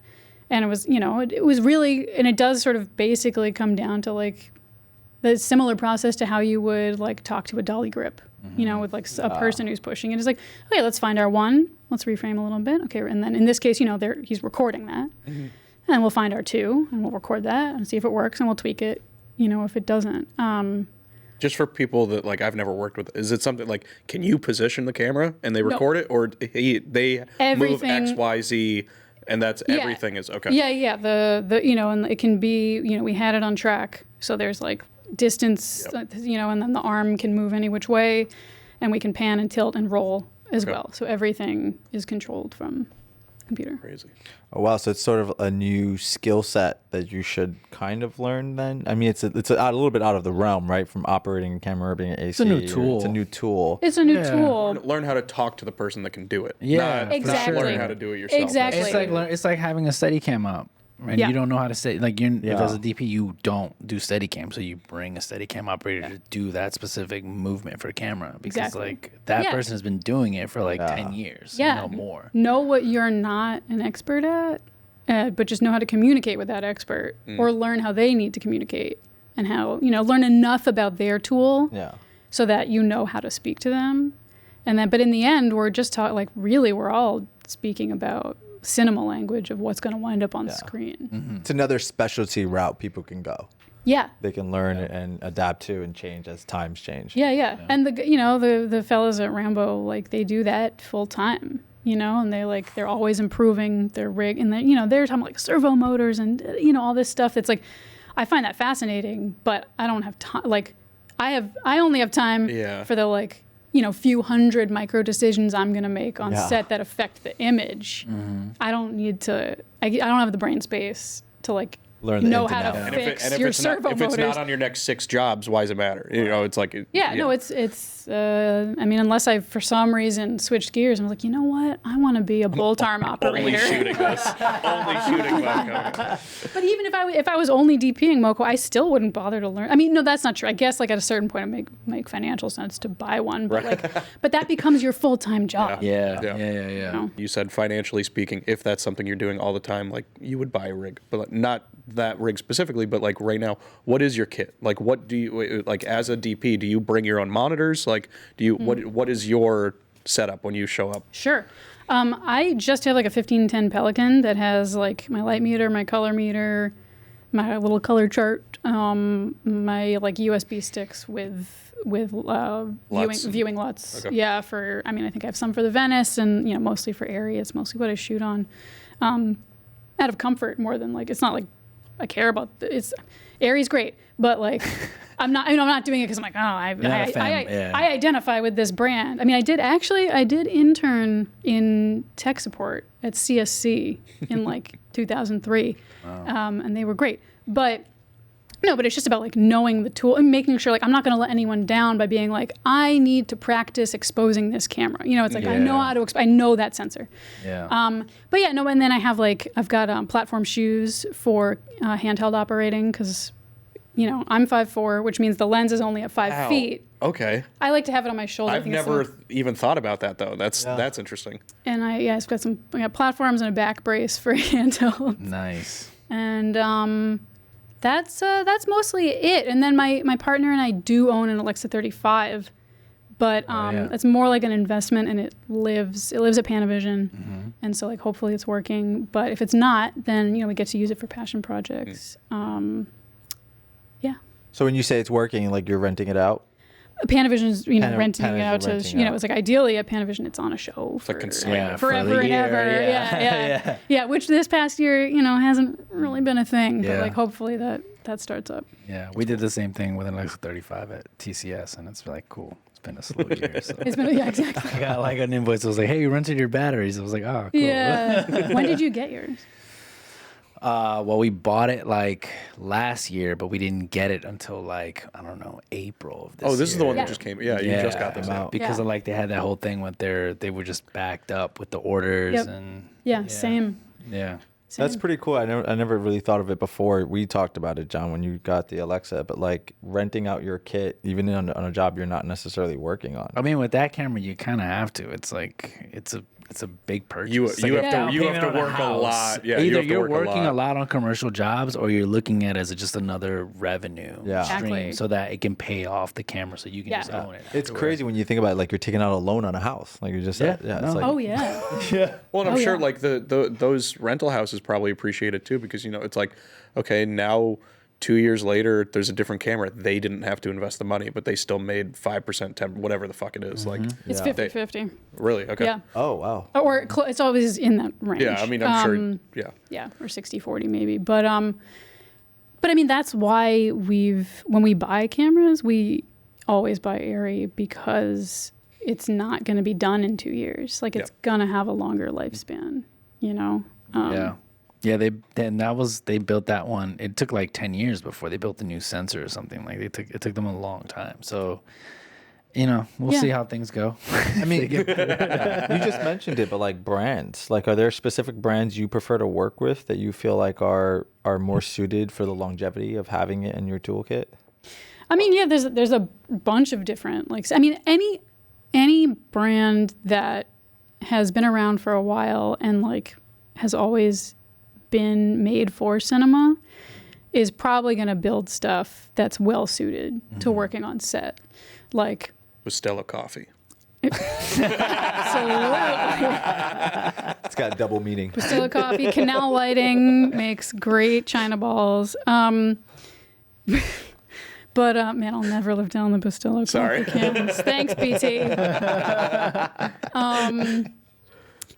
And it was, you know, it was really, and it does sort of basically come down to like the similar process to how you would like talk to a dolly grip, you know, with like a person who's pushing it. It's like, okay, let's find our one. Let's reframe a little bit. Okay. And then in this case, you know, he's recording that. And then we'll find our two and we'll record that and see if it works, and we'll tweak it, you know, if it doesn't. Just for people that like I've never worked with, is it something like, can you position the camera and they record it, or they move X, Y, Z, and that's everything is okay? Yeah. The you know, and it can be, you know, we had it on track, so there's like distance, you know, and then the arm can move any which way, and we can pan and tilt and roll as well. So everything is controlled from computer. Crazy. Oh wow! So it's sort of a new skill set that you should kind of learn. Then I mean, it's a little bit out of the realm, right? From operating a camera or being an AC. It's a new tool. It's a new tool. It's a new tool. Learn how to talk to the person that can do it. Yeah, not exactly. learn how to do it yourself. Exactly. It's like having a Steadicam up, and you don't know how to say, like, if as a DP you don't do Steadicam, so you bring a Steadicam operator to do that specific movement for camera, because like that person has been doing it for like 10 years, no more. Know what you're not an expert at, but just know how to communicate with that expert, or learn how they need to communicate, and how, you know, learn enough about their tool so that you know how to speak to them. And then, but in the end, we're just we're all speaking about cinema language of what's going to wind up on the screen. It's another specialty route people can go. Yeah. They can learn and adapt to and change as times change. Yeah. And the fellas at Rambo, like, they do that full time, you know, and they're always improving their rig, and they're talking like servo motors and, you know, all this stuff. That's like, I find that fascinating, but I don't have time. Like, I only have time for the, like, you know, few hundred micro decisions I'm going to make on set that affect the image. I don't need to, I don't have the brain space to like Learn the know ins and how to outs. fix your servo if it's motors. not on your next 6 jobs, why does it matter? You know, it's like No, it's. I mean, unless I for some reason switched gears, I'm like, you know what? I want to be a bolt arm operator. only shooting this, only shooting Moco. But even if I was only DPing Moco, I still wouldn't bother to learn. I mean, no, that's not true. I guess like at a certain point, it make financial sense to buy one, but but that becomes your full time job. Yeah. You said financially speaking, if that's something you're doing all the time, like you would buy a rig, but like, not that rig specifically, but like right now, what is your kit? Like, what do you like as a DP? Do you bring your own monitors? Like, do you what is your setup when you show up? Sure. I just have like a 1510 Pelican that has like my light meter, my color meter, my little color chart, my like USB sticks with viewing LUTs. Okay. Yeah, I think I have some for the Venice and mostly for Arri. It's mostly what I shoot on, out of comfort more than like it's not like I care about it's Arri's great, but like I'm not doing it because I'm like I identify with this brand. I mean I did intern in tech support at CSC in like 2003, and they were great, but it's just about like knowing the tool and making sure like I'm not going to let anyone down by being like I need to practice exposing this camera. It's like I know how to I know that sensor. Yeah. And then I've got platform shoes for handheld operating because I'm 5'4", which means the lens is only at 5 feet. Okay. I like to have it on my shoulder. I've never even thought about that though. That's interesting. And I got platforms and a back brace for handheld. Nice. And that's mostly it. And then my partner and I do own an Alexa 35, but it's more like an investment, and it lives at Panavision, and so like hopefully it's working. But if it's not, then we get to use it for passion projects. So when you say it's working, like you're renting it out? Panavision's renting it out to it's like ideally at Panavision it's on a show for forever and ever. Yeah, which this past year hasn't really been a thing, but like hopefully that starts up. Yeah, we did the same thing with an Alexa 35 at TCS, and it's like cool. It's been a slow year. So. It's been exactly. I got like an invoice that was like, hey, you rented your batteries. I was like, oh, cool. Yeah. When did you get yours? Well, we bought it like last year, but we didn't get it until like, I don't know, April of this year. Oh, this is the one that just came. Yeah, you just got them out. Because of like they had that whole thing with they were just backed up with the orders and same. Yeah. Same. That's pretty cool. I never really thought of it before. We talked about it, John, when you got the Alexa, but like renting out your kit, even on a job you're not necessarily working on. I mean, with that camera, you kind of have to. It's like it's a big purchase. You have to work a lot. Yeah, either you're working a lot on commercial jobs, or you're looking at it as just another revenue stream, Exactly. so that it can pay off the camera, so you can just own it. It's crazy when you think about it. Like you're taking out a loan on a house. Like you're just it's like, Oh yeah. Well, and I'm sure like those rental houses probably appreciate it too, because it's like, okay, now 2 years later there's a different camera. They didn't have to invest the money, but they still made 5%, 10%, whatever the fuck it is. Like It's 50-50. Really? Okay. Yeah. oh wow. Or it's always in that range. Yeah, I mean, I'm sure. Yeah. Yeah, or 60-40 maybe. But I mean, that's why when we buy cameras, we always buy Arri, because it's not going to be done in 2 years. Like it's going to have a longer lifespan, Yeah, they built that one. It took like 10 years before they built the new sensor or something. Like it took them a long time. So, we'll see how things go. I mean, you just mentioned it, but like brands, like are there specific brands you prefer to work with that you feel like are more suited for the longevity of having it in your toolkit? I mean, yeah, there's a bunch of different any brand that has been around for a while and like has always been made for cinema is probably going to build stuff that's well suited to working on set, like Bustelo coffee. Absolutely. It's got double meaning. Bustelo coffee, Canal Lighting makes great china balls. But man, I'll never live down the Bustelo coffee cans. Thanks, BT.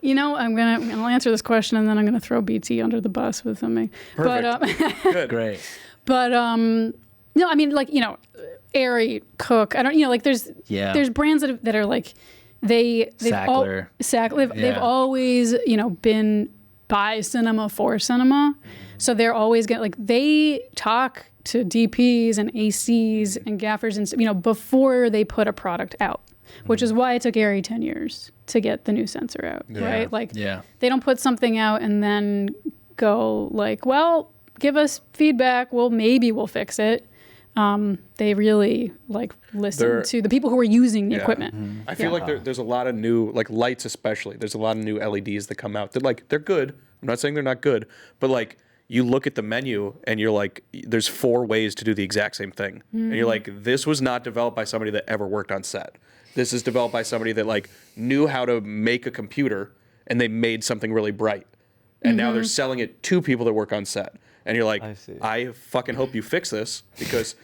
I'll answer this question and then I'm gonna throw BT under the bus with something. Perfect. Good. Great. But no, I mean, like, Arri, Cook. I don't, there's brands that are like they've Sackler. They've always been by cinema for cinema. So they're always getting, like, they talk to DPs and ACs and gaffers and, you know, before they put a product out, which is why it took Gary 10 years to get the new sensor out, right? Like, they don't put something out and then go like, well, give us feedback. Well, maybe we'll fix it. They really like listen to the people who are using the equipment. I feel like there's a lot of new, like lights especially. There's a lot of new LEDs that come out. They're good. I'm not saying they're not good, but like you look at the menu and you're like, there's 4 ways to do the exact same thing, and you're like, this was not developed by somebody that ever worked on set. This is developed by somebody that like knew how to make a computer and they made something really bright, and now they're selling it to people that work on set. And you're like, I fucking hope you fix this because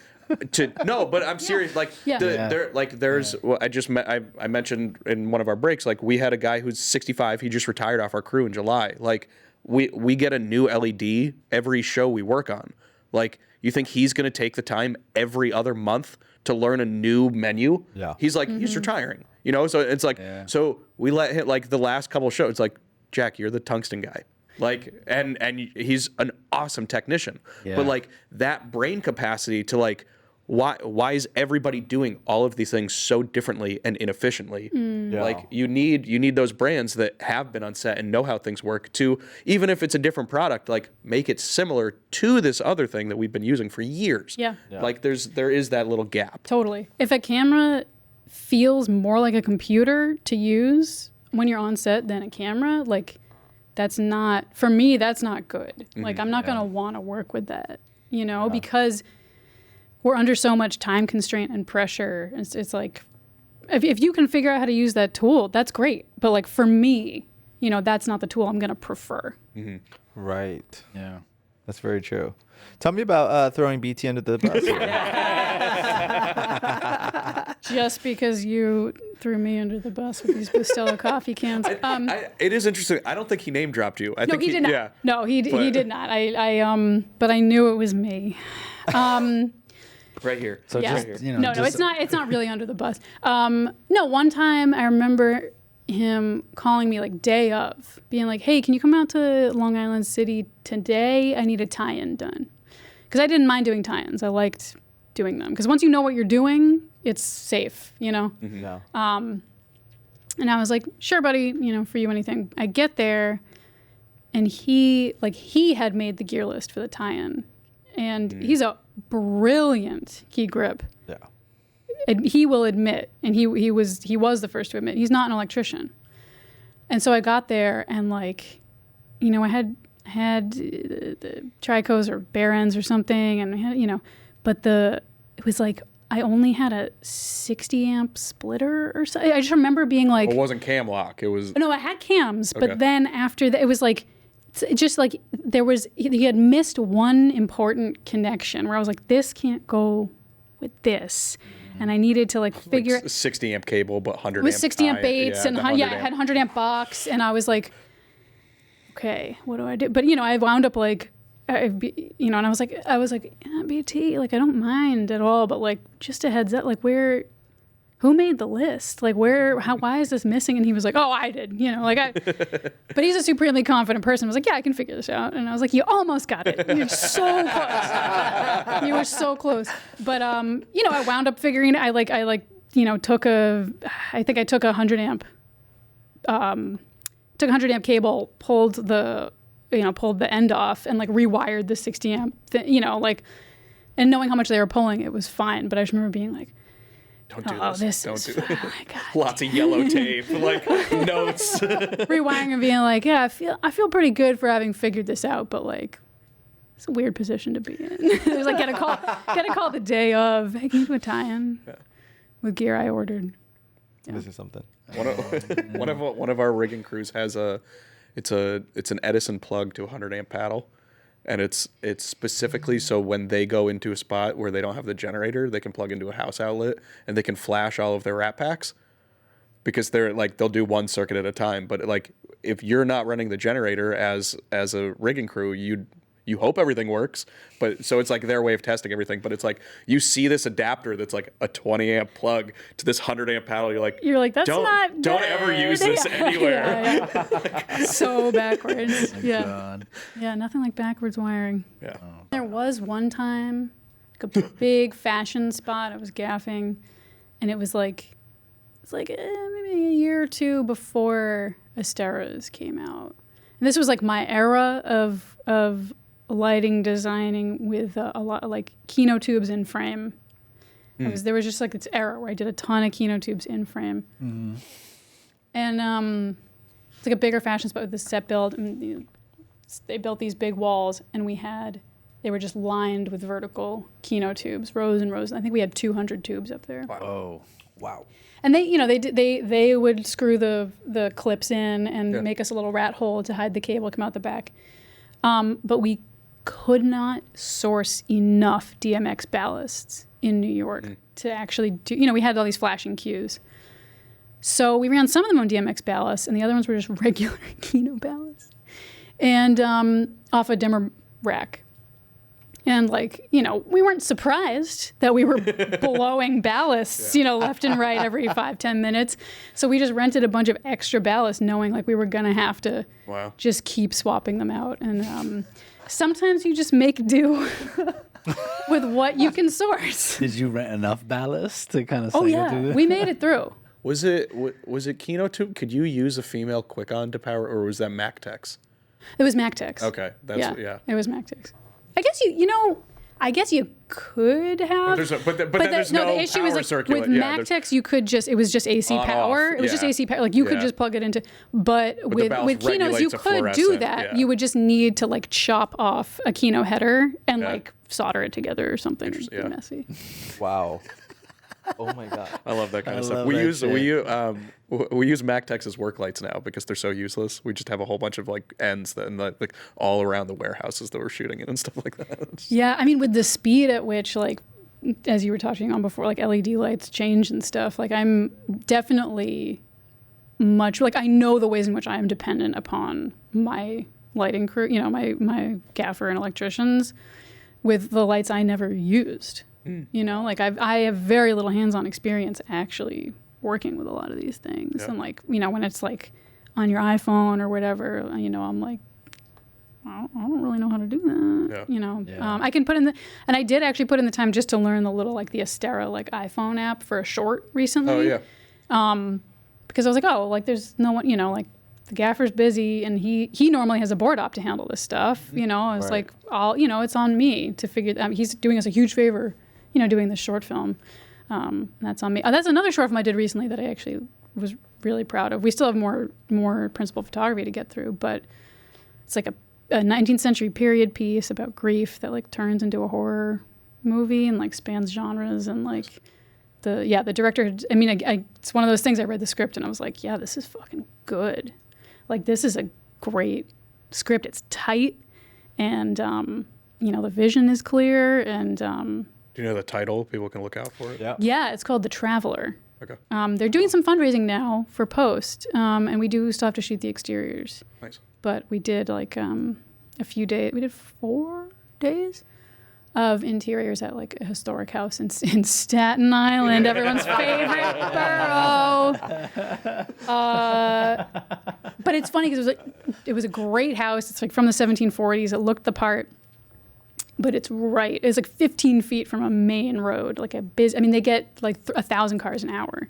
no, but I'm serious. Like well, I mentioned in one of our breaks, like we had a guy who's 65. He just retired off our crew in July. Like we get a new LED every show we work on. Like, you think he's going to take the time every other month to learn a new menu? Yeah. He's like, he's retiring, you know? So it's like, so we let him, like the last couple of shows, it's like, Jack, you're the tungsten guy. Like, and he's an awesome technician, but like that brain capacity to like, why is everybody doing all of these things so differently and inefficiently? Like you need those brands that have been on set and know how things work to, even if it's a different product, like make it similar to this other thing that we've been using for years. Like there is that little gap. Totally. If a camera feels more like a computer to use when you're on set than a camera, like that's not, for me, that's not good. Like I'm not going to want to work with that, you know, because we're under so much time constraint and pressure. It's like, if you can figure out how to use that tool, that's great. But like for me, you know, that's not the tool I'm going to prefer. Right. Yeah. That's very true. Tell me about throwing BT under the bus. Just because you threw me under the bus with these Bustelo coffee cans. It is interesting. I don't think he name dropped you. I think he did not. Yeah. No, he did not. But I knew it was me. Right here. So just, you know, no, it's not really under the bus. No, one time I remember him calling me like day of, being like, hey, can you come out to Long Island City today? I need a tie-in done. Because I didn't mind doing tie-ins. I liked doing them. Because once you know what you're doing, it's safe, you know? And I was like, sure, buddy, you know, for you, anything. I get there, and he had made the gear list for the tie-in. And he's a brilliant key grip. Yeah. And he will admit, and he was the first to admit, he's not an electrician. And so I got there, and like, you know, I had the Tricos or bare ends or something, and I had, you know, but it was like I only had a 60 amp splitter or something. I just remember being like, it wasn't cam lock. It was no, I had cams, but then after that, it was like, just like he had missed one important connection where I was like, this can't go with this. And I needed to like figure like 60 amp cable, but 100 it was amp 60 amp baits, yeah, and I had 100 amp box, and I was like, okay, what do I do? But you know, I wound up like, you know, and I was like, yeah, BT, like I don't mind at all, but like just a heads up, like who made the list? Like why is this missing? And he was like, oh, I did, you know, like but he's a supremely confident person. I was like, yeah, I can figure this out. And I was like, you almost got it. You're so close. You were so close. But, you know, I wound up figuring it. I you know, I think I took a 100 amp cable, pulled the end off, and like rewired the 60 amp, you know, like, and knowing how much they were pulling, it was fine. But I just remember being like, don't do this. Don't do this. Oh my God. Lots of yellow tape, like notes. Rewiring and being like, yeah, I feel pretty good for having figured this out, but like, it's a weird position to be in. It was like, get a call the day of, hey, can you do a tie-in with gear I ordered? Yeah. This is something. One of our rigging crews has it's an Edison plug to a 100 amp paddle. And it's specifically so when they go into a spot where they don't have the generator, they can plug into a house outlet and they can flash all of their wrap packs, because they're like, they'll do one circuit at a time. But like, if you're not running the generator as a rigging crew, you hope everything works, but so it's like their way of testing everything. But it's like you see this adapter that's like a 20 amp plug to this 100 amp panel. You're like that's don't not ever use this anywhere. So backwards. God. Yeah, nothing like backwards wiring. Yeah. There was one time, like a big fashion spot. I was gaffing, and it was like, maybe a year or two before Asteras came out. And this was like my era of lighting designing with a lot of like Kino tubes in frame. There was just like this era where I did a ton of Kino tubes in frame. Mm-hmm. And it's like a bigger fashion spot with this set build. And they built these big walls, and they were just lined with vertical Kino tubes, rows and rows. I think we had 200 tubes up there. Wow. Wow. And they would screw the clips in and make us a little rat hole to hide the cable, come out the back. But we could not source enough DMX ballasts in New York to actually do, we had all these flashing cues. So we ran some of them on DMX ballasts, and the other ones were just regular Kino ballasts. And off a dimmer rack. And we weren't surprised that we were blowing ballasts, left and right every 5-10 minutes. So we just rented a bunch of extra ballasts, knowing like we were gonna have to just keep swapping them out. And sometimes you just make do with what you can source. Did you rent enough ballast to kind of? Oh yeah, we made it through. Was it Kino tube? Could you use a female quick-on to power, or was that MacTex? It was MacTex. Okay, It was MacTex. I guess I guess you could have. But there's no the issue power is like circuit. with MacTex you could just, it was just AC power. It was just AC power. Like you could just plug it into, but with Kinos you could do that. Yeah. You would just need to like chop off a Kino header and like solder it together or something. It'd be messy. Wow. Oh my God. I love that kind of stuff. love We that use shit. we use MacTex as work lights now because they're so useless. We just have a whole bunch of like ends that and like all around the warehouses that we're shooting in and stuff like that. Yeah, I mean with the speed at which like, as you were talking on before, like LED lights change and stuff, like I'm definitely much, like I know the ways in which I am dependent upon my lighting crew, my gaffer and electricians with the lights I never used. Like I have very little hands-on experience actually working with a lot of these things. And like, when it's like on your iPhone or whatever, I'm like, I don't really know how to do that. I can put in and I did actually put in the time just to learn the little, like the Astera, like iPhone app for a short recently. Oh yeah. Because I was like, there's no one, like the gaffer's busy and he normally has a board op to handle this stuff. I was like, it's on me to figure that. He's doing us a huge favor, doing this short film. And that's on me. That's another short film I did recently that I actually was really proud of. We still have more principal photography to get through, but it's like a 19th century period piece about grief that like turns into a horror movie and like spans genres and like the director. It's one of those things. I read the script and I was like, yeah, this is fucking good. Like this is a great script. It's tight and the vision is clear and. Do you know the title? People can look out for it. Yeah, it's called The Traveler. Okay. They're doing some fundraising now for post, and we do still have to shoot the exteriors. Nice. But we did like a few days. We did 4 days of interiors at like a historic house in Staten Island, everyone's favorite borough. But it's funny because it was a great house. It's like from the 1740s. It looked the part. But it's right. It's like 15 feet from a main road, like they get like 1,000 cars an hour.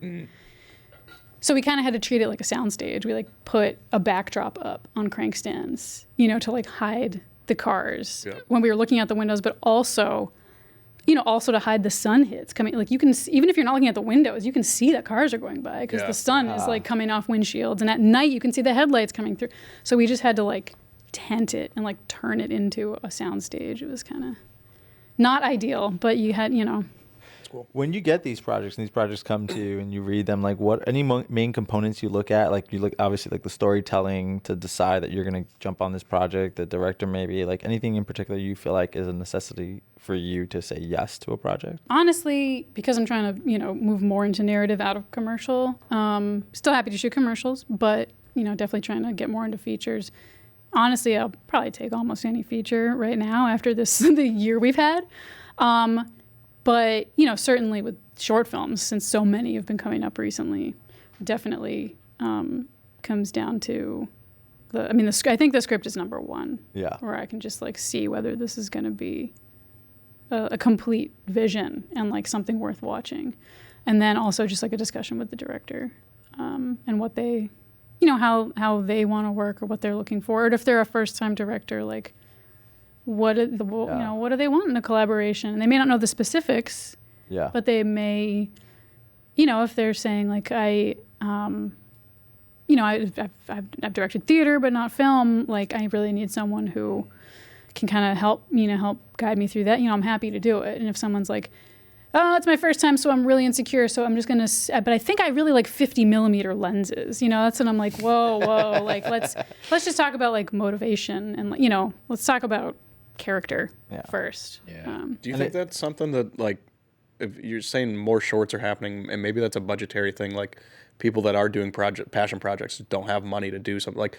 So we kind of had to treat it like a soundstage. We like put a backdrop up on crank stands, to like hide the cars when we were looking out the windows, but also to hide the sun hits coming. Like you can, even if you're not looking at the windows, you can see that cars are going by because the sun is like coming off windshields. And at night you can see the headlights coming through. So we just had to like tent it and like turn it into a soundstage. It was kind of not ideal, but you had, Cool. When you get these projects and these projects come to you and you read them, like what any main components you look at? Like you look obviously like the storytelling to decide that you're going to jump on this project, the director maybe, like anything in particular you feel like is a necessity for you to say yes to a project? Honestly, because I'm trying to, move more into narrative out of commercial, still happy to shoot commercials, but, definitely trying to get more into features. honestly, I'll probably take almost any feature right now after the year we've had. But, certainly with short films, since so many have been coming up recently, definitely comes down to I think the script is number one. Yeah. Where I can just see whether this is going to be a complete vision and something worth watching. And then also just a discussion with the director and what they, how they want to work or what they're looking for. Or if they're a first-time director, what do they want in a collaboration? And they may not know the specifics, but they may, if they're saying I've directed theater but not film, I really need someone who can kind of help guide me through that. I'm happy to do it. And if someone's oh, it's my first time, so I'm really insecure, so I'm just going to, but I think I really like 50 millimeter lenses. That's when I'm whoa, let's just talk about motivation and, let's talk about character first. Yeah. Do you think that's something that if you're saying more shorts are happening, and maybe that's a budgetary thing, people that are doing passion projects don't have money to do something.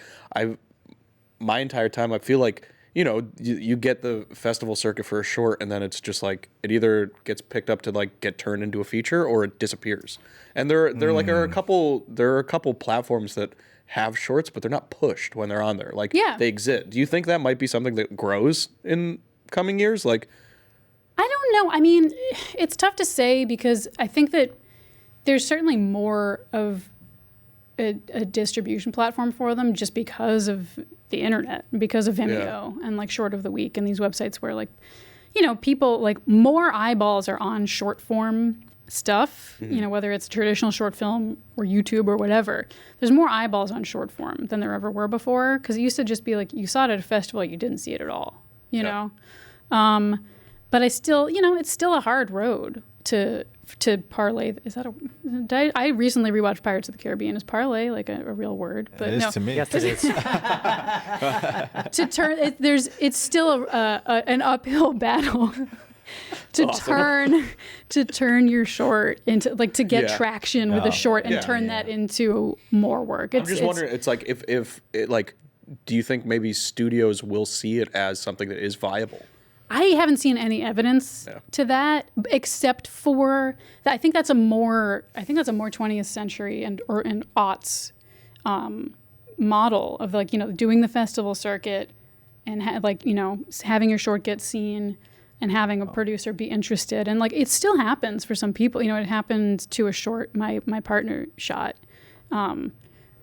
My entire time, I feel you get the festival circuit for a short, and then it's just it either gets picked up to get turned into a feature or it disappears. And there are a couple platforms that have shorts, but they're not pushed when they're on there. They exist. Do you think that might be something that grows in coming years? I don't know. I mean, it's tough to say because I think that there's certainly more of a distribution platform for them just because of the internet, because of Vimeo and Short of the Week and these websites where people more eyeballs are on short form stuff, whether it's traditional short film or YouTube or whatever. There's more eyeballs on short form than there ever were before, because it used to just be you saw it at a festival, you didn't see it at all, you know? But I still, it's still a hard road to parlay. I recently rewatched Pirates of the Caribbean. Is parlay a real word? But it is no. to me. Yes, it is. To turn it's still an uphill battle to turn your short into to get traction with a short and turn that into more work. I'm just wondering. It's if it do you think maybe studios will see it as something that is viable? I haven't seen any evidence to that, except for that. I think that's a more 20th century and aughts model of doing the festival circuit and having your short get seen and having a producer be interested, and it still happens for some people. It happened to a short my partner shot, but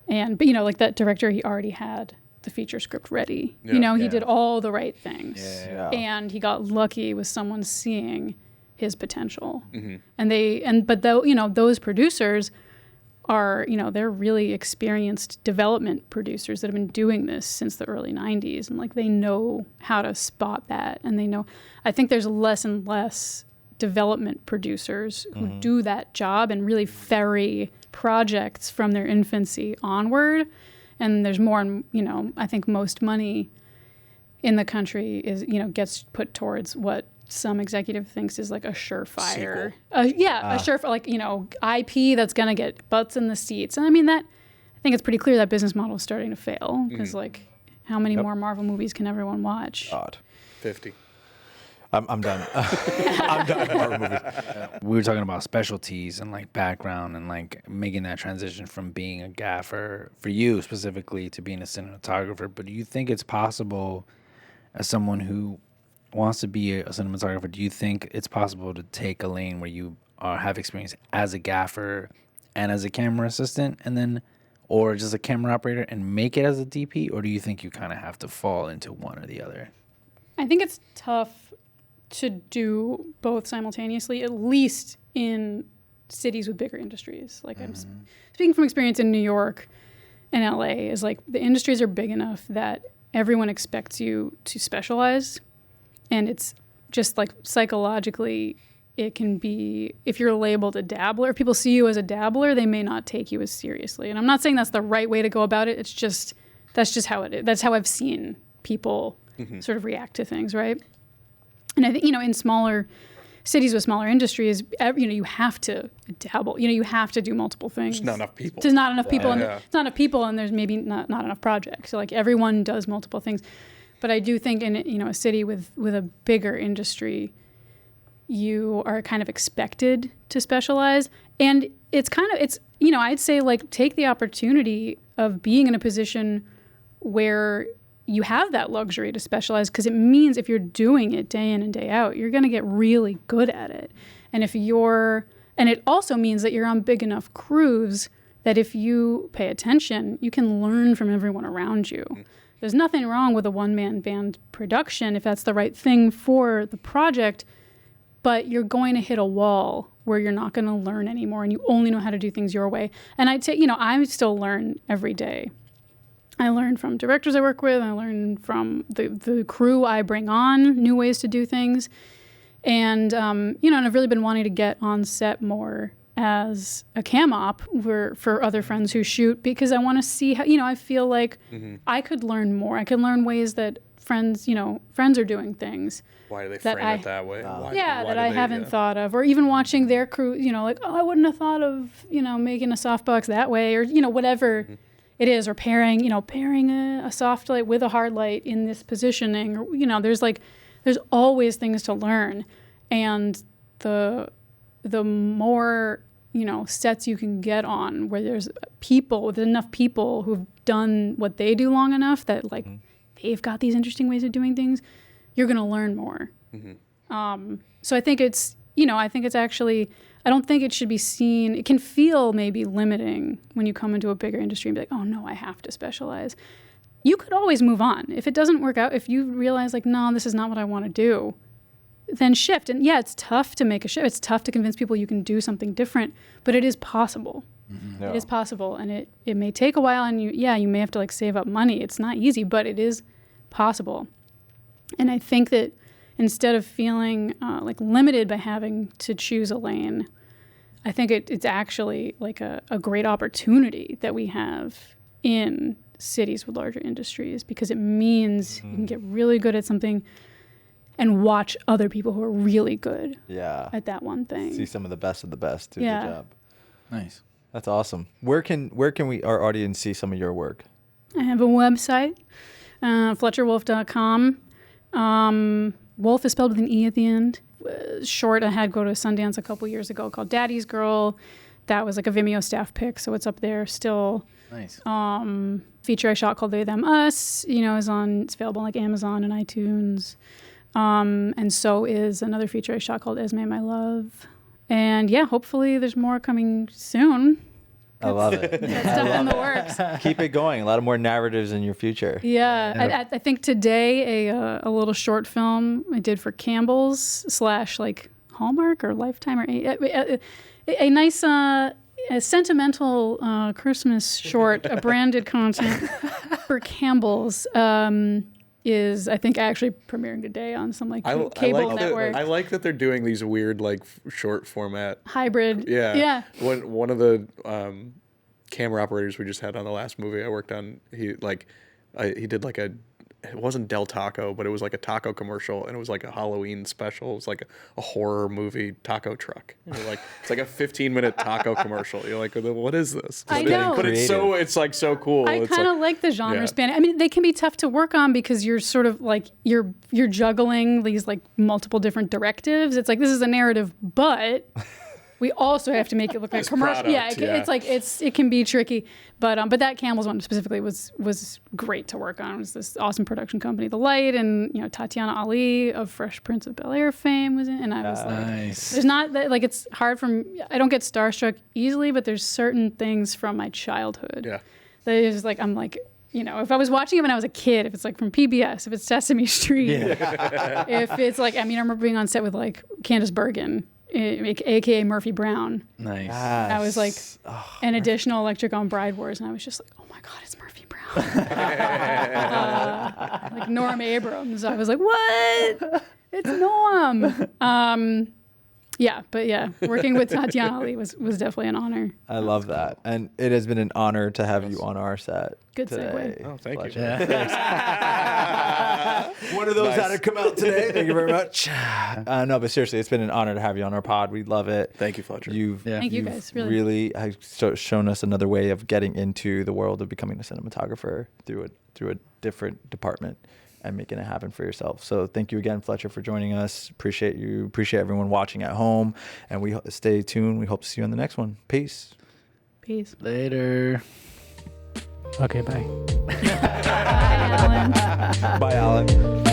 that director, he already had the feature script ready. He did all the right things, and he got lucky with someone seeing his potential. And those producers are they're really experienced development producers that have been doing this since the early 90s, and they know how to spot that, and they know. I think there's less and less development producers who do that job and really ferry projects from their infancy onward. And there's more, I think most money in the country is, gets put towards what some executive thinks is a surefire. A surefire, IP that's going to get butts in the seats. And I think it's pretty clear that business model is starting to fail because, how many more Marvel movies can everyone watch? God. 50. I'm done. I'm done with Marvel movies. We were talking about specialties and background and making that transition from being a gaffer for you specifically to being a cinematographer. But do you think it's possible, as someone who wants to be a cinematographer, do you think it's possible to take a lane where you have experience as a gaffer and as a camera assistant, and then, or just a camera operator, and make it as a DP? Or do you think you kind of have to fall into one or the other? I think it's tough to do both simultaneously, at least in cities with bigger industries. I'm speaking from experience in New York and LA, is the industries are big enough that everyone expects you to specialize. And it's just psychologically, it can be, if you're labeled a dabbler, if people see you as a dabbler, they may not take you as seriously. And I'm not saying that's the right way to go about it. It's just, that's just how it is. That's how I've seen people sort of react to things, right? And I think, in smaller cities with smaller industries, you have to dabble. You have to do multiple things. There's not enough people. There's not enough people. Yeah. It's not enough people, and there's maybe not enough projects. So like everyone does multiple things. But I do think in a city with a bigger industry, you are kind of expected to specialize, and it's I'd say like take the opportunity of being in a position where you have that luxury to specialize, because it means if you're doing it day in and day out, you're going to get really good at it. And it also means that you're on big enough crews that if you pay attention, you can learn from everyone around you. There's nothing wrong with a one-man band production if that's the right thing for the project, but you're going to hit a wall where you're not going to learn anymore, and you only know how to do things your way. And I'd say, I still learn every day. I learn from directors I work with. I learn from the crew I bring on, new ways to do things. And, and I've really been wanting to get on set more as a cam op for other friends who shoot, because I want to see how, I feel like I could learn more. I could learn ways that friends are doing things. Why do they frame it that way? Why that I haven't thought of, or even watching their crew, like, I wouldn't have thought of, making a softbox that way, or, whatever it is, or pairing a soft light with a hard light in this positioning, or, there's always things to learn. And the more, sets you can get on where there's enough people who've done what they do long enough that like they've got these interesting ways of doing things, you're going to learn more. So I think it's actually, I don't think it should be seen, it can feel maybe limiting when you come into a bigger industry and be like, oh no, I have to specialize. You could always move on. If it doesn't work out, if you realize like, no, this is not what I want to do, then shift. And yeah, it's tough to make a shift. It's tough to convince people you can do something different, but it is possible. Yeah. It is possible, and it may take a while, and you may have to like save up money. It's not easy, but it is possible. And I think that instead of feeling like limited by having to choose a lane, I think it's actually like a great opportunity that we have in cities with larger industries, because it means you can get really good at something and watch other people who are really good at that one thing. See some of the best do the job. Nice. That's awesome. Where can our audience see some of your work? I have a website, FletcherWolfe.com. Wolf is spelled with an E at the end. Short, I had go to Sundance a couple years ago called Daddy's Girl. That was like a Vimeo staff pick, so it's up there still. Nice. Feature I shot called They, Them, Us, it's available on like Amazon and iTunes. And so is another feature I shot called Esme, My Love. And yeah, hopefully there's more coming soon. I love it. That's stuff in the works. Keep it going. A lot of more narratives in your future. Yeah. I think today a little short film I did for Campbell's / like Hallmark or Lifetime or a nice a sentimental Christmas short, a branded content for Campbell's. Is I think actually premiering today on some like cable network. I like that they're doing these weird like short format hybrid. Yeah. One of the camera operators we just had on the last movie I worked on, he did like it wasn't Del Taco, but it was like a taco commercial, and it was like a Halloween special. It was like a horror movie taco truck. You're like, it's like a 15-minute taco commercial. You're like, what is this? I know. But it's like so cool. I kind of like the genre span. I mean, they can be tough to work on because you're sort of like you're juggling these like multiple different directives. It's like, this is a narrative, but we also have to make it look like commercial. Product, it can be tricky, but that Campbell's one specifically was great to work on. It was this awesome production company, The Light, and Tatiana Ali of Fresh Prince of Bel-Air fame was in, and I was like, there's not like, it's hard I don't get starstruck easily, but there's certain things from my childhood that is like, I'm like, if I was watching it when I was a kid, if it's like from PBS, if it's Sesame Street, if it's like, I remember being on set with like Candice Bergen, aka Murphy Brown. Nice. I was like an additional electric on Bride Wars, and I was just like, oh my god, it's Murphy Brown. Like Norm Abrams. I was like, what? It's Norm. Yeah, but yeah, working with Tatiana Ali was definitely an honor. I love that. And it has been an honor to have you on our set. Good today. segue. Oh, thank you. One of those had to come out today. Thank you very much. No, but seriously, it's been an honor to have you on our pod. We love it. Thank you, Fletcher. Thank you you've guys, really. have shown us another way of getting into the world of becoming a cinematographer through a different department and making it happen for yourself. So thank you again, Fletcher, for joining us. Appreciate you. Appreciate everyone watching at home. And we stay tuned. We hope to see you on the next one. Peace. Peace. Later. Okay, bye. Bye, Alan.